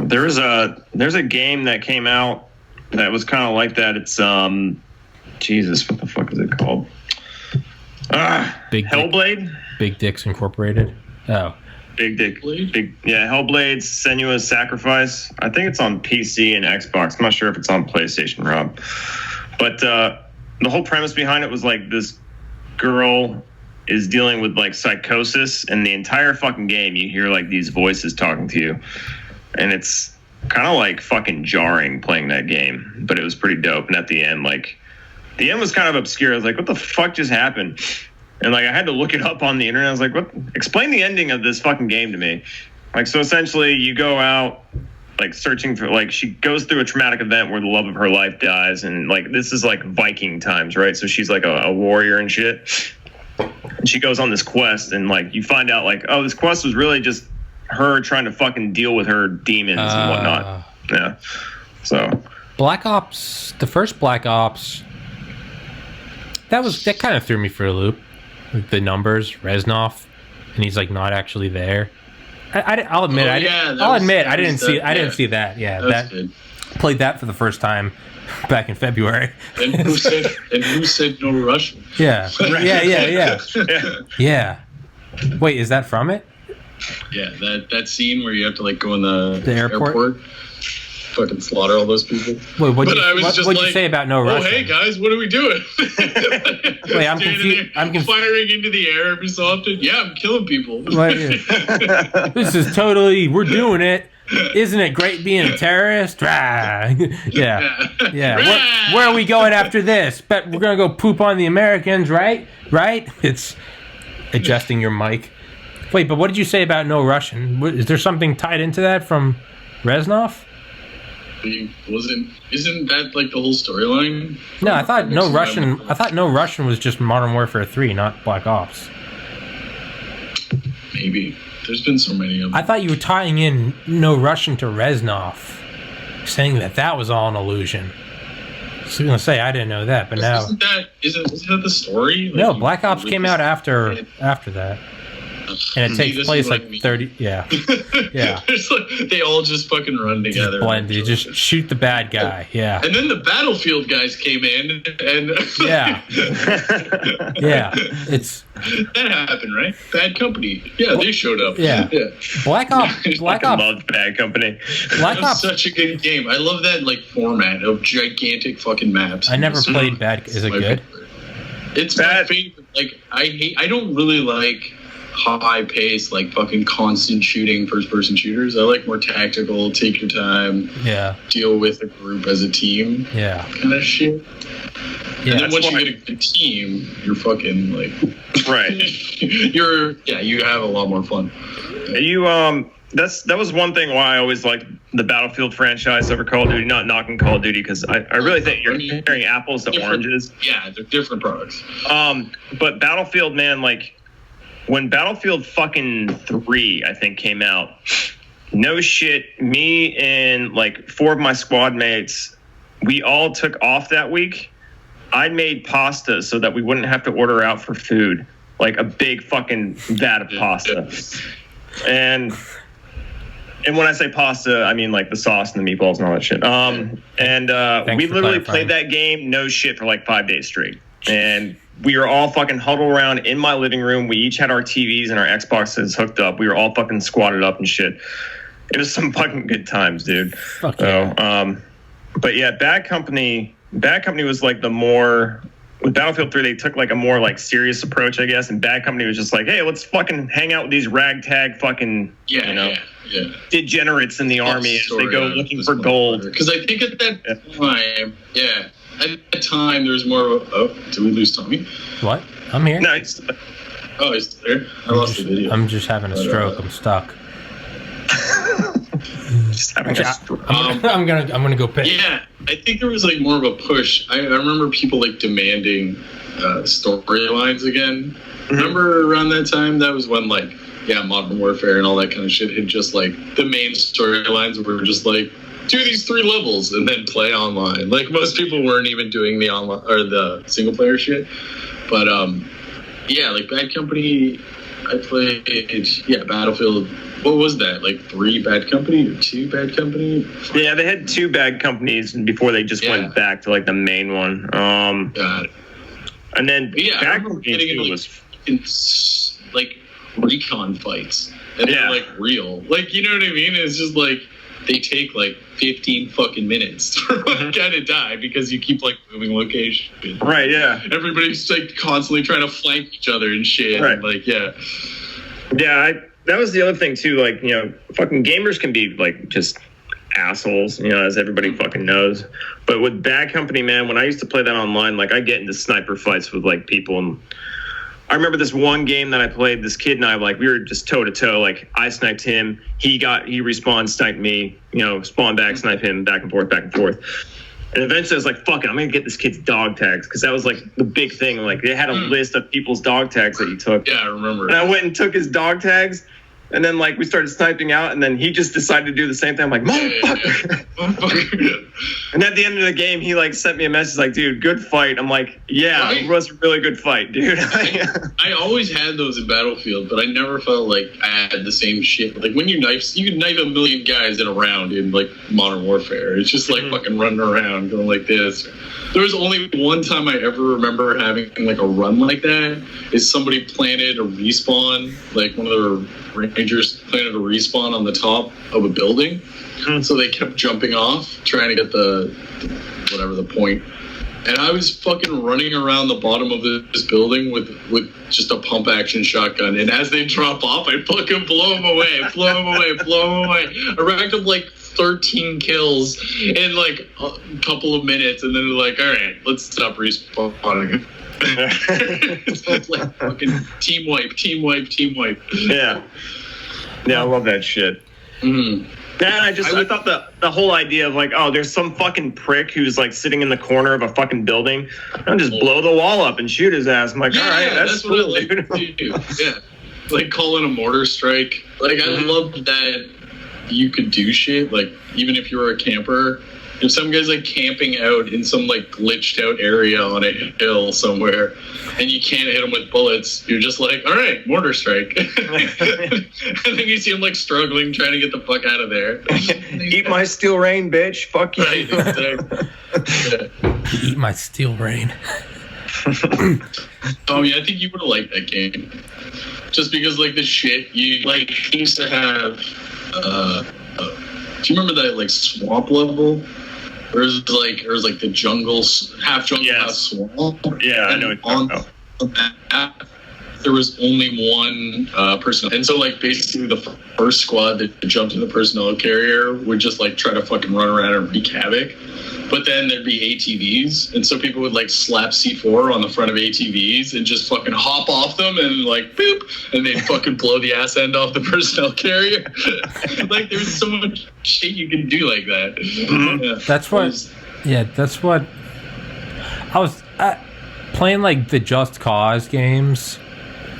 There's a game that came out that was kind of like that. It's Jesus, what the fuck is it called? Hellblade. Big Dicks Incorporated. Oh. Hellblade's Senua's Sacrifice. I think it's on PC and Xbox. I'm not sure if it's on PlayStation, Rob. But the whole premise behind it was like this girl is dealing with like psychosis, and the entire fucking game you hear like these voices talking to you, and it's kind of like fucking jarring playing that game. But it was pretty dope. And at the end, like the end was kind of obscure. I was like, what the fuck just happened? And like I had to look it up on the internet. I was like, what? Explain the ending of this fucking game to me. Like, so essentially you go out like searching for, like, she goes through a traumatic event where the love of her life dies, and like this is like Viking times, right? So she's like a warrior and shit. And she goes on this quest, and like you find out like, oh, this quest was really just her trying to fucking deal with her demons and whatnot. Yeah. So Black Ops, the first Black Ops, that kind of threw me for a loop. The numbers, Reznov, and he's like not actually there. I'll admit, I didn't see that. Yeah, that played that for the first time back in February. And who said no Russian? Yeah, yeah. Wait, is that from it? Yeah, that scene where you have to like go in the airport. fucking slaughter all those people. Wait, what'd you say about no Russian? Oh, hey guys, what are we doing? Wait, I'm confused. Firing into the air every so often. Yeah, I'm killing people. This is totally. We're doing it. Isn't it great being a terrorist? Yeah. Where are we going after this? Bet we're gonna go poop on the Americans, right? Right? It's adjusting your mic. Wait, but what did you say about no Russian? Is there something tied into that from Reznov? Isn't that like the whole storyline? No, I thought no Russian. I thought no Russian was just Modern Warfare 3, not Black Ops. Maybe. There's been so many of them. I thought you were tying in no Russian to Reznov, saying that was all an illusion. I was going to say I didn't know that, but now isn't that the story? Like, no, Black Ops came out after that. And it takes place like 30. Yeah. Yeah. They all just fucking run together. Blend. You just shoot the bad guy. Yeah. And then the Battlefield guys came in and. Yeah. Yeah. That happened, right? Bad Company. Yeah, they showed up. Yeah. Black Ops. Loved Bad Company. Black Ops. Such a good game. I love that like format of gigantic fucking maps. I never played Bad. Is it good? It's my favorite. Like I don't really like high-paced, like fucking constant shooting first-person shooters. I like more tactical, take your time, deal with a group as a team, kind of shit. Yeah, and then once you get a good team, you're fucking like, right. You have a lot more fun. That was one thing why I always liked the Battlefield franchise over Call of Duty. Not knocking Call of Duty because I really think you're comparing apples to oranges. Yeah, they're different products. But Battlefield, man, like. When Battlefield fucking 3, I think, came out, no shit, me and like 4 of my squad mates, we all took off that week. I made pasta so that we wouldn't have to order out for food, like a big fucking vat of pasta. And when I say pasta, I mean like the sauce and the meatballs and all that shit. We literally played that game, no shit, for like 5 days straight. And we were all fucking huddled around in my living room. We each had our TVs and our Xboxes hooked up. We were all fucking squatted up and shit. It was some fucking good times, dude. Fuck yeah. But yeah, Bad Company was like the more... With Battlefield 3, they took like a more like serious approach, I guess. And Bad Company was just like, hey, let's fucking hang out with these ragtag fucking, degenerates in the army as they go looking for gold. Because I think at that time, at that time, there was more of a... Oh, did we lose Tommy? What? I'm here. No, he's there. I lost the video. I'm just having a stroke. I'm stuck. I'm gonna go piss. Yeah, I think there was like more of a push. I remember people like demanding storylines again. Mm-hmm. Remember around that time? That was when like Modern Warfare and all that kind of shit had just like the main storylines were just like, do these 3 levels and then play online. Like most people weren't even doing the online or the single player shit. But like Bad Company, I played Battlefield. What was that? Like 3 Bad Company or 2 Bad Company? Yeah, they had 2 Bad Companies before they just went back to like the main one. Got it. And then Bad Company getting into like recon fights. And they're like real. Like, you know what I mean? It's just like they take like 15 fucking minutes for one guy to die because you keep like moving location. Right, yeah. Everybody's like constantly trying to flank each other and shit. Right. And, like, that was the other thing too. Like, you know, fucking gamers can be like just assholes, you know, as everybody fucking knows. But with Bad Company, man, when I used to play that online, like I get into sniper fights with like people, and I remember this one game that I played, this kid and I, like, we were just toe to toe. Like, I sniped him. He respawned, sniped me, you know, spawn back, snipe him, back and forth, back and forth. And eventually I was like, fuck it, I'm going to get this kid's dog tags. Because that was, like, the big thing. Like, they had a list of people's dog tags that you took. Yeah, I remember. And I went and took his dog tags. And then, like, we started sniping out, and then he just decided to do the same thing. I'm like, motherfucker. And at the end of the game, he, like, sent me a message like, dude, good fight. I'm like, yeah, it was a really good fight, dude. I always had those in Battlefield, but I never felt like I had the same shit. Like, when you can knife a million guys in a round in, like, Modern Warfare. It's just, like, fucking running around, going like this. There was only one time I ever remember having, like, a run like that, is somebody planted a respawn, like, one of their Rangers planted a respawn on the top of a building, so they kept jumping off, trying to get the point. And I was fucking running around the bottom of this building with just a pump action shotgun. And as they drop off, I fucking blow them away. I racked up like 13 kills in like a couple of minutes, and then they're like, all right, let's stop respawning. It's like fucking team wipe. Yeah, I love that shit. Mm. Yeah, I thought the whole idea of like, oh, there's some fucking prick who's like sitting in the corner of a fucking building, I'll just blow the wall up and shoot his ass. I'm like, all right, that's what cool, I like to do. Yeah, like calling a mortar strike. Like, I love that you could do shit, like, even if you were a camper. If some guy's like camping out in some like glitched out area on a hill somewhere and you can't hit him with bullets, you're just like, all right, mortar strike. And then you see him like struggling, trying to get the fuck out of there. Eat my steel rain, bitch. Fuck you. Right, exactly. Yeah. Eat my steel rain. Oh yeah, I think you would have liked that game. Just because like the shit you like used to have do you remember that like swamp level? Or is like the jungle, half jungle, half swamp? Yeah, I know what you're talking about. On the map, there was only one person. And so like basically the first squad that jumped in the personnel carrier would just like try to fucking run around and wreak havoc. But then there'd be ATVs, and so people would like slap C4 on the front of ATVs and just fucking hop off them and like boop, and they'd fucking blow the ass end off the personnel carrier. Like there's so much shit you can do like that. Mm-hmm. Yeah. That's what I was playing, like the Just Cause games.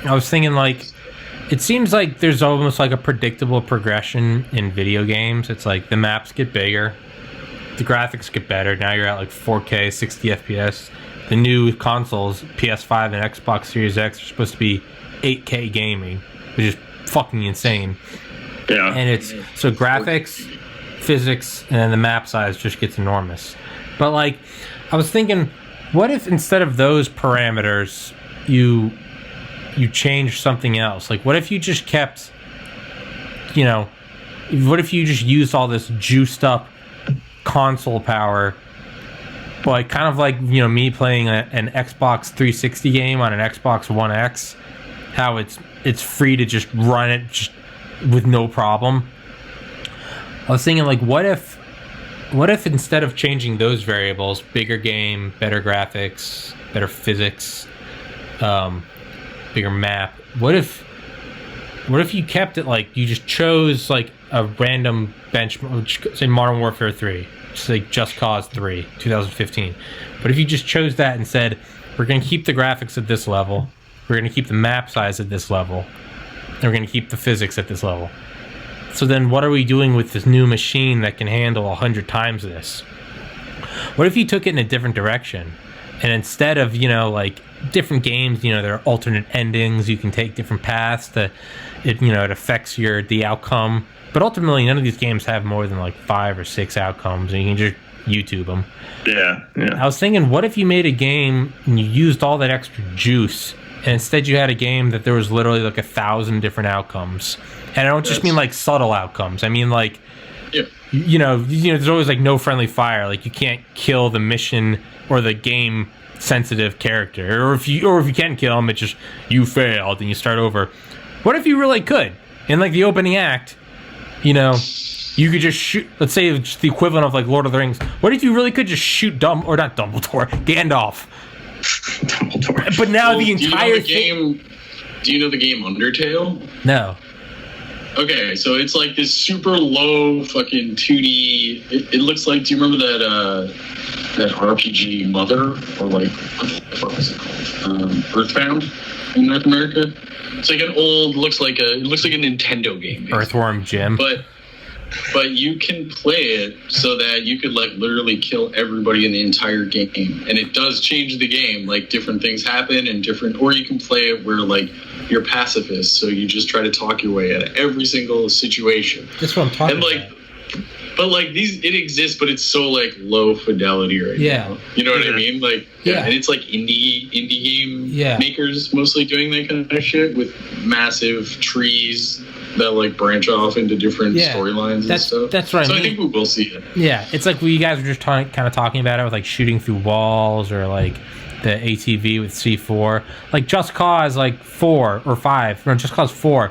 I was thinking like, it seems like there's almost like a predictable progression in video games. It's like the maps get bigger, the graphics get better. Now you're at like 4K, 60 FPS. The new consoles, PS5 and Xbox Series X, are supposed to be 8K gaming, which is fucking insane. Yeah. And it's so graphics, physics, and then the map size just gets enormous. But like, I was thinking, what if instead of those parameters, you change something else? Like, what if you just kept, what if you just used all this juiced up console power, like kind of like me playing an Xbox 360 game on an Xbox One X, how it's free to just run it just with no problem. I was thinking like, what if instead of changing those variables, bigger game, better graphics, better physics, bigger map, what if you kept it like you just chose like a random benchmark, say Modern Warfare 3, like Just Cause 3, 2015. But if you just chose that and said, we're going to keep the graphics at this level, we're going to keep the map size at this level, and we're going to keep the physics at this level. So then what are we doing with this new machine that can handle 100 times this? What if you took it in a different direction? And instead of, like different games, there are alternate endings, you can take different paths it affects the outcome. But ultimately, none of these games have more than like 5 or 6 outcomes, and you can just YouTube them. Yeah. I was thinking, what if you made a game and you used all that extra juice, and instead you had a game that there was literally like 1,000 different outcomes? And I don't just mean like subtle outcomes. I mean like, there's always like no friendly fire. Like you can't kill the mission or the game sensitive character, or if you can kill him, it's just you failed and you start over. What if you really could? In like the opening act, you could just shoot, let's say it's the equivalent of like Lord of the Rings. What if you really could just shoot Gandalf? Dumbledore. But now the entire game. Do you know the game Undertale? No. Okay, so it's like this super low fucking 2D. It looks like. Do you remember that RPG Mother, or like what the fuck was it called? Earthbound in North America. It's like an old. It looks like a Nintendo game. Basically. Earthworm Jim. But you can play it so that you could like literally kill everybody in the entire game, and it does change the game. Like different things happen and or you can play it where like you're pacifist, so you just try to talk your way out of every single situation. That's what I'm talking about. But like it exists, but it's so like low fidelity right now. You know what I mean? Like and it's like indie game makers mostly doing that kind of shit with massive trees that like branch off into different storylines and stuff. That's what I mean. So I think we will see it. Yeah, it's like you guys were just kind of talking about it with like shooting through walls or like the ATV with C4. Like Just Cause like 4 or 5, or Just Cause 4,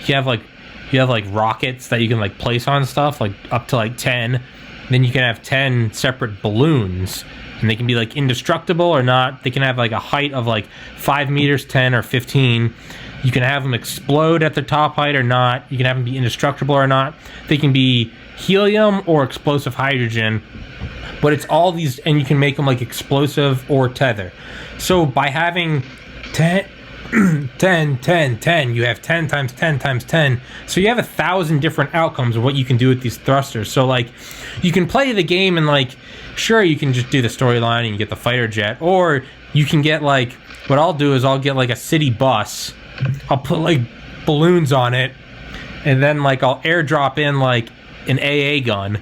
you have like rockets that you can like place on stuff, like up to like 10. Then you can have 10 separate balloons, and they can be like indestructible or not. They can have like a height of like 5 meters, 10 or 15. You can have them explode at their top height or not. You can have them be indestructible or not. They can be helium or explosive hydrogen. But it's all these, and you can make them like explosive or tether. So by having 10, 10, 10, 10, you have 10 times 10 times 10. So you have 1,000 different outcomes of what you can do with these thrusters. So like, you can play the game and like, sure, you can just do the storyline and you get the fighter jet, or you can get like, what I'll do is I'll get like a city bus. I'll put like balloons on it, and then like I'll airdrop in like an AA gun,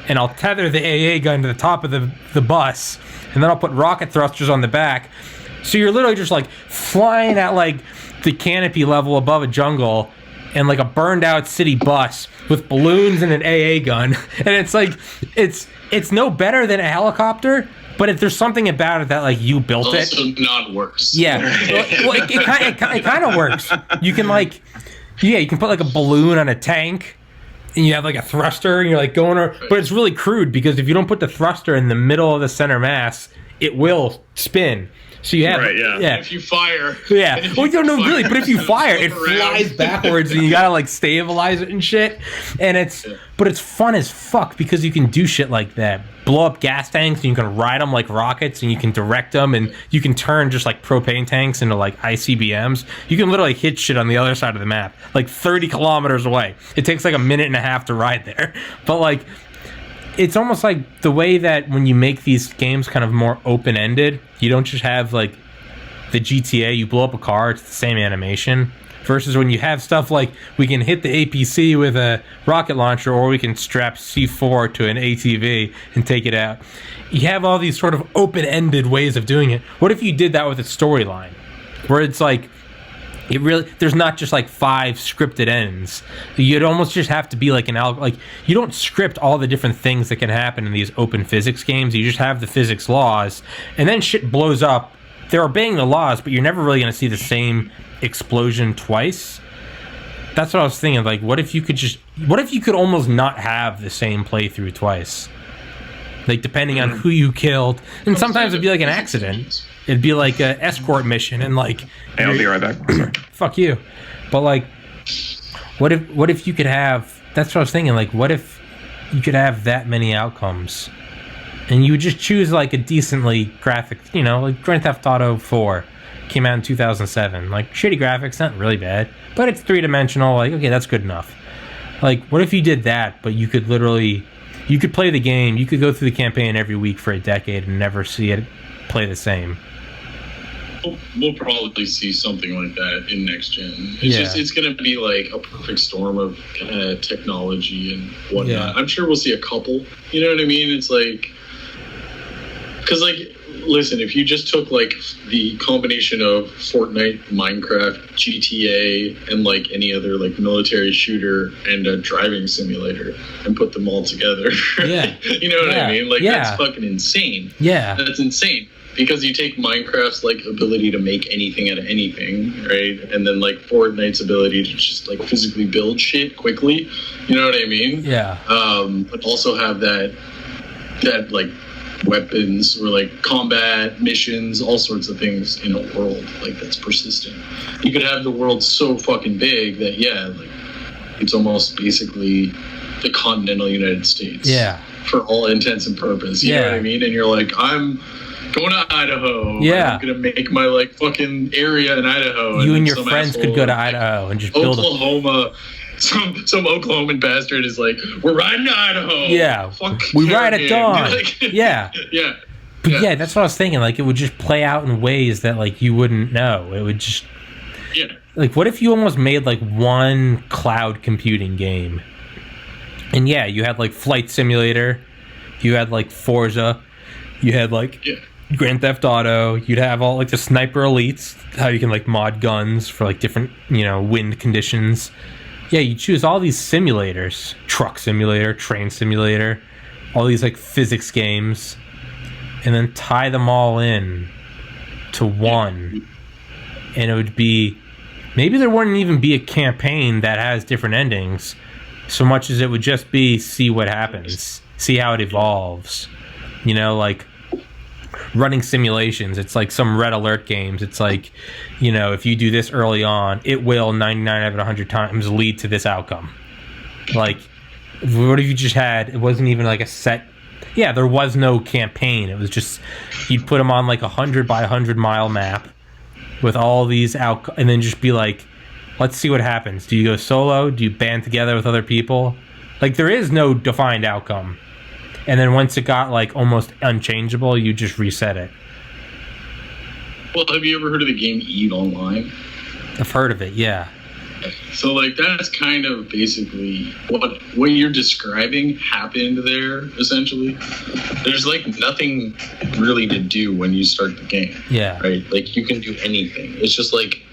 and I'll tether the AA gun to the top of the bus, and then I'll put rocket thrusters on the back. So you're literally just like flying at like the canopy level above a jungle and like a burned out city bus with balloons and an AA gun. And it's like, it's no better than a helicopter, but there's something about it that like you built it. Also not worse. Yeah. Well, it kind of works. You can like, you can put like a balloon on a tank, and you have like a thruster, and you're like going over, but it's really crude because if you don't put the thruster in the middle of the center mass, it will spin. So you have, If you fire, well, you don't know really, but if you fire, it flies backwards, and you gotta like stabilize it and shit. And but it's fun as fuck because you can do shit like that. Blow up gas tanks, and you can ride them like rockets, and you can direct them, and you can turn just like propane tanks into like ICBMs. You can literally hit shit on the other side of the map, like 30 kilometers away. It takes like a minute and a half to ride there, but like, it's almost like the way that when you make these games kind of more open-ended, you don't just have like the GTA, you blow up a car, it's the same animation, versus when you have stuff like we can hit the APC with a rocket launcher, or we can strap C4 to an ATV and take it out. You have all these sort of open-ended ways of doing it. What if you did that with a storyline where it's like, there's not just like 5 scripted ends. You'd almost just have to be like you don't script all the different things that can happen in these open physics games. You just have the physics laws, and then shit blows up. They're obeying the laws, but you're never really going to see the same explosion twice. That's what I was thinking. Like, what if you could almost not have the same playthrough twice? Like, depending on who you killed. And sometimes it'd be like an accident. It'd be like an escort mission, and like, hey, I'll be right back. Fuck you. But like, what if you could have? That's what I was thinking. Like, what if you could have that many outcomes, and you would just choose like a decently graphic, like Grand Theft Auto 4 came out in 2007. Like, shitty graphics, not really bad, but it's 3-dimensional. Like, okay, that's good enough. Like, what if you did that, but you could play the game, you could go through the campaign every week for a decade and never see it play the same. We'll probably see something like that in next gen. It's going to be like a perfect storm of technology and whatnot. Yeah. I'm sure we'll see a couple. You know what I mean? It's like, because like, listen, if you just took like the combination of Fortnite, Minecraft, GTA, and like any other like military shooter and a driving simulator and put them all together, you know what I mean? Like, that's fucking insane. Yeah, that's insane. Because you take Minecraft's like ability to make anything out of anything, right? And then like Fortnite's ability to just like physically build shit quickly. You know what I mean? Yeah. But also have that like weapons or like combat missions, all sorts of things in a world like that's persistent. You could have the world so fucking big that like it's almost basically the continental United States. Yeah. For all intents and purposes. You know what I mean? And you're like, I'm going to Idaho. Yeah. I'm going to make my like fucking area in Idaho. You and your friends could go to Idaho and just build Oklahoma. Some Oklahoman bastard is like, we're riding to Idaho. Yeah. We ride at dawn. Yeah. But yeah, that's what I was thinking. Like, it would just play out in ways that like you wouldn't know. It would just like, what if you almost made like one cloud computing game? And you had like Flight Simulator, you had like Forza, you had like Grand Theft Auto, you'd have all like the Sniper Elites, how you can like mod guns for like different, wind conditions. Yeah, you choose all these simulators. Truck simulator, train simulator, all these like physics games, and then tie them all in to one. And it would be, maybe there wouldn't even be a campaign that has different endings, so much as it would just be see what happens, see how it evolves. You know, like running simulations. It's like some red alert games. It's like, you know, if you do this early on, it will 99 out of 100 times lead to this outcome. Like, what if you just had, it wasn't even like a set, yeah, there was no campaign. It was just, you'd put them on like 100 by 100 mile map with all these out, and then just be like, let's see what happens. Do you go solo? Do you band together with other people? Like, there is no defined outcome. And then once it got like almost unchangeable, you just reset it. Well, have you ever heard of the game Eve Online? I've heard of it, yeah. So, like, that's kind of basically what you're describing happened there, essentially. There's, like, nothing really to do when you start the game. Yeah. Right? Like, you can do anything. It's just, like,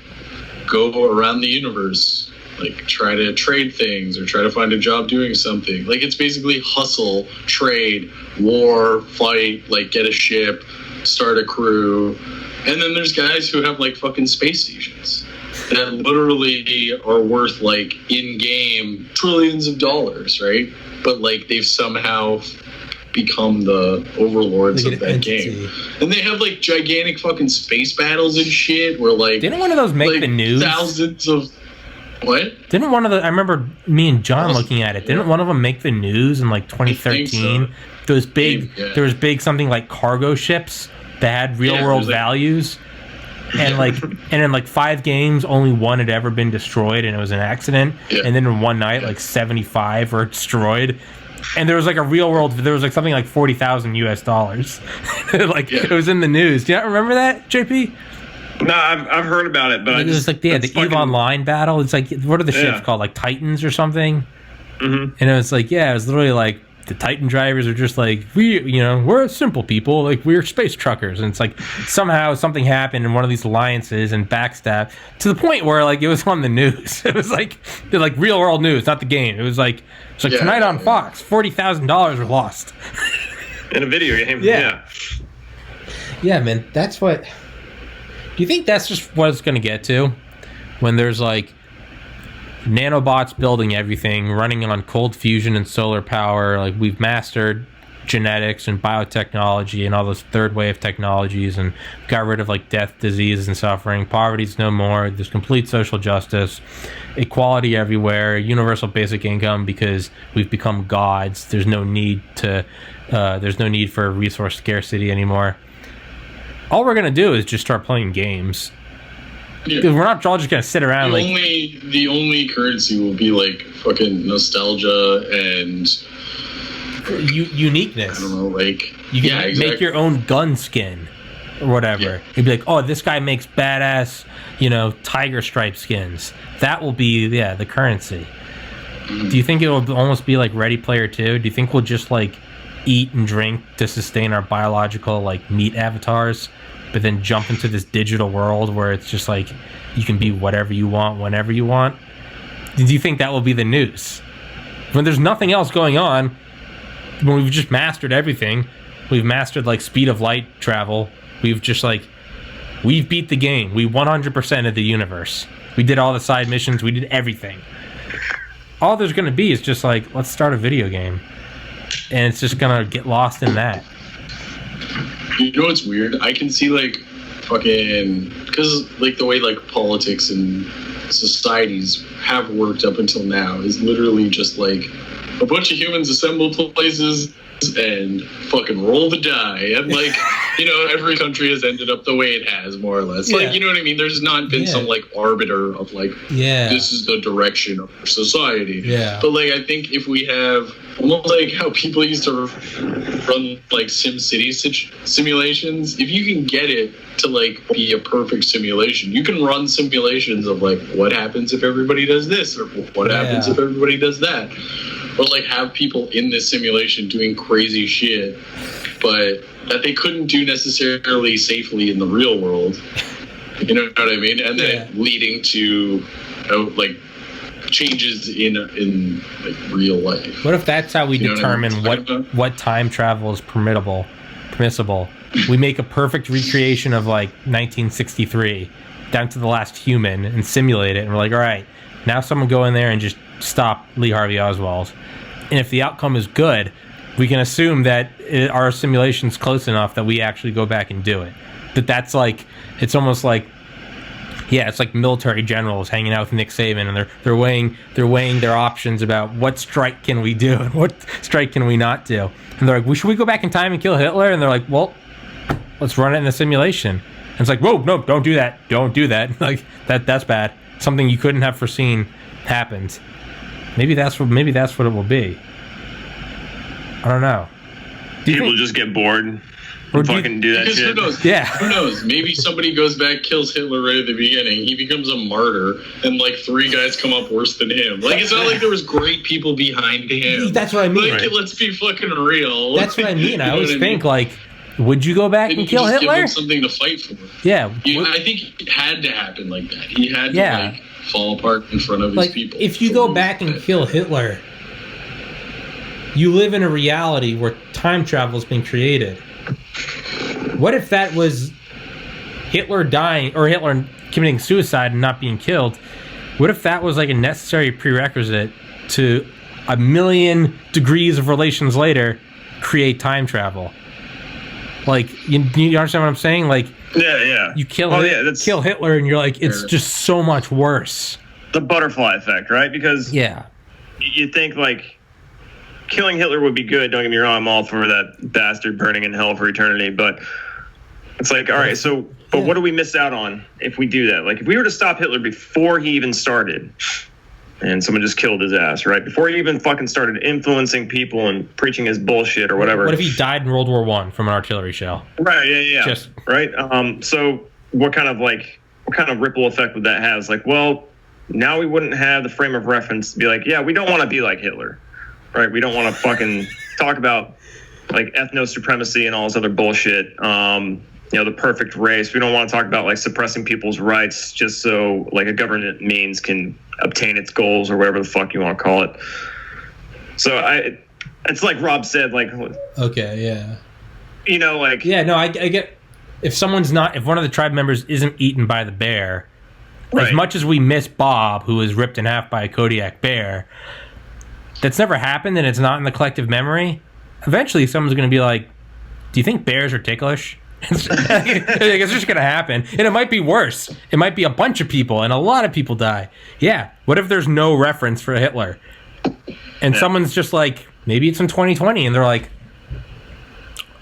go around the universe, like, try to trade things or try to find a job doing something. Like, it's basically hustle, trade, war, fight, like, get a ship, start a crew. And then there's guys who have, like, fucking space stations that literally are worth, like, in-game trillions of dollars, right? But, like, they've somehow become the overlords of that game. And they have, like, gigantic fucking space battles and shit where, like... Didn't one of those make the news? Thousands of... What? Didn't one of the... I remember me and John looking at it. Didn't one of them make the news in, like, 2013? So. Those big... Yeah. There was big something like cargo ships that had real-world values. And like, and in like 5 games, only one had ever been destroyed, and it was an accident. Yeah. And then in one night, like 75 were destroyed. And there was like a real world. There was like something like $40,000 US. Like it was in the news. Do you not remember that, JP? No, I've heard about it, but it was like the EVE Online battle. It's like, what are the ships called? Like Titans or something. Mm-hmm. And it was like, yeah, it was literally like. The Titan drivers are just like, we're simple people, like we're space truckers, and it's like somehow something happened in one of these alliances and backstab to the point where like it was on the news. It was like real world news, not the game. It was like tonight on Fox, $40,000 were lost in a video game. Yeah, man. That's what. Do you think that's just what it's going to get to when there's like nanobots building everything, running on cold fusion and solar power? Like, we've mastered genetics and biotechnology and all those third wave technologies and got rid of like death, disease, and suffering. Poverty's no more. There's complete social justice, equality everywhere, universal basic income, because we've become gods. There's no need for resource scarcity anymore. All we're gonna do is just start playing games. Yeah. We're not all just gonna sit around. The only currency will be like fucking nostalgia and uniqueness. I don't know, like you can make your own gun skin or whatever. Yeah. You'd be like, oh, this guy makes badass, tiger stripe skins. That will be the currency. Mm-hmm. Do you think it will almost be like Ready Player 2? Do you think we'll just like eat and drink to sustain our biological like meat avatars? But then jump into this digital world where it's just like you can be whatever you want whenever you want. Do you think that will be the news? When there's nothing else going on, when we've just mastered everything, we've mastered like speed of light travel. We've beat the game. We 100% of the universe. We did all the side missions. We did everything. All there's going to be is just like, let's start a video game. And it's just going to get lost in that. You know what's weird? I can see like fucking, because like the way like politics and societies have worked up until now is literally just like a bunch of humans assemble places and fucking roll the die, and like every country has ended up the way it has, more or less. Like, you know what I mean? There's not been some like arbiter of like this is the direction of our society. But like I think if we have almost like how people used to run like SimCity simulations, if you can get it to like be a perfect simulation, you can run simulations of like what happens if everybody does this, or what happens if everybody does that. Or like have people in this simulation doing crazy shit, but that they couldn't do necessarily safely in the real world. You know what I mean? And then leading to like changes in like real life. What if that's how we determine what time travel is permissible? We make a perfect recreation of like 1963 down to the last human and simulate it, and we're like, all right, now someone go in there and just stop Lee Harvey Oswald. And if the outcome is good, we can assume that our simulation's close enough that we actually go back and do it. That's like, it's almost like, yeah, it's like military generals hanging out with Nick Saban, and they're weighing their options about what strike can we do and what strike can we not do. And they're like, well, should we go back in time and kill Hitler? And they're like, well, let's run it in the simulation. And it's like, whoa, no, don't do that. Don't do that. Like that's bad. Something you couldn't have foreseen happened. Maybe that's what it will be. I don't know. People just get bored. Or fucking do that shit. Who knows? Yeah. Who knows? Maybe somebody goes back, kills Hitler right at the beginning. He becomes a martyr, and like 3 guys come up worse than him. Like, it's not like there was great people behind him. That's what I mean. Like, let's be fucking real. That's what I mean. I always think like, would you go back and kill Hitler? Give him something to fight for. Yeah. I think it had to happen like that. He had to like fall apart in front of his people. If you go back and kill Hitler, you live in a reality where time travel has been created. What if that was Hitler dying or Hitler committing suicide and not being killed? What if that was like a necessary prerequisite to 1,000,000 degrees of relations later create time travel? Like, you understand what I'm saying? Like, yeah. You kill Hitler and you're like, it's just so much worse. The butterfly effect, right? Because you think like killing Hitler would be good. Don't get me wrong, I'm all for that bastard burning in hell for eternity. But it's like, all right, so, but what do we miss out on if we do that? Like, if we were to stop Hitler before he even started, and someone just killed his ass, right? Before he even fucking started influencing people and preaching his bullshit or whatever. What if he died in World War I from an artillery shell? Right, yeah. Right? So what kind of ripple effect would that have? It's like, well, now we wouldn't have the frame of reference to be like, yeah, we don't want to be like Hitler. Right, we don't want to fucking talk about like ethno supremacy and all this other bullshit. The perfect race. We don't want to talk about like suppressing people's rights just so like a government means can obtain its goals or whatever the fuck you want to call it. So it's like Rob said, like, okay, yeah, I get if one of the tribe members isn't eaten by the bear, right. As much as we miss Bob, who was ripped in half by a Kodiak bear. That's never happened and it's not in the collective memory. Eventually someone's going to be like, do you think bears are ticklish? It's just going to happen. And it might be worse. It might be a bunch of people and a lot of people die. Yeah. What if there's no reference for Hitler? And someone's just like, maybe it's in 2020 and they're like,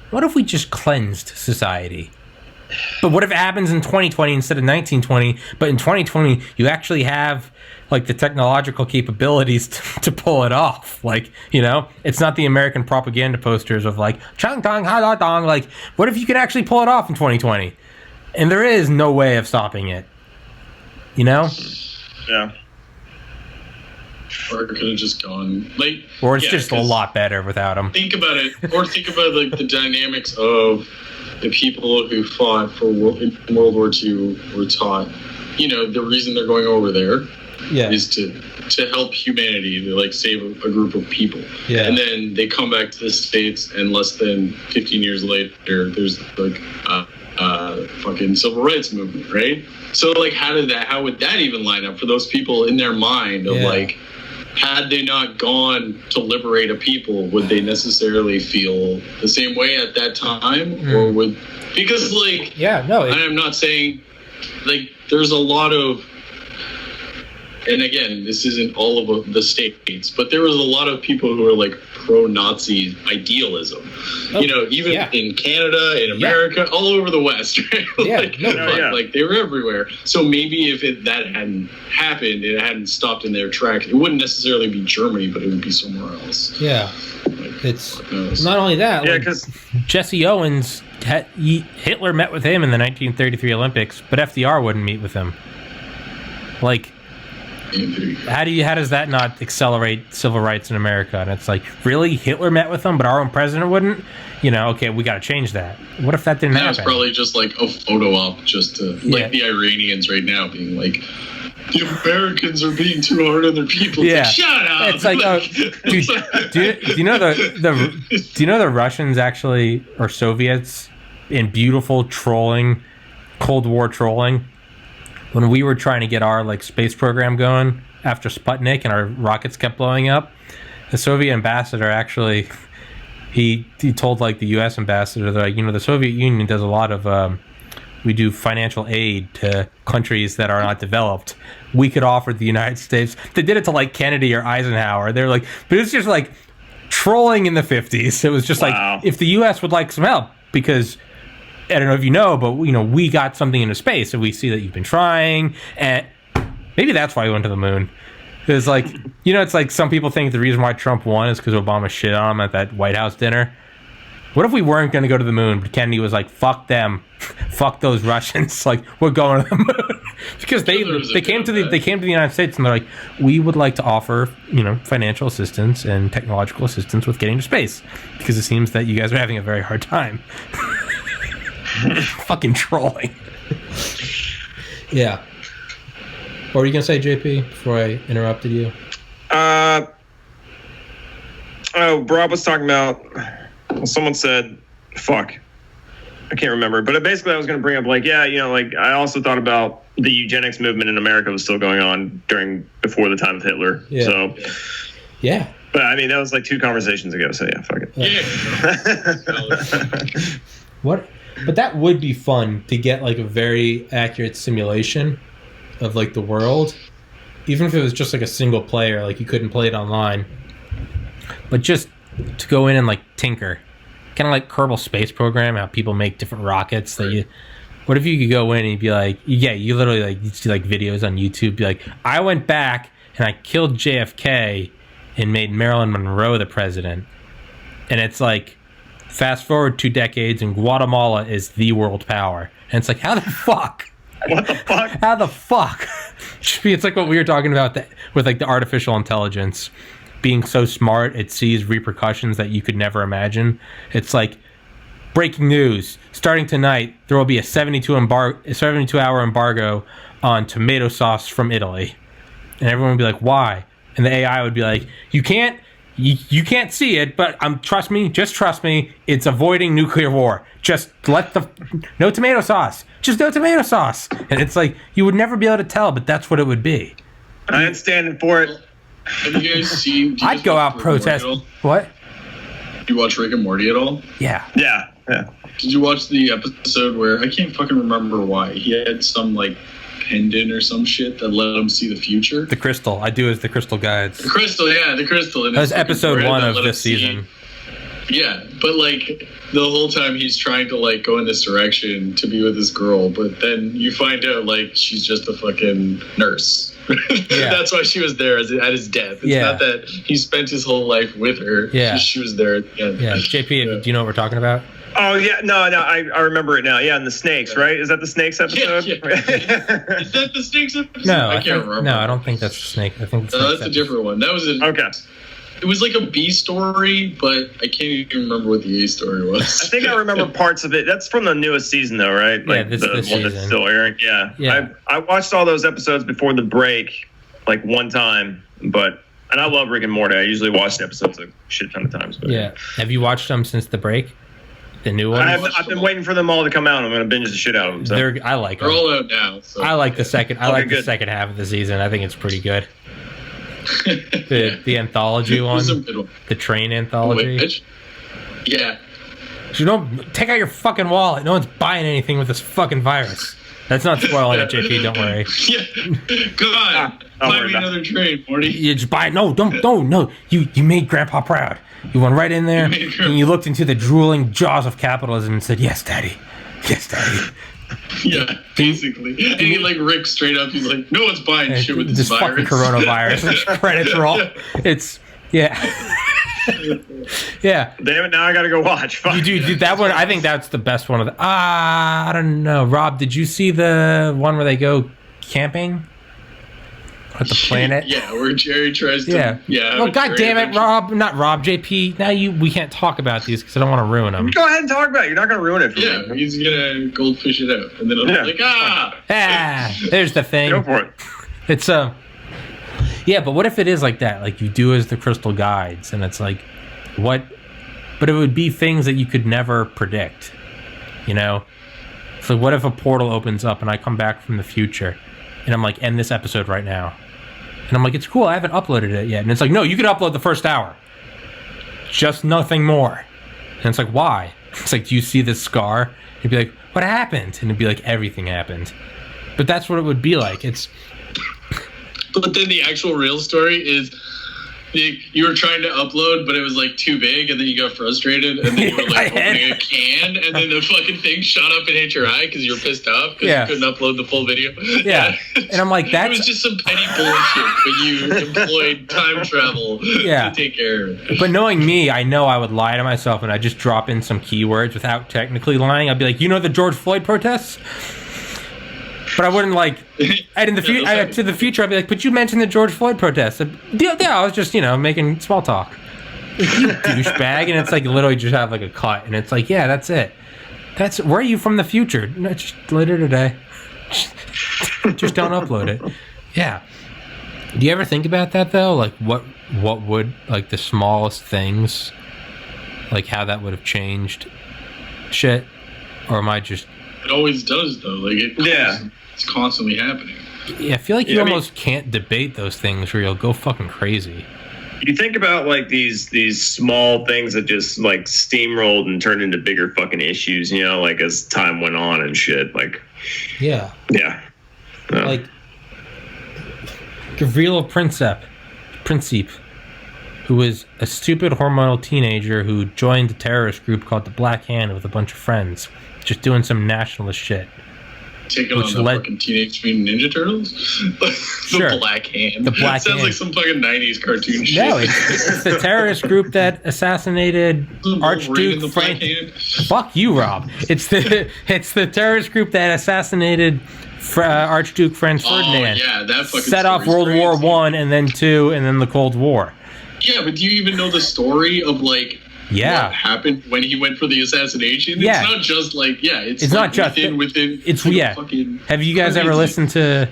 what if we just cleansed society? But what if it happens in 2020 instead of 1920? But in 2020, you actually have like the technological capabilities to pull it off. Like, it's not the American propaganda posters of like, chang tong, ha da dong. Like, what if you could actually pull it off in 2020? And there is no way of stopping it. Yeah. Or it could have just gone like, or it's just a lot better without them. Think about it, or think about like the dynamics of the people who fought in World War II were taught, the reason they're going over there is to help humanity, to like save a group of people. Yeah. And then they come back to the States, and less than 15 years later, there's like fucking civil rights movement, right? So like, how would that even line up for those people in their mind of like, had they not gone to liberate a people, would they necessarily feel the same way at that time? Or because like, I'm not saying like there's a lot of, and again, this isn't all of the states, but there was a lot of people who are like pro-Nazi idealism, even in Canada, in America, all over the West, right? Like they were everywhere. So maybe if that hadn't happened, it hadn't stopped in their tracks, it wouldn't necessarily be Germany, but it would be somewhere else. Yeah. It's not only that. Yeah, because Jesse Owens, Hitler met with him in the 1933 Olympics, but FDR wouldn't meet with him. Like, how does that not accelerate civil rights in America? And it's like, really, Hitler met with them, but our own president wouldn't? Okay, we got to change that. What if that didn't happen? That's probably just like a photo op, just to like the Iranians right now being like, The Americans are being too hard on their people. Yeah. It's like, shut up. It's like, dude, do you know the Russians actually, or Soviets, in beautiful trolling, Cold War trolling, when we were trying to get our like space program going after Sputnik and our rockets kept blowing up, the Soviet ambassador actually, he told like the U.S. ambassador that, like, the Soviet Union does a lot of we do financial aid to countries that are not developed. We could offer the United States. They did it to like Kennedy or Eisenhower. They're like, but it's just like trolling in the 50s. It was just like, if the U.S. would like some help, because I don't know if you know, but we got something into space, and we see that you've been trying, and maybe that's why we went to the moon. It's like, it's like some people think the reason why Trump won is because Obama shit on him at that White House dinner. What if we weren't going to go to the moon, but Kennedy was like, fuck them, fuck those Russians, like, we're going to the moon? Because they came to the United States, and they're like, we would like to offer financial assistance and technological assistance with getting to space, because it seems that you guys are having a very hard time. Fucking trolling. Yeah. What were you gonna say, JP, before I interrupted you? Rob was talking about, someone said, fuck, I can't remember, but basically I was going to bring up, like, I also thought about the eugenics movement in America was still going on before the time of Hitler. Yeah. So, yeah. But I mean, that was like 2 conversations ago, so yeah, fuck it. Yeah. What? But that would be fun to get like a very accurate simulation of like the world, even if it was just like a single player, like you couldn't play it online, but just to go in and like tinker, kind of like Kerbal Space Program, how people make different rockets. That what if you could go in and you'd be like, you literally like you'd see like videos on YouTube, be like, I went back and I killed JFK and made Marilyn Monroe the president, and it's like, fast forward 2 decades and Guatemala is the world power, and it's like, how the fuck? What the fuck? How the fuck? It's like what we were talking about with like the artificial intelligence being so smart it sees repercussions that you could never imagine. It's like, breaking news, starting tonight there will be a 72-hour embargo on tomato sauce from Italy, and everyone would be like, why? And the AI would be like, you can't see it, but trust me, it's avoiding nuclear war. Just no tomato sauce. Just no tomato sauce. And it's like, you would never be able to tell, but that's what it would be. I ain't standing for it. Have you guys seen... I'd go out protest. What? Did you watch Rick and Morty at all? Yeah. Yeah. Did you watch the episode where, I can't fucking remember why, he had some like pendant or some shit that let him see the future? The crystal. I do as the crystal guides. The crystal. And that was episode 1 of this season. Yeah, but like the whole time he's trying to like go in this direction to be with this girl, but then you find out like she's just a fucking nurse. Yeah. That's why she was there at his death. It's not that he spent his whole life with her. Yeah. She was there at the end. Yeah. JP, do you know what we're talking about? Oh, yeah. No, I remember it now. Yeah, and the snakes, right? Is that the snakes episode? Yeah. Is that the snakes episode? No, I can't remember. No, I don't think that's the snake. I think that's a different one. That was okay. It was like a B story, but I can't even remember what the A story was. I think I remember parts of it. That's from the newest season, though, right? Yeah, like this one season. that's still airing. Yeah. I watched all those episodes before the break, like one time, and I love Rick and Morty. I usually watch the episodes a shit ton of times. But yeah. Have you watched them since the break? The new one? I've been waiting for them all to come out. I'm going to binge the shit out of them. So. I like them. They're all out now. So. I like the second. The second half of the season. I think it's pretty good. The anthology one, the train anthology. Wait, yeah. You don't take out your fucking wallet. No one's buying anything with this fucking virus. That's not spoiling it, JP. Don't worry. Yeah. God, buy me another train, Morty. You just buy. No, don't. No. You made Grandpa proud. You went right in there and you looked into the drooling jaws of capitalism and said, "Yes, Daddy. Yes, Daddy." Yeah, basically. And he like Rick straight up. He's like, "No one's buying shit with this virus." Fucking coronavirus. Credits roll. It's yeah. Yeah. Damn it! Now I gotta go watch. Fuck. You do that one. I think that's the best one of the. I don't know. Rob, did you see the one where they go camping at the planet? Yeah, where Jerry tries to. Yeah. Well, God damn it, Rob. Not Rob. JP. Now we can't talk about these because I don't want to ruin them. Go ahead and talk about it. You're not gonna ruin it for me. Yeah, he's gonna goldfish it out, and then I'll be like, there's the thing. Go for it. It's yeah, but what if it is like that? Like you do as the crystal guides, and it's like, what? But it would be things that you could never predict, you know? So what if a portal opens up and I come back from the future, and I'm like, end this episode right now, and I'm like, it's cool, I haven't uploaded it yet, and it's like, no, you can upload the first hour, just nothing more, and it's like, why? It's like, do you see this scar? You'd be like, what happened? And it'd be like, everything happened. But that's what it would be like. But then the actual real story is you were trying to upload, but it was like too big, and then you got frustrated, and then you were like opening a can, and then the fucking thing shot up and hit your eye because you were pissed off because you couldn't upload the full video. Yeah. And I'm like, that's... It was just some petty bullshit, but you employed time travel to take care of it. But knowing me, I know I would lie to myself, and I'd just drop in some keywords without technically lying. I'd be like, you know the George Floyd protests? But I wouldn't like. In the to the future, I'd be like, "But you mentioned the George Floyd protests." Yeah, I was just making small talk. Like, you douchebag, and it's like literally just have like a cut, and it's like, yeah, that's it. That's where are you from the future? No, just later today. Just don't upload it. Yeah. Do you ever think about that though? Like, what would like the smallest things, like how that would have changed shit, or am I just? It always does though. Like it's constantly happening. Yeah, I feel like you almost can't debate those things, or you'll go fucking crazy. You think about like these small things that just like steamrolled and turned into bigger fucking issues, you know, like as time went on and shit. Like, yeah. Like Gavrilo Princip, who was a stupid hormonal teenager who joined a terrorist group called the Black Hand with a bunch of friends, just doing some nationalist shit. Taking on the fucking Teenage Mutant Ninja Turtles? The Black Hand. The Black Sounds Hand. like some fucking 90s cartoon shit. No, it's the terrorist group that assassinated Archduke Frank. Fuck you, Rob. It's the terrorist group that assassinated Archduke Franz Ferdinand. Yeah, that fucking set off World War I and then II and then the Cold War. Yeah, but do you even know the story of like what happened when he went for the assassination? Yeah. It's not just like it's like not just within. It's fucking have you guys ever listened to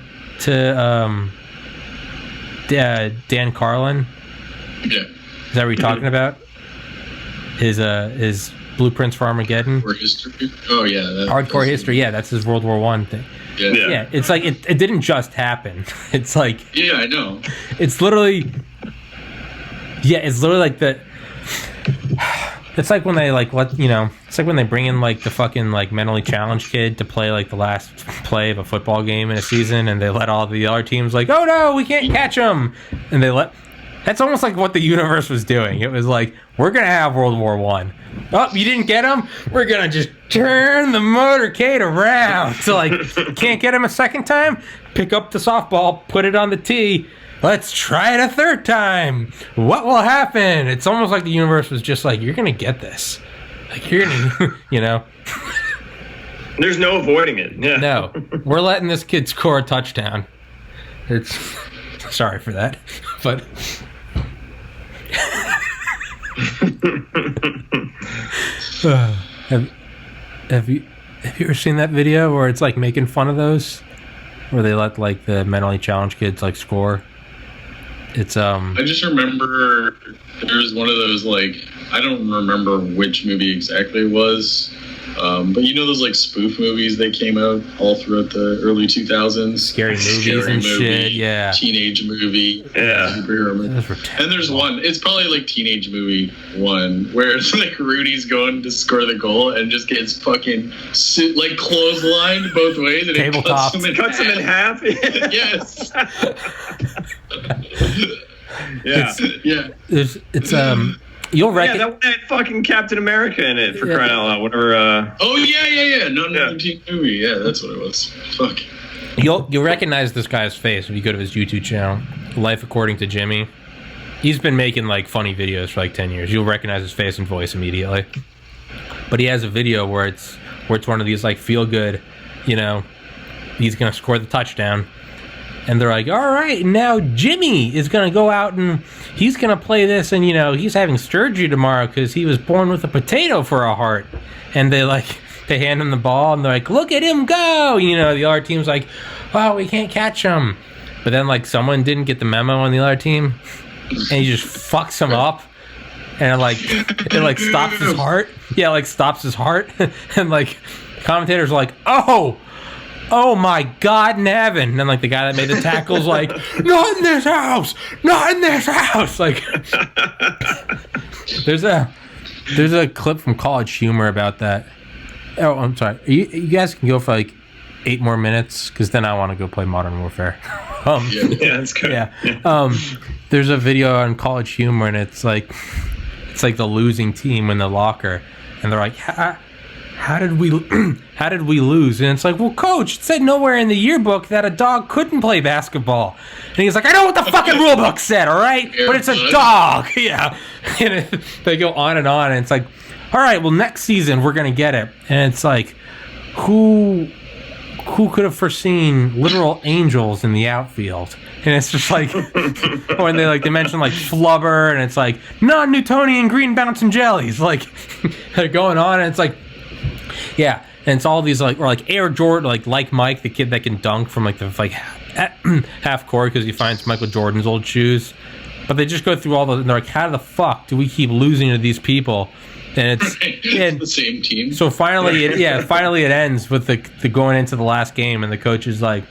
Dan Carlin? Yeah. Is that what you're talking about? His Blueprints for Armageddon? Hardcore history. Oh yeah. Hardcore history. Yeah, that's his World War I thing. Yeah. It's like it didn't just happen. It's like I know. It's literally like the. It's like when they it's like when they bring in like the fucking like mentally challenged kid to play like the last play of a football game in a season, and they let all the other teams like, oh no, we can't catch them, and that's almost like what the universe was doing. It was like, we're gonna have World War I. Oh, you didn't get him? We're gonna just turn the motorcade around. So like, can't get him a second time? Pick up the softball, put it on the tee. Let's try it a third time. What will happen? It's almost like the universe was just like, you're going to get this. Like, you're going to, There's no avoiding it. Yeah. No. We're letting this kid score a touchdown. It's... Sorry for that. But... Have you ever seen that video where it's like making fun of those? Where they let like the mentally challenged kids like score? It's I just remember there's one of those like I don't remember which movie exactly it was, but you know those like spoof movies that came out all throughout the early 2000s, scary movies and shit, yeah, teenage movie, superhero movie. And there's one, it's probably like teenage movie one where it's like Rudy's going to score the goal and just gets fucking like clotheslined both ways and it cuts him in half. Yes. It's you'll reckon that had fucking Captain America in it for crying out loud. Whatever. Oh yeah. No teen movie. Yeah, that's what it was. Fuck. You'll recognize this guy's face if you go to his YouTube channel, Life According to Jimmy. He's been making like funny videos for like 10 years. You'll recognize his face and voice immediately. But he has a video where it's one of these like feel good, he's gonna score the touchdown. And they're like, all right, now Jimmy is going to go out and he's going to play this. And, he's having surgery tomorrow because he was born with a potato for a heart. And they hand him the ball and they're like, look at him go. The other team's like, oh, we can't catch him. but then like someone didn't get the memo on the other team, and he just fucks him up, and it stops his heart. Yeah, like stops his heart, and like commentators are like, oh my God in heaven. And then like the guy that made the tackle's like, not in this house. Like there's a clip from College Humor about that. Oh, I'm sorry. You guys can go for like 8 more minutes, because then I want to go play Modern Warfare. Yeah, that's good. Yeah. There's a video on College Humor, and it's like the losing team in the locker, and they're like, how did we lose? And it's like, well, coach, it said nowhere in the yearbook that a dog couldn't play basketball. And he's like, I know what the fucking rule book said, all right? But it's a dog. Yeah. And they go on, and it's like, all right, well, next season we're going to get it. And it's like, who could have foreseen literal angels in the outfield? And it's just like, when they mention like flubber, and it's like non-Newtonian green bouncing jellies. Like, they're going on, and it's like, yeah, and it's all these like, or like Air Jordan, like Mike, the kid that can dunk from like the half court because he finds Michael Jordan's old shoes. But they just go through all those, and they're like, how the fuck do we keep losing to these people? And it's the same team. So finally it ends with the going into the last game, and the coach is like,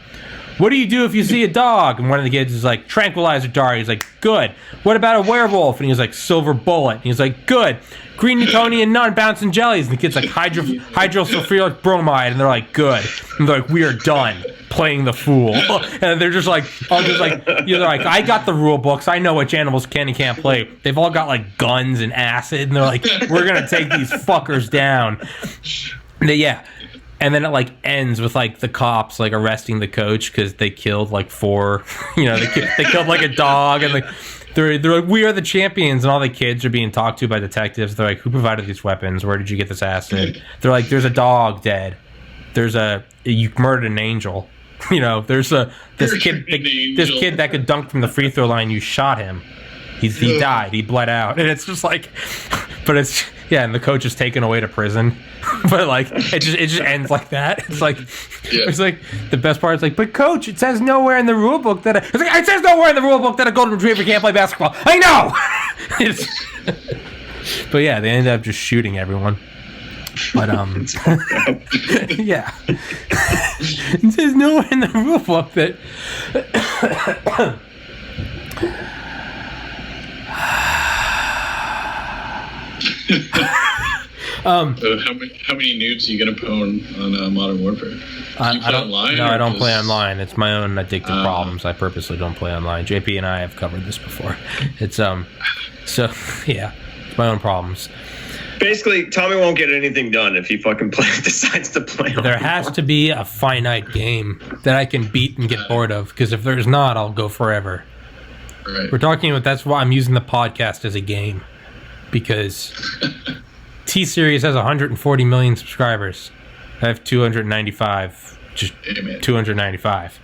what do you do if you see a dog? And one of the kids is like, tranquilizer dart. He's like, good. What about a werewolf? And he's like, silver bullet. And he's like, good. Green Newtonian non-bouncing jellies. And the kid's like, hydrosulfuric bromide. And they're like, good. And they're like, we are done playing the fool. And they're just like, they're like, I got the rule books. I know which animals can and can't play. They've all got like guns and acid. And they're like, we're going to take these fuckers down. Yeah. And then it like ends with like the cops like arresting the coach because they killed like 4, they killed like a dog, and like they're like, we are the champions, and all the kids are being talked to by detectives. They're like, who provided these weapons? Where did you get this acid? They're like, there's a dog dead. You murdered an angel. There's this kid that could dunk from the free throw line. You shot him. He died. He bled out, and it's just like, but it's. Yeah, and the coach is taken away to prison, but like it just ends like that. It's like It's like the best part is like, but coach, it says nowhere in the rule book that it says nowhere in the rule book that a golden retriever can't play basketball. I know. But yeah, they ended up just shooting everyone. But yeah, it says nowhere in the rule book that. How many nudes are you gonna pwn on Modern Warfare? I don't. Online, no, I don't play online. It's my own addictive problems. I purposely don't play online. JP and I have covered this before. It's so yeah, it's my own problems. Basically, Tommy won't get anything done if he fucking decides to play. There has to be a finite game that I can beat and get bored of. Because if there's not, I'll go forever. Right. We're talking about. That's why I'm using the podcast as a game. Because T-Series has 140 million subscribers. I have 295. Just 295.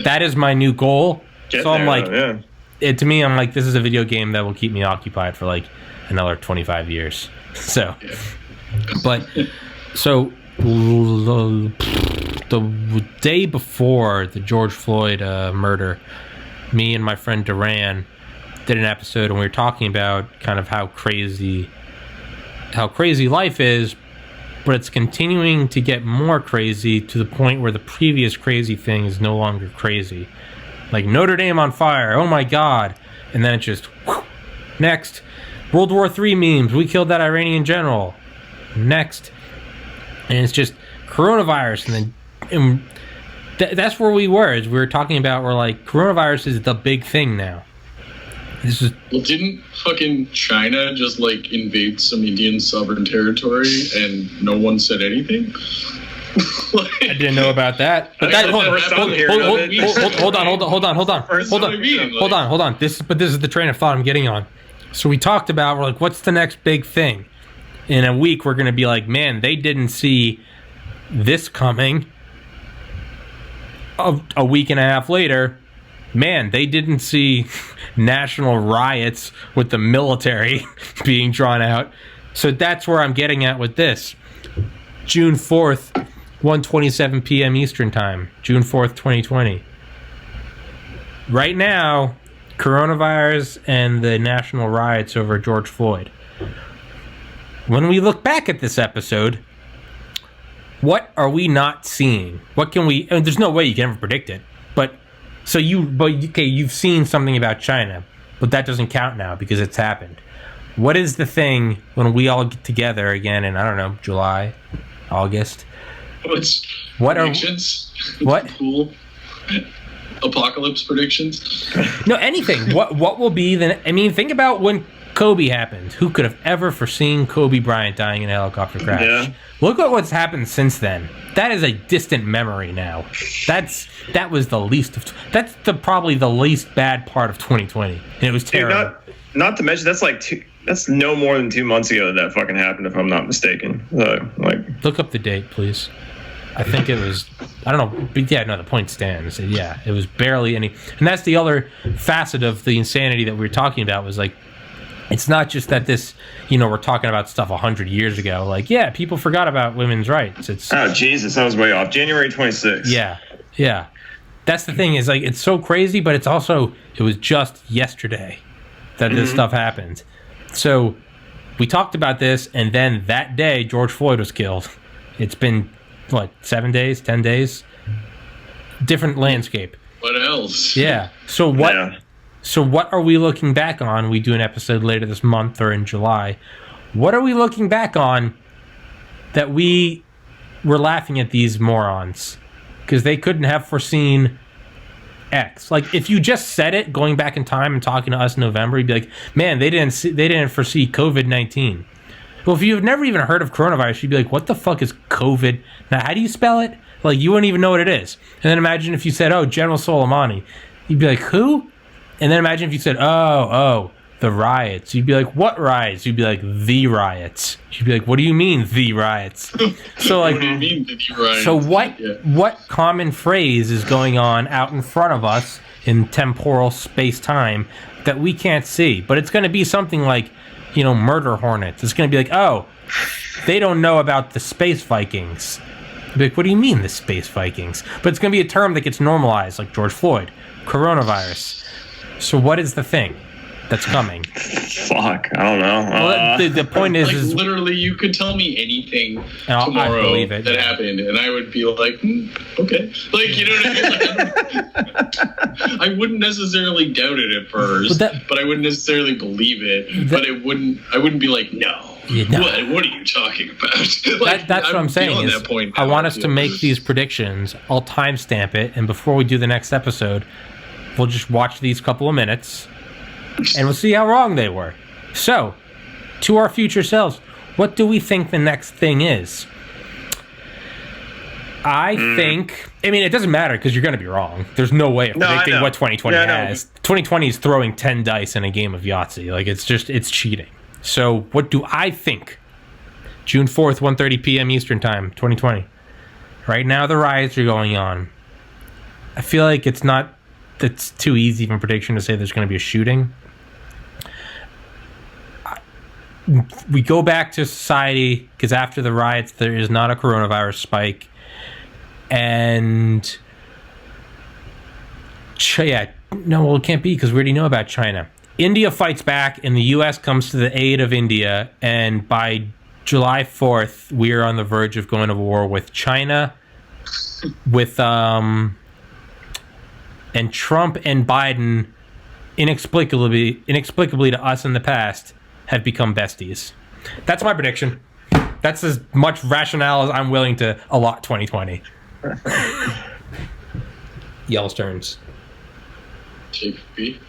That is my new goal. So I'm like, to me, I'm like, this is a video game that will keep me occupied for like another 25 years. So, but, so the day before the George Floyd murder, me and my friend Duran did an episode, and we were talking about kind of how crazy life is, but it's continuing to get more crazy to the point where the previous crazy thing is no longer crazy. Like Notre Dame on fire, oh my god. And then it just, next. World War III memes, we killed that Iranian general. Next. And it's just coronavirus, and that's where we were, as we were talking about, we're like, coronavirus is the big thing now. Well, didn't fucking China just like invade some Indian sovereign territory and no one said anything? I didn't know about that. But hold on. This is the train of thought I'm getting on. So we talked about, we're like, what's the next big thing? In a week, we're going to be like, man, they didn't see this coming. A week and a half later, man, they didn't see national riots with the military being drawn out. So that's where I'm getting at with this. June 4th, 1:27 p.m. Eastern Time. June 4th, 2020. right now, coronavirus and the national riots over George Floyd. When we look back at this episode, what are we not seeing? What can we? I mean, there's no way you can ever predict it. You've seen something about China, but that doesn't count now because it's happened. What is the thing when we all get together again in, I don't know, July, August? What predictions? What? Cool. Apocalypse predictions? No, anything. What will be the? I mean, think about when Kobe happened. Who could have ever foreseen Kobe Bryant dying in a helicopter crash? Yeah. Look at what's happened since then. That is a distant memory now. That was the least of. That's probably the least bad part of 2020, and it was terrible. Dude, not to mention that's no more than 2 months ago that fucking happened, if I'm not mistaken. Look up the date, please. I think it was, I don't know, but yeah, no, the point stands. Yeah, it was barely any, and that's the other facet of the insanity that we were talking about was like, it's not just that this, we're talking about stuff 100 years ago. Like, yeah, people forgot about women's rights. Oh, Jesus, I was way off. January 26th. Yeah. That's the thing is like, it's so crazy, but it's also, it was just yesterday that this stuff happened. So we talked about this, and then that day, George Floyd was killed. It's been, 7 days, 10 days? Different landscape. What else? Yeah. So what are we looking back on? We do an episode later this month or in July. What are we looking back on that we were laughing at these morons? Because they couldn't have foreseen X. Like, if you just said it, going back in time and talking to us in November, you'd be like, man, they didn't foresee COVID-19. Well, if you've never even heard of coronavirus, you'd be like, what the fuck is COVID? Now, how do you spell it? Like, you wouldn't even know what it is. And then imagine if you said, oh, General Soleimani. You'd be like, who? And then imagine if you said, oh, the riots. You'd be like, what riots? You'd be like, the riots. You'd be like, what do you mean, the riots? So, like, what do you mean, the riots? So what common phrase is going on out in front of us in temporal space-time that we can't see? But it's going to be something like, murder hornets. It's going to be like, oh, they don't know about the space Vikings. You'd be like, what do you mean, the space Vikings? But it's going to be a term that gets normalized, like George Floyd, coronavirus. So what is the thing that's coming? Fuck, I don't know. Well, the point is literally, you could tell me anything I tomorrow believe it, that happened, and I would be like, okay. Like, you know what I mean? I wouldn't necessarily doubt it at first, but I wouldn't necessarily believe it. But I wouldn't be like, no. Yeah, What are you talking about? Like, that's what I'm saying. Is I want us to make these predictions. I'll timestamp it, and before we do the next episode, we'll just watch these couple of minutes, and we'll see how wrong they were. So, to our future selves, what do we think the next thing is? I think... I mean, it doesn't matter, because you're going to be wrong. There's no way of predicting what 2020 has. 2020 is throwing 10 dice in a game of Yahtzee. Like, it's cheating. So, what do I think? June 4th, 1:30 p.m. Eastern Time, 2020. Right now, the riots are going on. I feel like it's too easy of a prediction to say there's going to be a shooting. We go back to society, because after the riots, there is not a coronavirus spike. And... it can't be, because we already know about China. India fights back, and the U.S. comes to the aid of India, and by July 4th, we are on the verge of going to war with China, with, and Trump and Biden, inexplicably to us in the past, have become besties. That's my prediction. That's as much rationale as I'm willing to allot 2020. Yell's turns. TPC.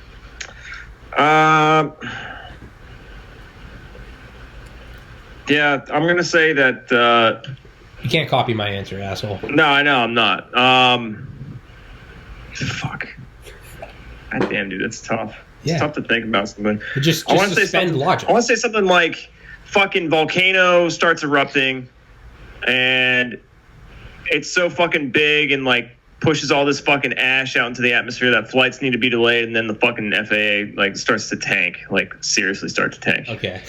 Yeah, I'm gonna say that. You can't copy my answer, asshole. No, I know I'm not. Fuck. God damn, dude, it's tough. It's tough to think about something. Just suspend logic. I want to say something like fucking volcano starts erupting, and it's so fucking big and like pushes all this fucking ash out into the atmosphere that flights need to be delayed, and then the fucking FAA like starts to tank, like seriously start to tank. Okay.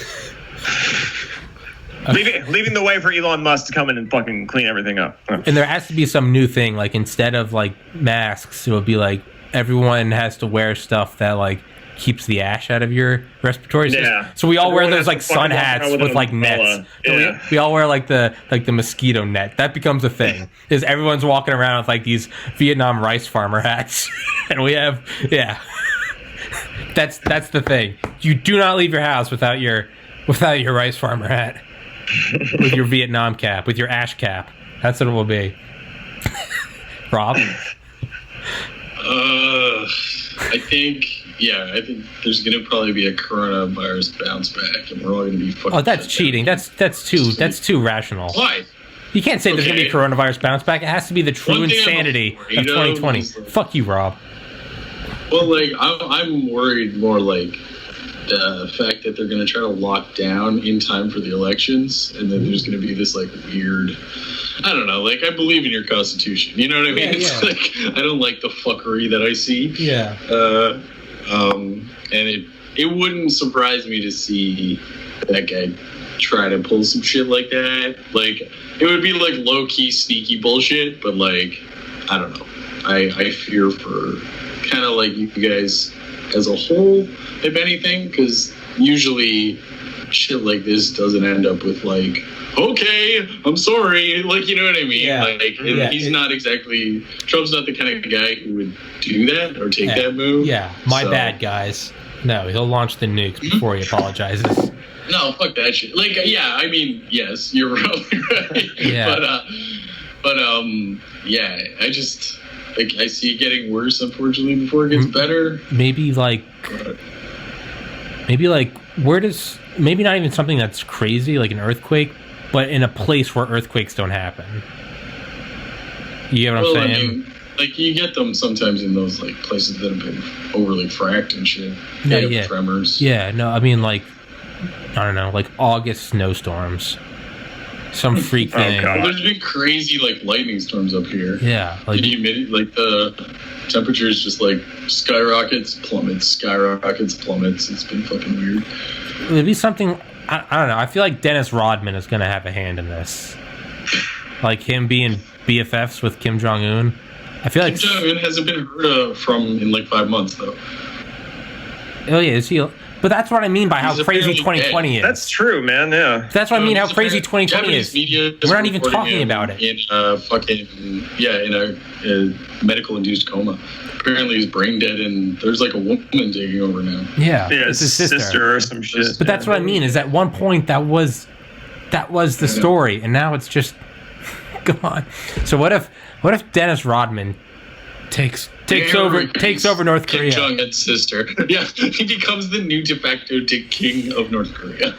Leaving the way for Elon Musk to come in and fucking clean everything up. And there has to be some new thing, like instead of like masks, it would be like everyone has to wear stuff that like keeps the ash out of your respiratory system. Yeah. So we all wear Everyone those has like to fucking sun walk hats around with an like umbrella. nets. Yeah. We all wear like the mosquito net. That becomes a thing. Is everyone's walking around with like these Vietnam rice farmer hats, and we have That's the thing. You do not leave your house without your rice farmer hat, with your Vietnam cap, with your ash cap. That's what it will be. Rob? I think there's gonna probably be a coronavirus bounce back, and we're all gonna be fucking. Oh, that's cheating. That's too rational. Why? You can't say there's gonna be a coronavirus bounce back. It has to be the true insanity of 2020. Fuck you, Rob. Well, like I'm worried more like the fact that they're gonna try to lock down in time for the elections, and then there's gonna be this like weird. I don't know. Like, I believe in your Constitution. You know what I mean? It's like I don't like the fuckery that I see. Yeah. And it wouldn't surprise me to see that guy try to pull some shit like that. Like, it would be like low key sneaky bullshit, but like, I don't know. I fear for kind of like you guys as a whole, if anything, because usually shit like this doesn't end up with like, okay, I'm sorry, like, you know what I mean? Yeah. Like, he's not exactly, Trump's not the kind of guy who would do that or take that move. Yeah, my bad, guys. No, he'll launch the nukes before he apologizes. No, fuck that shit. Like, yeah, I mean, yes, you're probably right. Yeah. But yeah, I just, like, I see it getting worse, unfortunately, before it gets better. Maybe not even something that's crazy, like an earthquake, but in a place where earthquakes don't happen. You get what I'm saying? I mean, like, you get them sometimes in those, like, places that have been overly fracked and shit. No, they have tremors. Yeah, no, I mean, like, I don't know, like August snowstorms. Some freak thing. Well, there's been crazy, like, lightning storms up here. Yeah. Like, the humidity, like, the temperature is just, like, skyrockets, plummets. It's been fucking weird. It'd be something, I don't know, I feel like Dennis Rodman is going to have a hand in this. Like him being BFFs with Kim Jong-un. I feel like... Kim Jong-un hasn't been heard from in like 5 months, though. Oh, yeah, is he... But that's what I mean by how crazy 2020 is. That's true, man, yeah. That's what I mean, how crazy 2020 is. We're not even talking about it. In a medical-induced coma. Apparently he's brain dead, and there's like a woman taking over now. Yeah, it's his sister or some shit. But that's what I mean, is at one point that was the story, and now it's just gone. So what if Dennis Rodman takes over North Korea? Kim Jong-un's sister. Yeah, he becomes the new de facto king of North Korea.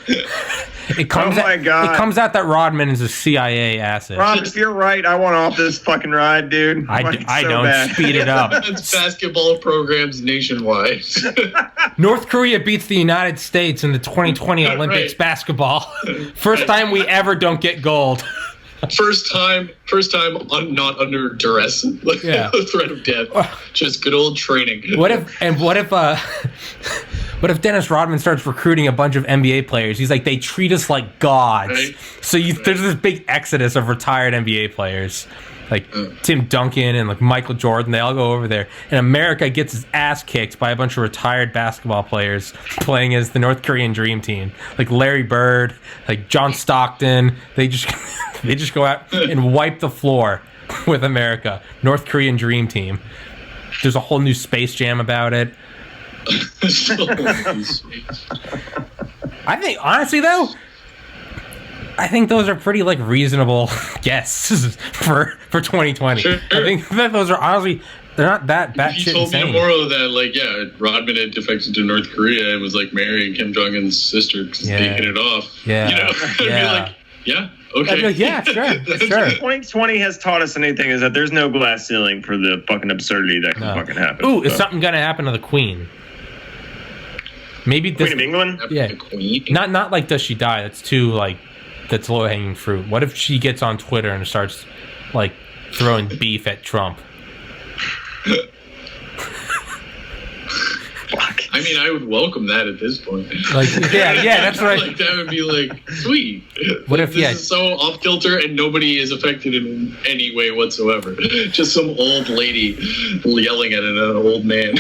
It comes out that Rodman is a CIA asset. Rob, if you're right, I want off this fucking ride, dude. I don't. Speed it up. It's basketball programs nationwide. North Korea beats the United States in the 2020 Olympics basketball. First time we ever don't get gold. First time, not under duress, like the threat of death. Just good old training. What if Dennis Rodman starts recruiting a bunch of NBA players? He's like, they treat us like gods. Right. So there's this big exodus of retired NBA players, like Tim Duncan and like Michael Jordan. They all go over there, and America gets its ass kicked by a bunch of retired basketball players playing as the North Korean Dream Team, like Larry Bird, like John Stockton. They just go out and wipe the floor with America. North Korean Dream Team. There's a whole new Space Jam about it. I think, honestly, though, I think those are pretty like reasonable guesses for 2020. Sure. I think that those are honestly, they're not that batshit insane. If you told me tomorrow that Rodman had defected to North Korea and was like marrying Kim Jong-un's sister because they hit it off, I'd be like, yeah. Okay. I'd be like, yeah, sure. If 2020 has taught us anything, is that there's no glass ceiling for the fucking absurdity that can fucking happen. Ooh, is something gonna happen to the Queen? Maybe Queen of England? Yeah. The Queen? Not like does she die? That's too that's low hanging fruit. What if she gets on Twitter and starts like throwing beef at Trump? I mean, I would welcome that at this point. Like, yeah, that's right. Like, that would be like sweet. What if this is so off kilter and nobody is affected in any way whatsoever? Just some old lady yelling at an old man.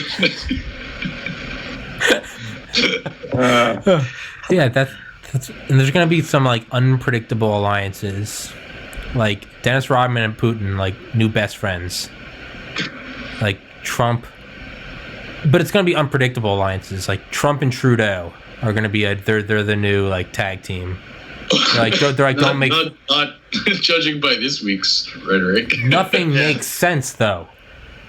Yeah, that's and there's gonna be some like unpredictable alliances, like Dennis Rodman and Putin, like new best friends, like Trump. But it's gonna be unpredictable alliances, like Trump and Trudeau are gonna be they're the new like tag team. They're like don't make not judging by this week's rhetoric. Nothing makes sense though.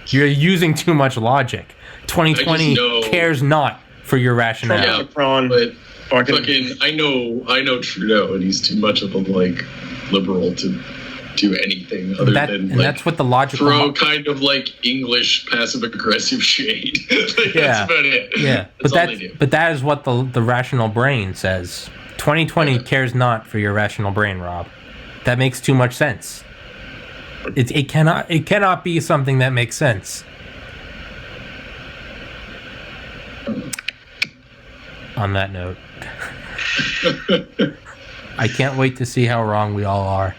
You're using too much logic. 2020 cares not for your rationale. Yeah, but fucking I know Trudeau, and he's too much of a like liberal to do anything other than like, that's what the logical throw kind of like English passive aggressive shade. Like, yeah, that's about it. Yeah, but that is what the rational brain says. 2020 cares not for your rational brain, Rob. That makes too much sense. It cannot be something that makes sense. On that note, I can't wait to see how wrong we all are.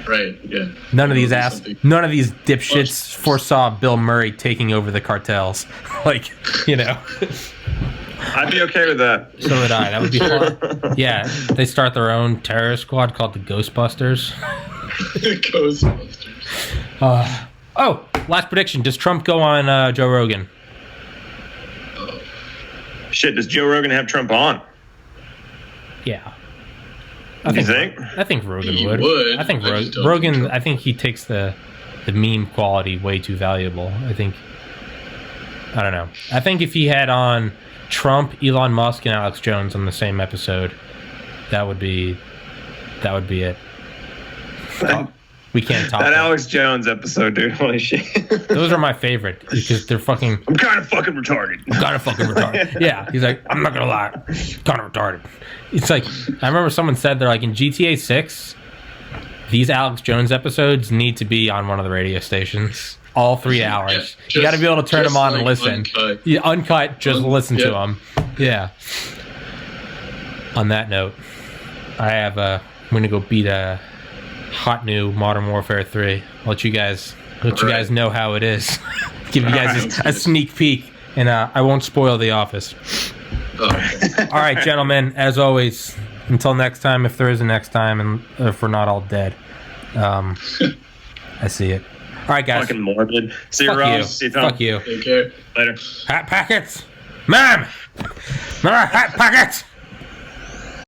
Right, yeah. None of these dipshits foresaw Bill Murray taking over the cartels. Like, you know. I'd be okay with that. So would I. That would be fun. Yeah, they start their own terrorist squad called the Ghostbusters. Ghostbusters. Last prediction. Does Trump go on Joe Rogan? Shit, does Joe Rogan have Trump on? Yeah. You think? I think Rogan He would. I think Rogan. Trump. I think he takes the meme quality way too valuable. I don't know. I think if he had on Trump, Elon Musk, and Alex Jones on the same episode, that would be it. We can't talk. That Alex Jones episode, dude. Holy shit. Those are my favorite because they're fucking. I'm kind of fucking retarded. Yeah, he's like, I'm not gonna lie, kind of retarded. It's like I remember someone said they're like in GTA 6, these Alex Jones episodes need to be on one of the radio stations. All 3 hours. Yeah, you got to be able to turn them on and listen. Uncut. Yeah, uncut. Just listen to them. Yeah. On that note, I'm gonna go beat a hot new Modern Warfare 3. I'll let you guys know how it is. Give you guys a sneak peek, and I won't spoil The Office. Oh. All right, gentlemen. As always, until next time, if there is a next time, and if we're not all dead, I see it. All right, guys. Fucking morbid. See you, Ross. See you, Tom. Fuck you. Take care. Later. Hat packets, ma'am. Hat packets.